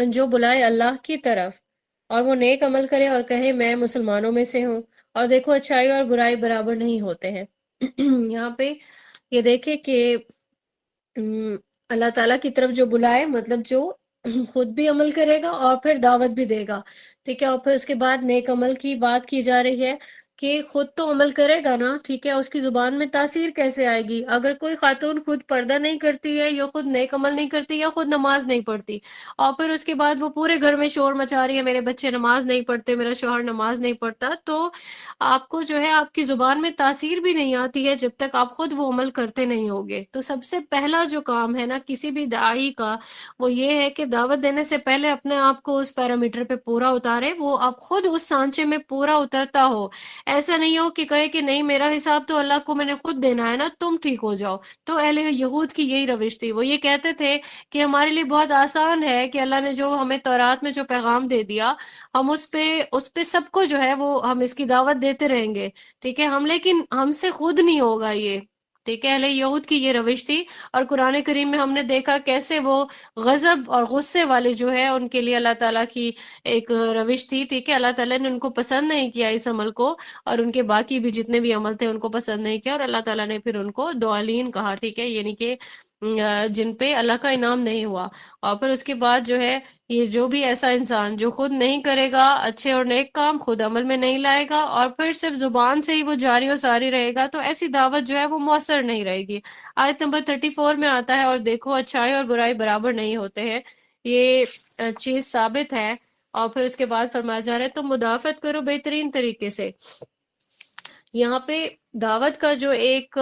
جو بلائے اللہ کی طرف اور وہ نیک عمل کرے اور کہے میں مسلمانوں میں سے ہوں. اور دیکھو اچھائی اور برائی برابر نہیں ہوتے ہیں. یہاں پہ یہ دیکھے کہ اللہ تعالیٰ کی طرف جو بلائے، مطلب جو خود بھی عمل کرے گا اور پھر دعوت بھی دے گا، ٹھیک ہے. اور پھر اس کے بعد نیک عمل کی بات کی جا رہی ہے کہ خود تو عمل کرے گا نا، ٹھیک ہے، اس کی زبان میں تاثیر کیسے آئے گی؟ اگر کوئی خاتون خود پردہ نہیں کرتی ہے، یا خود نیک عمل نہیں کرتی، یا خود نماز نہیں پڑھتی، اور پھر اس کے بعد وہ پورے گھر میں شور مچا رہی ہے میرے بچے نماز نہیں پڑھتے، میرا شوہر نماز نہیں پڑھتا، تو آپ کو جو ہے آپ کی زبان میں تاثیر بھی نہیں آتی ہے جب تک آپ خود وہ عمل کرتے نہیں ہوگے. تو سب سے پہلا جو کام ہے نا کسی بھی داعی کا، وہ یہ ہے کہ دعوت دینے سے پہلے اپنے آپ کو اس پیرامیٹر پہ پورا اتارے، وہ آپ خود اس سانچے میں پورا اترتا ہو. ایسا نہیں ہو کہ کہے کہ نہیں میرا حساب تو اللہ کو میں نے خود دینا ہے نا، تم ٹھیک ہو جاؤ. تو اہل یہود کی یہی روش تھی، وہ یہ کہتے تھے کہ ہمارے لیے بہت آسان ہے کہ اللہ نے جو ہمیں تورات میں جو پیغام دے دیا، ہم اس پہ سب کو جو ہے وہ ہم اس کی دعوت دیتے رہیں گے، ٹھیک ہے، لیکن ہم سے خود نہیں ہوگا یہ، ٹھیک ہے. اہل یہود کی یہ روش تھی. اور قرآن کریم میں ہم نے دیکھا کیسے وہ غضب اور غصے والے جو ہے ان کے لیے اللہ تعالیٰ کی ایک روش تھی، ٹھیک ہے. اللہ تعالیٰ نے ان کو پسند نہیں کیا اس عمل کو، اور ان کے باقی بھی جتنے بھی عمل تھے ان کو پسند نہیں کیا، اور اللہ تعالیٰ نے پھر ان کو دوالین کہا، ٹھیک ہے، یعنی کہ جن پہ اللہ کا انعام نہیں ہوا. اور پھر اس کے بعد جو ہے یہ جو بھی ایسا انسان جو خود نہیں کرے گا اچھے اور نیک کام، خود عمل میں نہیں لائے گا، اور پھر صرف زبان سے ہی وہ جاری و ساری رہے گا، تو ایسی دعوت جو ہے وہ مؤثر نہیں رہے گی. آیت نمبر 34 میں آتا ہے، اور دیکھو اچھائی اور برائی برابر نہیں ہوتے ہیں. یہ چیز ثابت ہے. اور پھر اس کے بعد فرمایا جا رہا ہے تو مدافعت کرو بہترین طریقے سے. یہاں پہ دعوت کا جو ایک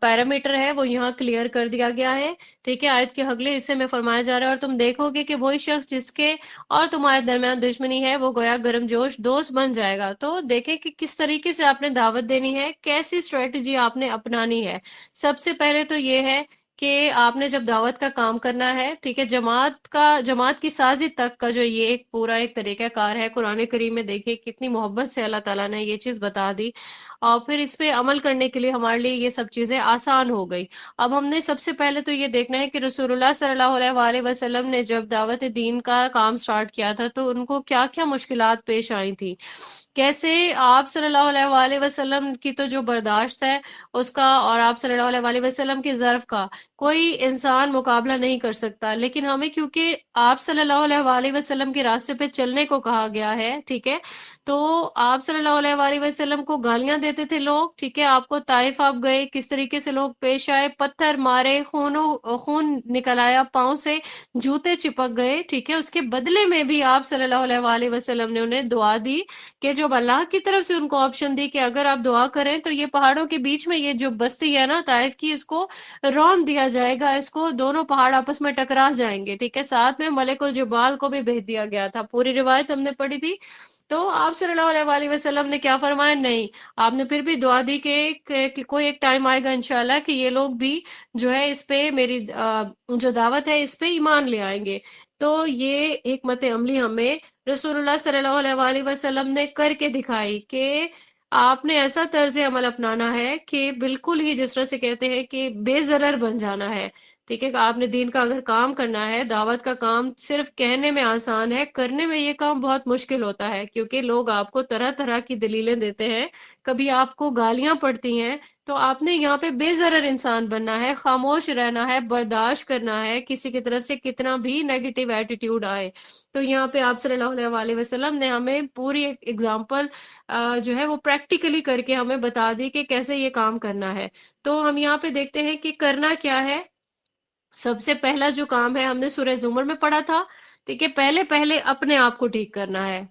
پیرامیٹر ہے وہ یہاں کلیئر کر دیا گیا ہے، ٹھیک ہے. آیت کے اگلے حصے میں فرمایا جا رہا ہے، اور تم دیکھو گے کہ وہی شخص جس کے اور تمہارے درمیان دشمنی ہے وہ گویا گرم جوش دوست بن جائے گا. تو دیکھیں کہ کس طریقے سے آپ نے دعوت دینی ہے، کیسی اسٹریٹجی آپ نے اپنانی ہے. سب سے پہلے تو یہ ہے کہ آپ نے جب دعوت کا کام کرنا ہے، ٹھیک ہے، جماعت کی سازی تک کا جو یہ ایک پورا ایک طریقہ کار ہے. قرآن کریم میں دیکھیں کتنی محبت سے اللہ تعالیٰ نے یہ چیز بتا دی. اور پھر اس پہ عمل کرنے کے لیے ہمارے لیے یہ سب چیزیں آسان ہو گئی۔ اب ہم نے سب سے پہلے تو یہ دیکھنا ہے کہ رسول اللہ صلی اللہ علیہ وآلہ وسلم نے جب دعوت دین کا کام سٹارٹ کیا تھا تو ان کو کیا کیا مشکلات پیش آئی تھی، کیسے آپ صلی اللہ علیہ وآلہ وسلم کی تو جو برداشت ہے اس کا اور آپ صلی اللہ علیہ وآلہ وسلم کی ظرف کا کوئی انسان مقابلہ نہیں کر سکتا، لیکن ہمیں کیونکہ آپ صلی اللہ علیہ وآلہ وسلم کے راستے پہ چلنے کو کہا گیا ہے، ٹھیک ہے، تو آپ صلی اللہ علیہ وآلہ وسلم کو گالیاں دیتے تھے لوگ، ٹھیک ہے، آپ کو طائف آپ گئے کس طریقے سے لوگ پیش آئے، پتھر مارے، خون نکل آیا پاؤں سے، جوتے چپک گئے، ٹھیک ہے، اس کے بدلے میں بھی آپ صلی اللہ علیہ وآلہ وسلم نے انہیں دعا دی کہ جو اللہ کی طرف سے ان کو آپشن دی کہ اگر آپ دعا کریں تو یہ پہاڑوں کے بیچ میں یہ جو بستی ہے نا طائف کی، اس کو رون دیا جائے گا، اس کو دونوں پہاڑ آپس میں ٹکرا جائیں گے، ٹھیک ہے، ساتھ میں ملک الجبال کو بھی بھیج دیا گیا تھا، پوری روایت ہم نے پڑھی تھی۔ تو آپ صلی اللہ علیہ وآلہ وسلم نے کیا فرمایا؟ نہیں، آپ نے پھر بھی دعا دی کہ کوئی ایک ٹائم آئے گا انشاءاللہ کہ یہ لوگ بھی جو ہے اس پہ میری جو دعوت ہے اس پہ ایمان لے آئیں گے۔ تو یہ حکمت عملی ہمیں رسول اللہ صلی اللہ علیہ وآلہ وسلم نے کر کے دکھائی کہ آپ نے ایسا طرز عمل اپنانا ہے کہ بالکل ہی جس طرح سے کہتے ہیں کہ بے ضرر بن جانا ہے، ٹھیک ہے، کہ آپ نے دین کا اگر کام کرنا ہے، دعوت کا کام صرف کہنے میں آسان ہے، کرنے میں یہ کام بہت مشکل ہوتا ہے، کیونکہ لوگ آپ کو طرح طرح کی دلیلیں دیتے ہیں، کبھی آپ کو گالیاں پڑتی ہیں، تو آپ نے یہاں پہ بے ضرر انسان بننا ہے، خاموش رہنا ہے، برداشت کرنا ہے کسی کی طرف سے کتنا بھی نیگیٹو ایٹیٹیوڈ آئے۔ تو یہاں پہ آپ صلی اللہ علیہ وآلہ وسلم نے ہمیں پوری ایک ایگزامپل جو ہے وہ پریکٹیکلی کر کے ہمیں بتا دی کہ کیسے یہ کام کرنا ہے۔ تو ہم یہاں پہ دیکھتے ہیں کہ کرنا کیا ہے۔ سب سے پہلا جو کام ہے ہم نے سورہ زمر میں پڑھا تھا، ٹھیک ہے، پہلے اپنے آپ کو ٹھیک کرنا ہے۔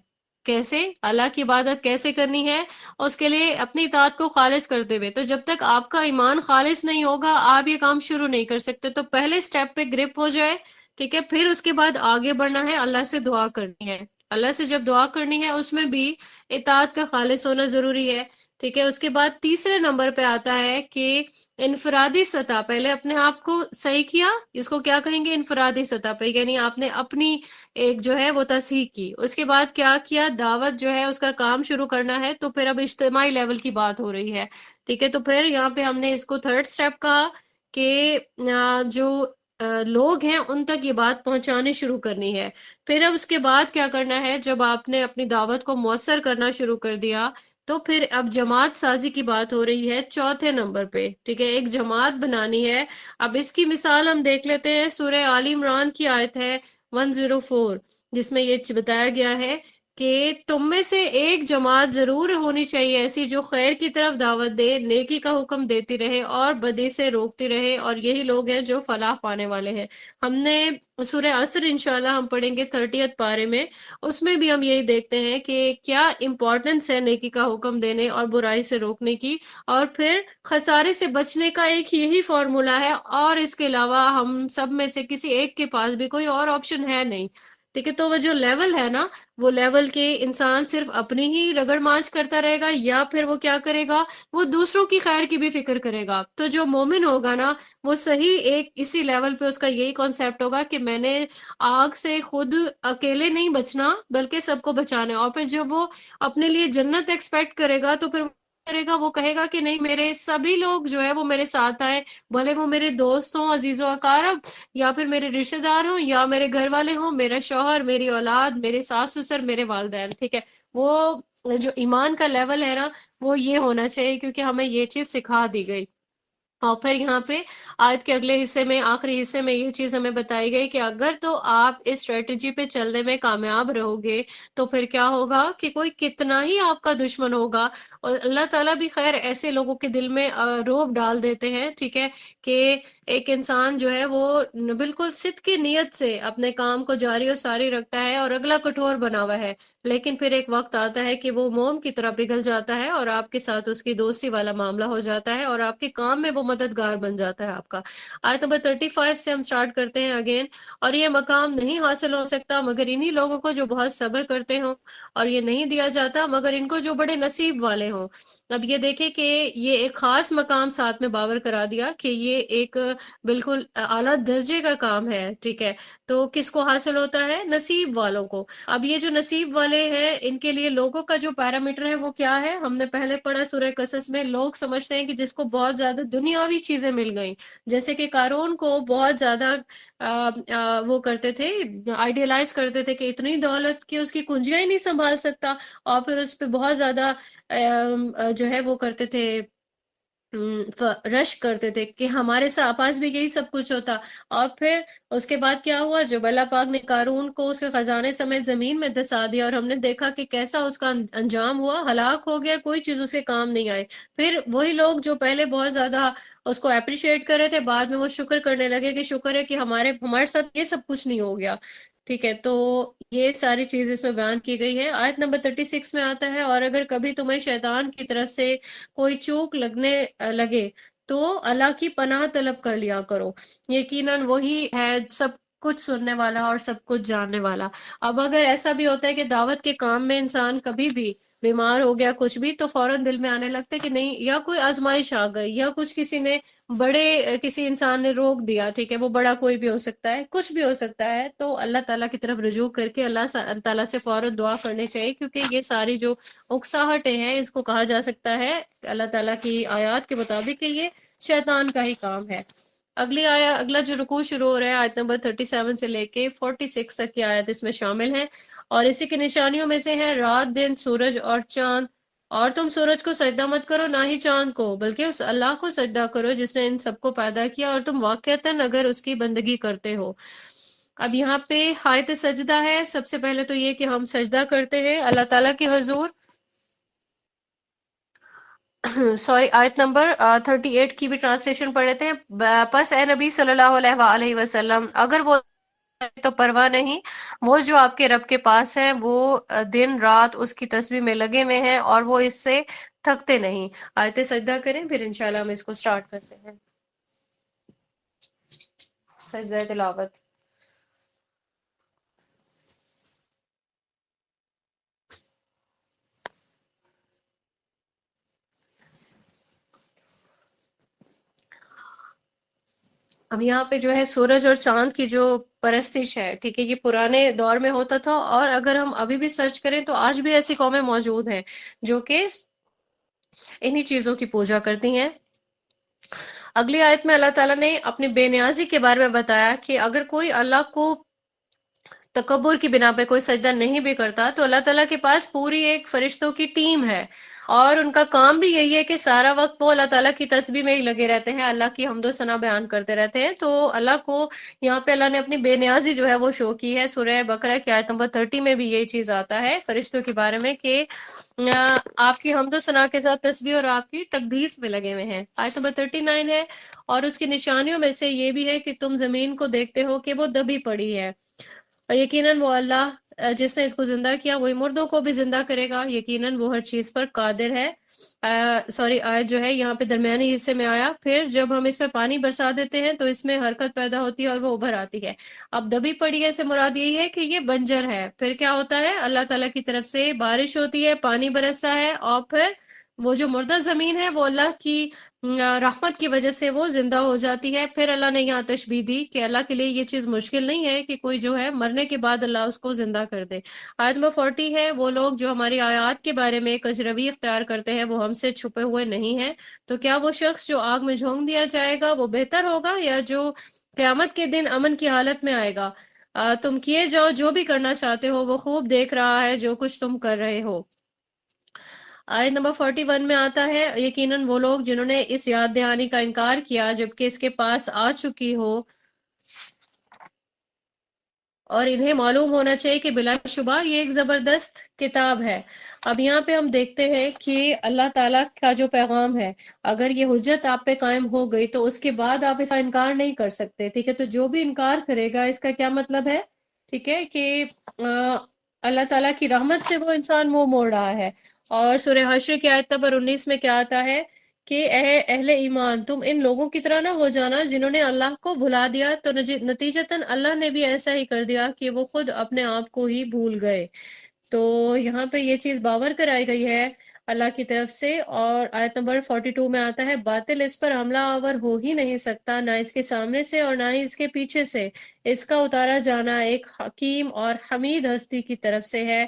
کیسے؟ اللہ کی عبادت کیسے کرنی ہے؟ اس کے لیے اپنی اطاعت کو خالص کرتے ہوئے، تو جب تک آپ کا ایمان خالص نہیں ہوگا آپ یہ کام شروع نہیں کر سکتے۔ تو پہلے سٹیپ پہ گرپ ہو جائے، ٹھیک ہے، پھر اس کے بعد آگے بڑھنا ہے، اللہ سے دعا کرنی ہے۔ اللہ سے جب دعا کرنی ہے اس میں بھی اطاعت کا خالص ہونا ضروری ہے، ٹھیک ہے۔ اس کے بعد تیسرے نمبر پہ آتا ہے کہ انفرادی سطح، پہلے اپنے آپ کو صحیح کیا، اس کو کیا کہیں گے؟ انفرادی سطح پہ، یعنی آپ نے اپنی ایک جو ہے وہ تصحیح کی۔ اس کے بعد کیا کیا؟ دعوت جو ہے اس کا کام شروع کرنا ہے، تو پھر اب اجتماعی لیول کی بات ہو رہی ہے، ٹھیک ہے۔ تو پھر یہاں پہ ہم نے اس کو تھرڈ سٹیپ کہا کہ جو لوگ ہیں ان تک یہ بات پہنچانی شروع کرنی ہے۔ پھر اب اس کے بعد کیا کرنا ہے؟ جب آپ نے اپنی دعوت کو مؤثر کرنا شروع کر دیا تو پھر اب جماعت سازی کی بات ہو رہی ہے چوتھے نمبر پہ، ٹھیک ہے، ایک جماعت بنانی ہے۔ اب اس کی مثال ہم دیکھ لیتے ہیں، سورہ آل عمران کی آیت ہے 104، جس میں یہ بتایا گیا ہے کہ تم میں سے ایک جماعت ضرور ہونی چاہیے ایسی جو خیر کی طرف دعوت دے، نیکی کا حکم دیتی رہے اور بدی سے روکتی رہے، اور یہی لوگ ہیں جو فلاح پانے والے ہیں۔ ہم نے سورہ عصر انشاءاللہ ہم پڑھیں گے 30 پارے میں، اس میں بھی ہم یہی دیکھتے ہیں کہ کیا امپورٹنس ہے نیکی کا حکم دینے اور برائی سے روکنے کی، اور پھر خسارے سے بچنے کا ایک یہی فارمولا ہے، اور اس کے علاوہ ہم سب میں سے کسی ایک کے پاس بھی کوئی اور آپشن ہے نہیں، ٹھیک ہے۔ تو وہ جو لیول ہے نا، وہ لیول کے انسان صرف اپنی ہی رگڑ مانچ کرتا رہے گا، یا پھر وہ کیا کرے گا؟ وہ دوسروں کی خیر کی بھی فکر کرے گا۔ تو جو مومن ہوگا نا، وہ صحیح ایک اسی لیول پہ اس کا یہی کانسیپٹ ہوگا کہ میں نے آگ سے خود اکیلے نہیں بچنا بلکہ سب کو بچانا ہے، اور پھر جب وہ اپنے لیے جنت ایکسپیکٹ کرے گا تو پھر کرے گا، وہ کہے گا کہ نہیں، میرے سبھی لوگ جو ہے وہ میرے ساتھ آئیں، بھلے وہ میرے دوست ہوں، عزیز و اقارب، یا پھر میرے رشتہ دار ہوں، یا میرے گھر والے ہوں، میرا شوہر، میری اولاد، میرے ساس سسر، میرے والدین، ٹھیک ہے۔ وہ جو ایمان کا لیول ہے نا، وہ یہ ہونا چاہیے، کیونکہ ہمیں یہ چیز سکھا دی گئی۔ اور پھر یہاں پہ آیت کے اگلے حصے میں، آخری حصے میں یہ چیز ہمیں بتائی گئی کہ اگر تو آپ اس اسٹریٹجی پہ چلنے میں کامیاب رہو گے تو پھر کیا ہوگا کہ کوئی کتنا ہی آپ کا دشمن ہوگا، اور اللہ تعالیٰ بھی خیر ایسے لوگوں کے دل میں روب ڈال دیتے ہیں، ٹھیک ہے، کہ ایک انسان جو ہے وہ بالکل صدق کی نیت سے اپنے کام کو جاری و ساری رکھتا ہے اور اگلا کٹھور بنا ہوا ہے، لیکن پھر ایک وقت آتا ہے کہ وہ موم کی طرح پگھل جاتا ہے اور آپ کے ساتھ اس کی دوستی والا معاملہ ہو جاتا ہے، اور آپ کے کام میں وہ مددگار بن جاتا ہے آپ کا۔ آیت نمبر 35 سے ہم سٹارٹ کرتے ہیں اگین، اور یہ مقام نہیں حاصل ہو سکتا مگر انہی لوگوں کو جو بہت صبر کرتے ہوں، اور یہ نہیں دیا جاتا مگر ان کو جو بڑے نصیب والے ہوں۔ اب یہ دیکھیں کہ یہ ایک خاص مقام ساتھ میں باور کرا دیا کہ یہ ایک بالکل اعلیٰ درجے کا کام ہے، ٹھیک ہے، تو کس کو حاصل ہوتا ہے؟ نصیب والوں کو۔ اب یہ جو نصیب والے ہیں ان کے لیے لوگوں کا جو پیرامیٹر ہے وہ کیا ہے؟ ہم نے پہلے پڑھا سورہ قصص میں، لوگ سمجھتے ہیں کہ جس کو بہت زیادہ دنیاوی چیزیں مل گئیں، جیسے کہ قارون کو بہت زیادہ وہ کرتے تھے، آئیڈیلائز کرتے تھے کہ اتنی دولت کہ اس کی کنجیاں ہی نہیں سنبھال سکتا، اور پھر اس پہ بہت زیادہ جو ہے وہ کرتے تھے، رش کرتے تھے کہ ہمارے پاس بھی یہی سب کچھ ہوتا۔ اور پھر اس کے بعد کیا ہوا؟ جب اللہ پاک نے قارون کو اس کے خزانے سمیت زمین میں دسا دیا، اور ہم نے دیکھا کہ کیسا اس کا انجام ہوا، ہلاک ہو گیا، کوئی چیز اسے کام نہیں آئے۔ پھر وہی لوگ جو پہلے بہت زیادہ اس کو اپریشیٹ کر رہے تھے، بعد میں وہ شکر کرنے لگے کہ شکر ہے کہ ہمارے ساتھ یہ سب کچھ نہیں ہو گیا، ٹھیک ہے۔ تو یہ ساری چیز اس میں بیان کی گئی ہے۔ آیت نمبر 36 میں آتا ہے، اور اگر کبھی تمہیں شیطان کی طرف سے کوئی چوک لگنے لگے تو اللہ کی پناہ طلب کر لیا کرو، یقیناً وہی ہے سب کچھ سننے والا اور سب کچھ جاننے والا۔ اب اگر ایسا بھی ہوتا ہے کہ دعوت کے کام میں انسان کبھی بھی بیمار ہو گیا کچھ بھی، تو فوراً دل میں آنے لگتا ہے کہ نہیں، یا کوئی آزمائش آ گئی، یا کچھ کسی انسان نے روک دیا، ٹھیک ہے، وہ بڑا کوئی بھی ہو سکتا ہے، کچھ بھی ہو سکتا ہے، تو اللہ تعالیٰ کی طرف رجوع کر کے اللہ تعالیٰ سے فوراً دعا کرنی چاہیے، کیونکہ یہ ساری جو اکساہٹیں ہیں اس کو کہا جا سکتا ہے اللہ تعالیٰ کی آیات کے مطابق کہ یہ شیطان کا ہی کام ہے۔ اگلا جو رکوع شروع ہو رہا ہے آیت نمبر 37 سے لے کے 46 تک کی آیت اس میں شامل ہے، اور اسی کی نشانیوں میں سے ہے رات، دن، سورج اور چاند، اور تم سورج کو سجدہ مت کرو نہ ہی چاند کو، بلکہ اس اللہ کو سجدہ کرو جس نے ان سب کو پیدا کیا، اور تم واقعتاً اگر اس کی بندگی کرتے ہو۔ اب یہاں پہ آیت سجدہ ہے، سب سے پہلے تو یہ کہ ہم سجدہ کرتے ہیں اللہ تعالیٰ کے حضور۔ سوری، آیت نمبر 38 کی بھی ٹرانسلیشن پڑھ لیتے ہیں۔ پس اے نبی صلی اللہ علیہ وآلہ وسلم، اگر وہ تو پرواہ نہیں، وہ جو آپ کے رب کے پاس ہیں وہ دن رات اس کی تسبیح میں لگے ہوئے ہیں، اور وہ اس سے تھکتے نہیں۔ آیت سجدہ کریں، پھر انشاءاللہ ہم اس کو سٹارٹ کرتے ہیں۔ سجدہ تلاوت۔ اب یہاں پہ جو ہے سورج اور چاند کی جو پرستش ہے، ٹھیک ہے، یہ پرانے دور میں ہوتا تھا، اور اگر ہم ابھی بھی سرچ کریں تو آج بھی ایسی قومیں موجود ہیں جو کہ انہی چیزوں کی پوجا کرتی ہیں۔ اگلی آیت میں اللہ تعالیٰ نے اپنی بے نیازی کے بارے میں بتایا کہ اگر کوئی اللہ کو تکبر کی بنا پہ کوئی سجدہ نہیں بھی کرتا، تو اللہ تعالیٰ کے پاس پوری ایک فرشتوں کی ٹیم ہے، اور ان کا کام بھی یہی ہے کہ سارا وقت وہ اللہ تعالیٰ کی تسبیح میں ہی لگے رہتے ہیں، اللہ کی حمد و ثنا بیان کرتے رہتے ہیں۔ تو اللہ کو یہاں پہ اللہ نے اپنی بے نیازی جو ہے وہ شو کی ہے۔ سورہ بقرہ کی آیت نمبر 30 میں بھی یہی چیز آتا ہے فرشتوں کے بارے میں کہ آپ کی حمد و ثنا کے ساتھ تسبیح اور آپ کی تقدیس میں لگے ہوئے ہیں۔ آیت نمبر 39 ہے، اور اس کی نشانیوں میں سے یہ بھی ہے کہ تم زمین کو دیکھتے ہو کہ وہ دبی پڑی ہے، یقیناً وہ اللہ جس نے اس کو زندہ کیا وہی مردوں کو بھی زندہ کرے گا، یقیناً وہ ہر چیز پر قادر ہے۔ سوری، آیت جو ہے یہاں پہ درمیانی حصے میں آیا، پھر جب ہم اس میں پانی برسا دیتے ہیں تو اس میں حرکت پیدا ہوتی ہے اور وہ ابھر آتی ہے۔ اب دبی پڑی ہے سے مراد یہی ہے کہ یہ بنجر ہے، پھر کیا ہوتا ہے؟ اللہ تعالیٰ کی طرف سے بارش ہوتی ہے، پانی برستا ہے، اور پھر وہ جو مردہ زمین ہے وہ اللہ کی رحمت کی وجہ سے وہ زندہ ہو جاتی ہے۔ پھر اللہ نے یہاں تشبیہ دی کہ اللہ کے لیے یہ چیز مشکل نہیں ہے کہ کوئی جو ہے مرنے کے بعد اللہ اس کو زندہ کر دے۔ آیت نمبر 40 ہے، وہ لوگ جو ہماری آیات کے بارے میں کجروی اختیار کرتے ہیں وہ ہم سے چھپے ہوئے نہیں ہیں، تو کیا وہ شخص جو آگ میں جھونک دیا جائے گا وہ بہتر ہوگا، یا جو قیامت کے دن امن کی حالت میں آئے گا؟ تم کیے جاؤ جو بھی کرنا چاہتے ہو، وہ خوب دیکھ رہا ہے جو کچھ تم کر رہے ہو۔ آیت نمبر 41 میں آتا ہے، یقیناً وہ لوگ جنہوں نے اس یاد دہانی کا انکار کیا جبکہ اس کے پاس آ چکی ہو، اور انہیں معلوم ہونا چاہیے کہ بلا شبہ یہ ایک زبردست کتاب ہے۔ اب یہاں پہ ہم دیکھتے ہیں کہ اللہ تعالیٰ کا جو پیغام ہے، اگر یہ حجت آپ پہ قائم ہو گئی تو اس کے بعد آپ اس کا انکار نہیں کر سکتے، ٹھیک ہے۔ تو جو بھی انکار کرے گا اس کا کیا مطلب ہے؟ ٹھیک ہے کہ اللہ تعالیٰ کی رحمت سے وہ انسان منہ موڑ رہا ہے۔ اور سورہ حشر کی آیت نمبر 19 میں کیا آتا ہے کہ اے اہل ایمان، تم ان لوگوں کی طرح نہ ہو جانا جنہوں نے اللہ کو بھلا دیا، تو نتیجتاً اللہ نے بھی ایسا ہی کر دیا کہ وہ خود اپنے آپ کو ہی بھول گئے۔ تو یہاں پہ یہ چیز باور کرائی گئی ہے اللہ کی طرف سے۔ اور آیت نمبر 42 میں آتا ہے باطل اس پر حملہ آور ہو ہی نہیں سکتا، نہ اس کے سامنے سے اور نہ ہی اس کے پیچھے سے، اس کا اتارا جانا ایک حکیم اور حمید ہستی کی طرف سے ہے۔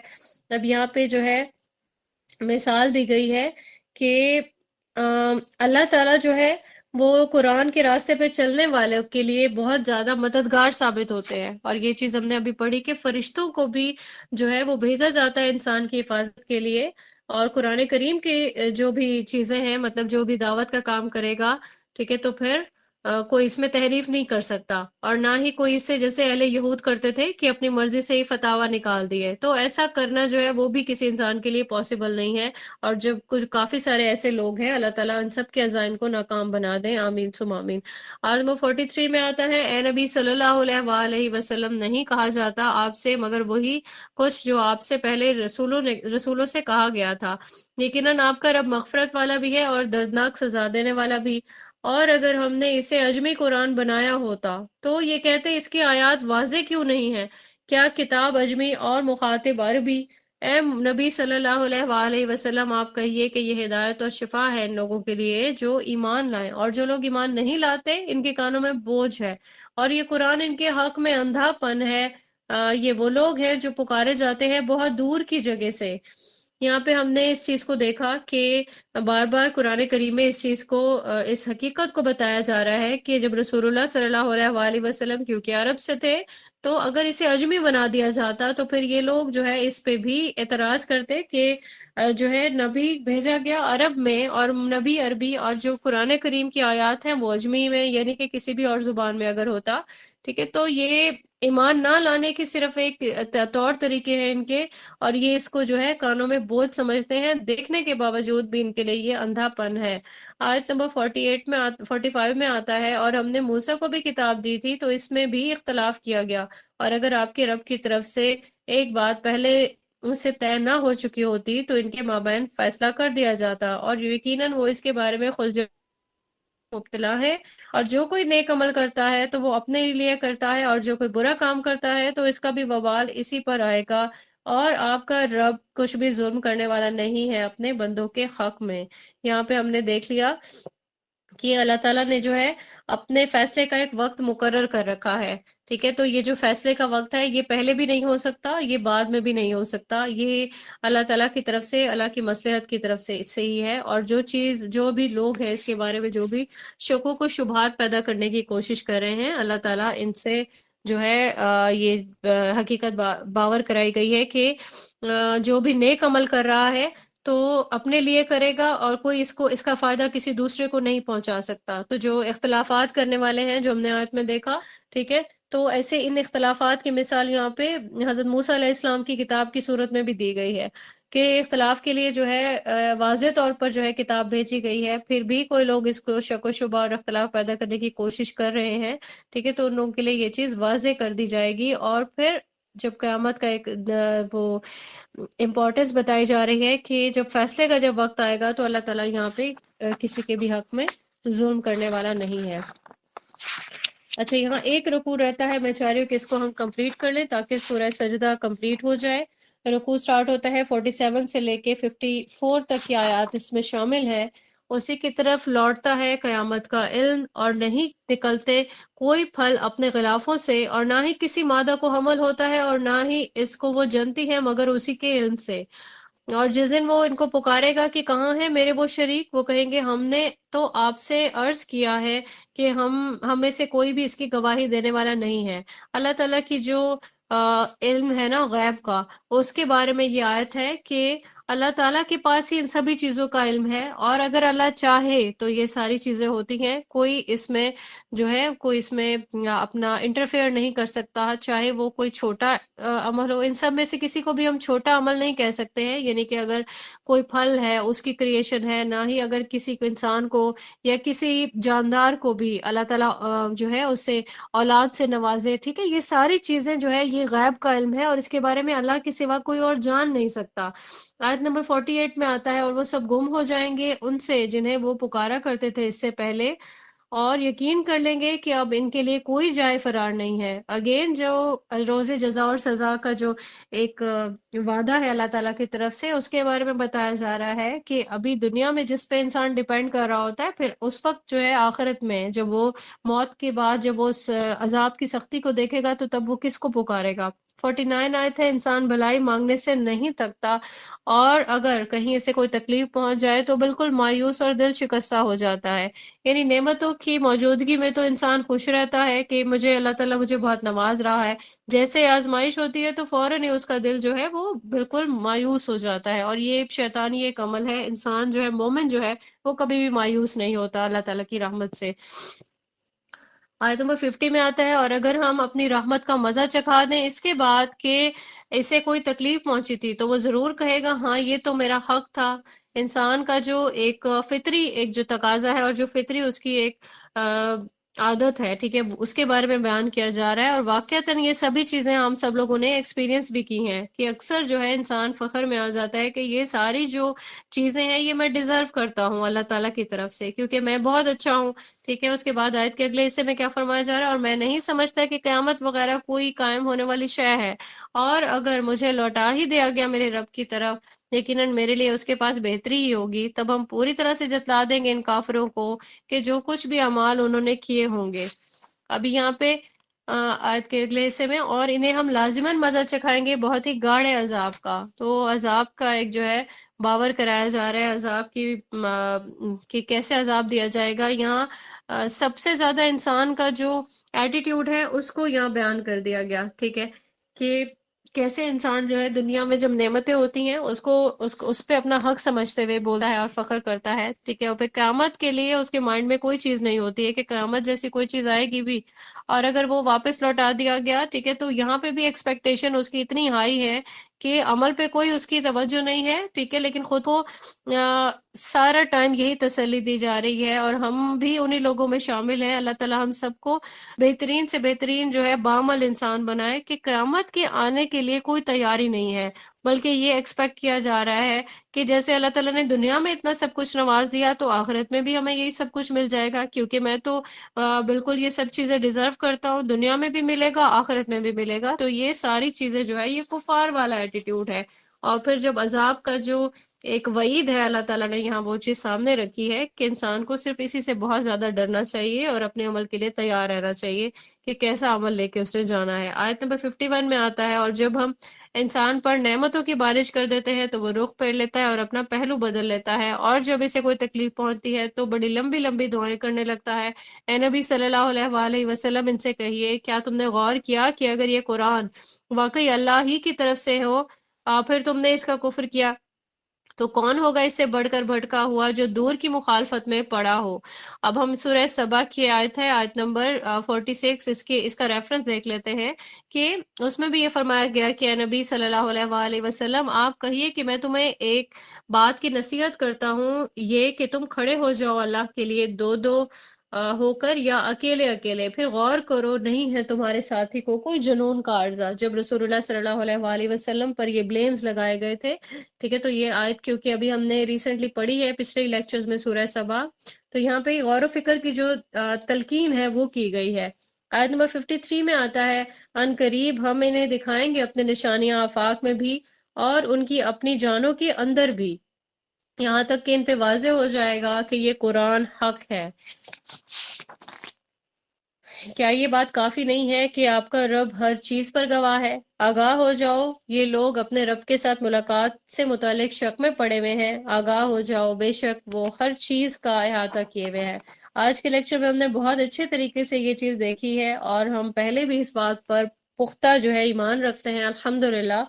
اب یہاں پہ جو ہے مثال دی گئی ہے کہ اللہ تعالیٰ جو ہے وہ قرآن کے راستے پہ چلنے والوں کے لیے بہت زیادہ مددگار ثابت ہوتے ہیں، اور یہ چیز ہم نے ابھی پڑھی کہ فرشتوں کو بھی جو ہے وہ بھیجا جاتا ہے انسان کی حفاظت کے لیے، اور قرآن کریم کے جو بھی چیزیں ہیں، مطلب جو بھی دعوت کا کام کرے گا، ٹھیک ہے، تو پھر کوئی اس میں تحریف نہیں کر سکتا، اور نہ ہی کوئی اس سے جیسے اہل یہود کرتے تھے کہ اپنی مرضی سے ہی فتاوی نکال دیے، تو ایسا کرنا جو ہے وہ بھی کسی انسان کے لیے پاسبل نہیں ہے۔ اور جب کچھ کافی سارے ایسے لوگ ہیں، اللہ تعالیٰ ان سب کے عزائم کو ناکام بنا دیں، آمین ثم آمین۔ آدم 43 میں آتا ہے اے نبی صلی اللہ علیہ وآلہ وسلم، نہیں کہا جاتا آپ سے مگر وہی کچھ جو آپ سے پہلے رسولوں سے کہا گیا تھا، یقیناً آپ کا رب مغفرت والا بھی ہے اور دردناک سزا دینے والا بھی۔ اور اگر ہم نے اسے عجمی قرآن بنایا ہوتا تو یہ کہتے اس کی آیات واضح کیوں نہیں ہے، کیا کتاب عجمی اور مخاطب عربی؟ اے نبی صلی اللہ علیہ وآلہ وسلم آپ کہیے کہ یہ ہدایت اور شفا ہے ان لوگوں کے لیے جو ایمان لائیں، اور جو لوگ ایمان نہیں لاتے ان کے کانوں میں بوجھ ہے، اور یہ قرآن ان کے حق میں اندھا پن ہے۔ یہ وہ لوگ ہیں جو پکارے جاتے ہیں بہت دور کی جگہ سے۔ یہاں پہ ہم نے اس چیز کو دیکھا کہ بار بار قرآن کریم میں اس چیز کو، اس حقیقت کو بتایا جا رہا ہے کہ جب رسول اللہ صلی اللہ علیہ وآلہ وسلم کیونکہ عرب سے تھے، تو اگر اسے عجمی بنا دیا جاتا تو پھر یہ لوگ جو ہے اس پہ بھی اعتراض کرتے کہ جو ہے نبی بھیجا گیا عرب میں اور نبی عربی، اور جو قرآن کریم کی آیات ہیں وہ عجمی میں، یعنی کہ کسی بھی اور زبان میں اگر ہوتا، ٹھیک ہے، تو یہ ایمان نہ لانے کے صرف ایک طور طریقے ہیں ان کے، اور یہ اس کو جو ہے کانوں میں بوجھ سمجھتے ہیں، دیکھنے کے باوجود بھی ان کے لیے یہ اندھا پن ہے۔ آیت نمبر 45 میں آتا ہے اور ہم نے موسیٰ کو بھی کتاب دی تھی تو اس میں بھی اختلاف کیا گیا، اور اگر آپ کے رب کی طرف سے ایک بات پہلے سے طے نہ ہو چکی ہوتی تو ان کے مابین فیصلہ کر دیا جاتا، اور یقیناً وہ اس کے بارے میں مبتلا ہے، اور جو کوئی نیک عمل کرتا ہے تو وہ اپنے لیے کرتا ہے، اور جو کوئی برا کام کرتا ہے تو اس کا بھی وبال اسی پر آئے گا، اور آپ کا رب کچھ بھی ظلم کرنے والا نہیں ہے اپنے بندوں کے حق میں۔ یہاں پہ ہم نے دیکھ لیا کہ اللہ تعالیٰ نے جو ہے اپنے فیصلے کا ایک وقت مقرر کر رکھا ہے، ٹھیک ہے، تو یہ جو فیصلے کا وقت ہے یہ پہلے بھی نہیں ہو سکتا، یہ بعد میں بھی نہیں ہو سکتا، یہ اللہ تعالیٰ کی طرف سے، اللہ کی مصلحت کی طرف سے ہی ہے۔ اور جو چیز، جو بھی لوگ ہیں اس کے بارے میں جو بھی شکوک و شبہات پیدا کرنے کی کوشش کر رہے ہیں، اللہ تعالیٰ ان سے جو ہے یہ حقیقت باور کرائی گئی ہے کہ جو بھی نیک عمل کر رہا ہے تو اپنے لیے کرے گا، اور کوئی اس کا فائدہ کسی دوسرے کو نہیں پہنچا سکتا۔ تو جو اختلافات کرنے والے ہیں جو ہم نے آیت میں دیکھا، ٹھیک ہے، تو ایسے ان اختلافات کی مثال یہاں پہ حضرت موسیٰ علیہ السلام کی کتاب کی صورت میں بھی دی گئی ہے کہ اختلاف کے لیے جو ہے واضح طور پر جو ہے کتاب بھیجی گئی ہے، پھر بھی کوئی لوگ اس کو شک و شبہ اور اختلاف پیدا کرنے کی کوشش کر رہے ہیں، ٹھیک ہے، تو ان لوگوں کے لیے یہ چیز واضح کر دی جائے گی، اور پھر جب قیامت کا ایک وہ امپورٹنس بتائی جا رہی ہے کہ جب فیصلے کا جب وقت آئے گا تو اللہ تعالیٰ یہاں پہ کسی کے بھی حق میں ظلم کرنے والا نہیں ہے۔ اچھا، یہاں ایک رکوع رہتا ہے، میں چاہ رہی ہوں کہ اس کو ہم کمپلیٹ کر لیں تاکہ سورہ سجدہ کمپلیٹ ہو جائے۔ رکوع سٹارٹ ہوتا ہے 47 سے لے کے 54 تک کی آیات اس میں شامل ہے۔ اسی کی طرف لوٹتا ہے قیامت کا علم، اور نہیں نکلتے کوئی پھل اپنے غلافوں سے، اور نہ ہی کسی مادہ کو حمل ہوتا ہے، اور نہ ہی اس کو وہ جنتی ہے مگر اسی کے علم سے۔ اور جس دن وہ ان کو پکارے گا کہ کہاں ہے میرے وہ شریک، وہ کہیں گے ہم نے تو آپ سے عرض کیا ہے کہ ہم میں سے کوئی بھی اس کی گواہی دینے والا نہیں ہے۔ اللہ تعالیٰ کی جو علم ہے نا غیب کا، اس کے بارے میں یہ آیت ہے کہ اللہ تعالیٰ کے پاس ہی ان سبھی چیزوں کا علم ہے، اور اگر اللہ چاہے تو یہ ساری چیزیں ہوتی ہیں، کوئی اس میں جو ہے کوئی اس میں اپنا انٹرفیئر نہیں کر سکتا، چاہے وہ کوئی چھوٹا عمل ہو۔ ان سب میں سے کسی کو بھی ہم چھوٹا عمل نہیں کہہ سکتے ہیں، یعنی کہ اگر کوئی پھل ہے اس کی کریشن ہے، نہ ہی اگر کسی کو انسان کو یا کسی جاندار کو بھی اللہ تعالیٰ جو ہے اسے اولاد سے نوازے، ٹھیک ہے، یہ ساری چیزیں جو ہے یہ غیب کا علم ہے، اور اس کے بارے میں اللہ کے سوا کوئی اور جان نہیں سکتا۔ آیت نمبر 48 میں آتا ہے اور وہ سب گم ہو جائیں گے ان سے جنہیں وہ پکارا کرتے تھے اس سے پہلے، اور یقین کر لیں گے کہ اب ان کے لیے کوئی جائے فرار نہیں ہے۔ اگین جو روز جزا اور سزا کا جو ایک وعدہ ہے اللہ تعالیٰ کی طرف سے، اس کے بارے میں بتایا جا رہا ہے کہ ابھی دنیا میں جس پہ انسان ڈیپینڈ کر رہا ہوتا ہے، پھر اس وقت جو ہے آخرت میں جب وہ موت کے بعد جب وہ اس عذاب کی سختی کو دیکھے گا تو تب وہ کس کو پکارے گا۔ 49 آیت ہے، انسان بھلائی مانگنے سے نہیں تھکتا، اور اگر کہیں اسے کوئی تکلیف پہنچ جائے تو بالکل مایوس اور دل شکستہ ہو جاتا ہے۔ یعنی نعمتوں کی موجودگی میں تو انسان خوش رہتا ہے کہ مجھے اللہ تعالیٰ مجھے بہت نواز رہا ہے، جیسے آزمائش ہوتی ہے تو فوراً ہی اس کا دل جو ہے وہ بالکل مایوس ہو جاتا ہے، اور یہ ایک شیطانی ایک عمل ہے۔ انسان جو ہے مومن جو ہے وہ کبھی بھی مایوس نہیں ہوتا اللہ تعالیٰ کی رحمت سے۔ آیت نمبر 50 میں آتا ہے، اور اگر ہم اپنی رحمت کا مزہ چکھا دیں اس کے بعد کہ اسے کوئی تکلیف پہنچی تھی، تو وہ ضرور کہے گا ہاں یہ تو میرا حق تھا۔ انسان کا جو ایک فطری ایک جو تقاضا ہے اور جو فطری اس کی ایک عادت ہے، ٹھیک ہے، اس کے بارے میں بیان کیا جا رہا ہے، اور واقعتاً یہ سبھی چیزیں ہم سب لوگوں نے ایکسپیرینس بھی کی ہیں کہ اکثر جو ہے انسان فخر میں آ جاتا ہے کہ یہ ساری جو چیزیں ہیں یہ میں ڈیزرو کرتا ہوں اللہ تعالیٰ کی طرف سے، کیونکہ میں بہت اچھا ہوں، ٹھیک ہے۔ اس کے بعد آیت کے اگلے حصے میں کیا فرمایا جا رہا ہے، اور میں نہیں سمجھتا کہ قیامت وغیرہ کوئی قائم ہونے والی شے ہے، اور اگر مجھے لوٹا ہی دیا گیا میرے رب کی طرف، یقیناً میرے لیے اس کے پاس بہتری ہی ہوگی۔ تب ہم پوری طرح سے جتلا دیں گے ان کافروں کو کہ جو کچھ بھی اعمال انہوں نے کیے ہوں گے۔ ابھی یہاں پہ آیت کے اگلے حصے میں، اور انہیں ہم لازماً مزہ چکھائیں گے بہت ہی گاڑے عذاب کا۔ تو عذاب کا ایک جو ہے باور کرایا جا رہا ہے، عذاب کی کہ کیسے عذاب دیا جائے گا۔ یہاں سب سے زیادہ انسان کا جو ایٹیٹیوڈ ہے اس کو یہاں بیان کر دیا گیا، ٹھیک ہے، کہ کیسے انسان جو ہے دنیا میں جب نعمتیں ہوتی ہیں اس پہ اپنا حق سمجھتے ہوئے بولتا ہے اور فخر کرتا ہے، ٹھیک ہے، اور پھر قیامت کے لیے اس کے مائنڈ میں کوئی چیز نہیں ہوتی ہے کہ قیامت جیسی کوئی چیز آئے گی بھی، اور اگر وہ واپس لوٹا دیا گیا، ٹھیک ہے، تو یہاں پہ بھی ایکسپیکٹیشن اس کی اتنی ہائی ہے کہ عمل پہ کوئی اس کی توجہ نہیں ہے، ٹھیک ہے، لیکن خود کو سارا ٹائم یہی تسلی دی جا رہی ہے، اور ہم بھی انہی لوگوں میں شامل ہیں۔ اللہ تعالیٰ ہم سب کو بہترین سے بہترین جو ہے بعمل انسان بنائے کہ قیامت کے آنے کے لیے کوئی تیاری نہیں ہے، بلکہ یہ ایکسپیکٹ کیا جا رہا ہے کہ جیسے اللہ تعالیٰ نے دنیا میں اتنا سب کچھ نواز دیا تو آخرت میں بھی ہمیں یہی سب کچھ مل جائے گا، کیونکہ میں تو بالکل یہ سب چیزیں ڈیزرو کرتا ہوں، دنیا میں بھی ملے گا آخرت میں بھی ملے گا۔ تو یہ ساری چیزیں جو ہے یہ کفار والا ایٹیٹیوڈ ہے، اور پھر جب عذاب کا جو ایک وعید ہے اللہ تعالیٰ نے یہاں وہ چیز سامنے رکھی ہے کہ انسان کو صرف اسی سے بہت زیادہ ڈرنا چاہیے اور اپنے عمل کے لیے تیار رہنا چاہیے کہ کیسا عمل لے کے اسے جانا ہے۔ آیت نمبر 51 میں آتا ہے، اور جب ہم انسان پر نعمتوں کی بارش کر دیتے ہیں تو وہ رخ پھیر لیتا ہے اور اپنا پہلو بدل لیتا ہے، اور جب اسے کوئی تکلیف پہنچتی ہے تو بڑی لمبی لمبی دعائیں کرنے لگتا ہے۔ اے نبی صلی اللہ علیہ وآلہ وسلم، ان سے کہیے کیا تم نے غور کیا کہ اگر یہ قرآن واقعی اللہ ہی کی طرف سے ہو، پھر تم نے اس کا کفر کیا، تو کون ہوگا اس سے بڑھ کر بھٹکا ہوا جو دور کی مخالفت میں پڑا ہو۔ اب ہم سورہ سبا کی آیت ہے، آیت نمبر 46، اس کا ریفرنس دیکھ لیتے ہیں کہ اس میں بھی یہ فرمایا گیا کہ اے نبی صلی اللہ علیہ وآلہ وسلم، آپ کہیے کہ میں تمہیں ایک بات کی نصیحت کرتا ہوں، یہ کہ تم کھڑے ہو جاؤ اللہ کے لیے دو دو ہو کر یا اکیلے اکیلے، پھر غور کرو نہیں ہے تمہارے ساتھی کو کوئی جنون کا عارضہ۔ جب رسول اللہ صلی اللہ علیہ وآلہ وسلم پر یہ بلیمز لگائے گئے تھے، ٹھیک ہے، تو یہ آیت کیونکہ ابھی ہم نے ریسنٹلی پڑھی ہے پچھلے لیکچرز میں سورہ سبا، تو یہاں پہ غور و فکر کی جو تلقین ہے وہ کی گئی ہے۔ آیت نمبر 53 میں آتا ہے، ان قریب ہم انہیں دکھائیں گے اپنے نشانیاں آفاق میں بھی اور ان کی اپنی جانوں کے اندر بھی، یہاں تک کہ ان پہ واضح ہو جائے گا کہ یہ قرآن حق ہے۔ کیا یہ بات کافی نہیں ہے کہ آپ کا رب ہر چیز پر گواہ ہے؟ آگاہ ہو جاؤ، یہ لوگ اپنے رب کے ساتھ ملاقات سے متعلق شک میں پڑے ہوئے ہیں، آگاہ ہو جاؤ، بے شک وہ ہر چیز کا احاطہ کیے ہوئے ہیں۔ آج کے لیکچر میں ہم نے بہت اچھے طریقے سے یہ چیز دیکھی ہے، اور ہم پہلے بھی اس بات پر پختہ جو ہے ایمان رکھتے ہیں الحمدللہ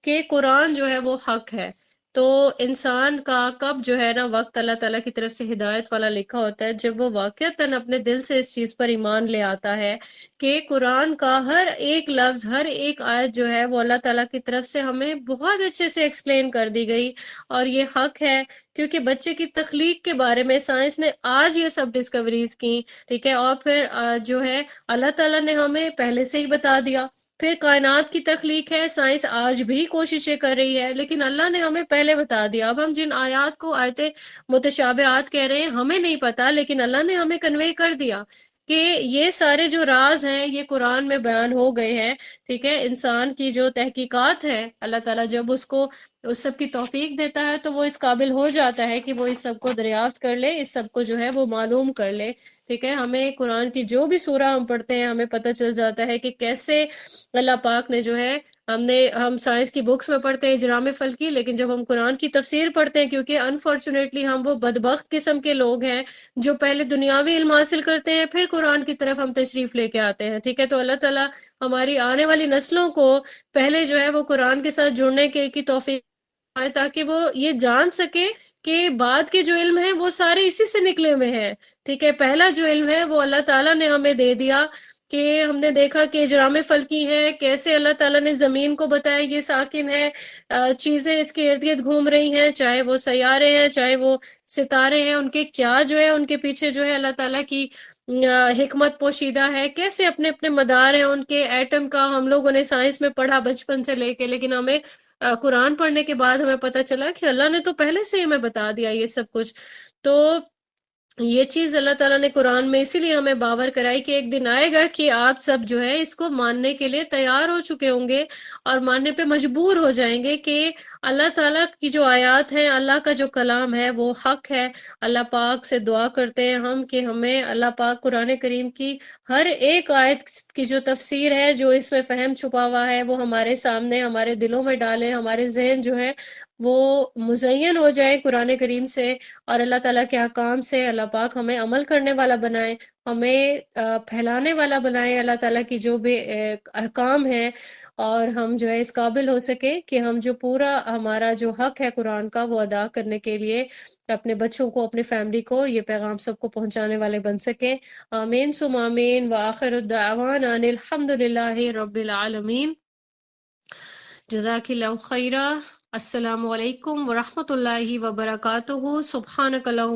کہ قرآن جو ہے وہ حق ہے۔ تو انسان کا کب جو ہے نا وقت اللہ تعالیٰ کی طرف سے ہدایت والا لکھا ہوتا ہے، جب وہ واقعتاً اپنے دل سے اس چیز پر ایمان لے آتا ہے کہ قرآن کا ہر ایک لفظ، ہر ایک آیت جو ہے وہ اللہ تعالیٰ کی طرف سے ہمیں بہت اچھے سے ایکسپلین کر دی گئی، اور یہ حق ہے، کیونکہ بچے کی تخلیق کے بارے میں سائنس نے آج یہ سب ڈسکوریز کی، ٹھیک ہے، اور پھر جو ہے اللہ تعالیٰ نے ہمیں پہلے سے ہی بتا دیا پھر کائنات کی تخلیق ہے، سائنس آج بھی کوششیں کر رہی ہے، لیکن اللہ نے ہمیں پہلے بتا دیا۔ اب ہم جن آیات کو آیت متشابہات کہہ رہے ہیں، ہمیں نہیں پتا، لیکن اللہ نے ہمیں کنوے کر دیا کہ یہ سارے جو راز ہیں یہ قرآن میں بیان ہو گئے ہیں، ٹھیک ہے۔ انسان کی جو تحقیقات ہے، اللہ تعالیٰ جب اس کو اس سب کی توفیق دیتا ہے تو وہ اس قابل ہو جاتا ہے کہ وہ اس سب کو دریافت کر لے، اس سب کو جو ہے وہ معلوم کر لے، ٹھیک ہے۔ ہمیں قرآن کی جو بھی سورہ ہم پڑھتے ہیں ہمیں پتہ چل جاتا ہے کہ کیسے اللہ پاک نے جو ہے، ہم سائنس کی بکس میں پڑھتے ہیں اجرام فلکی، لیکن جب ہم قرآن کی تفسیر پڑھتے ہیں، کیونکہ انفارچونیٹلی ہم وہ بدبخت قسم کے لوگ ہیں جو پہلے دنیاوی علم حاصل کرتے ہیں پھر قرآن کی طرف ہم تشریف لے کے آتے ہیں، ٹھیک ہے۔ تو اللہ تعالیٰ ہماری آنے والی نسلوں کو پہلے جو ہے وہ قرآن کے ساتھ جڑنے کی توفیق آئے، تاکہ وہ یہ جان سکے کہ بعد کے جو علم ہیں وہ سارے اسی سے نکلے ہوئے ہیں، ٹھیک ہے۔ پہلا جو علم ہے وہ اللہ تعالیٰ نے ہمیں دے دیا، کہ ہم نے دیکھا کہ اجرام فلکی ہے، کیسے اللہ تعالیٰ نے زمین کو بتایا یہ ساکن ہے، چیزیں اس کے ارد گرد گھوم رہی ہیں، چاہے وہ سیارے ہیں چاہے وہ ستارے ہیں، ان کے کیا جو ہے ان کے پیچھے جو ہے اللہ تعالیٰ کی حکمت پوشیدہ ہے، کیسے اپنے اپنے مدار ہیں ان کے، ایٹم کا ہم لوگوں نے سائنس میں پڑھا بچپن سے لے کے، لیکن ہمیں قرآن پڑھنے کے بعد ہمیں پتہ چلا کہ اللہ نے تو پہلے سے ہی ہمیں بتا دیا یہ سب کچھ۔ تو یہ چیز اللہ تعالیٰ نے قرآن میں اسی لیے ہمیں باور کرائی کہ ایک دن آئے گا کہ آپ سب جو ہے اس کو ماننے کے لیے تیار ہو چکے ہوں گے اور ماننے پہ مجبور ہو جائیں گے کہ اللہ تعالیٰ کی جو آیات ہیں، اللہ کا جو کلام ہے وہ حق ہے۔ اللہ پاک سے دعا کرتے ہیں ہم کہ ہمیں اللہ پاک قرآن کریم کی ہر ایک آیت کی جو تفسیر ہے، جو اس میں فہم چھپا ہوا ہے، وہ ہمارے سامنے ہمارے دلوں میں ڈالیں، ہمارے ذہن جو ہے وہ مزین ہو جائے قرآن کریم سے اور اللہ تعالیٰ کے احکام سے۔ اللہ پاک ہمیں عمل کرنے والا بنائے، ہمیں پھیلانے والا بنائے اللہ تعالیٰ کی جو بھی احکام ہیں، اور ہم جو ہے اس قابل ہو سکے کہ ہم جو پورا ہمارا جو حق ہے قرآن کا وہ ادا کرنے کے لیے اپنے بچوں کو، اپنے فیملی کو یہ پیغام سب کو پہنچانے والے بن سکیں۔ آمین ثم آمین، وآخر الدعوانا ان الحمد للہ رب العالمین۔ جزاک اللہ خیرہ۔ السلام علیکم ورحمۃ اللہ وبرکاتہ۔ سبحانک اللہم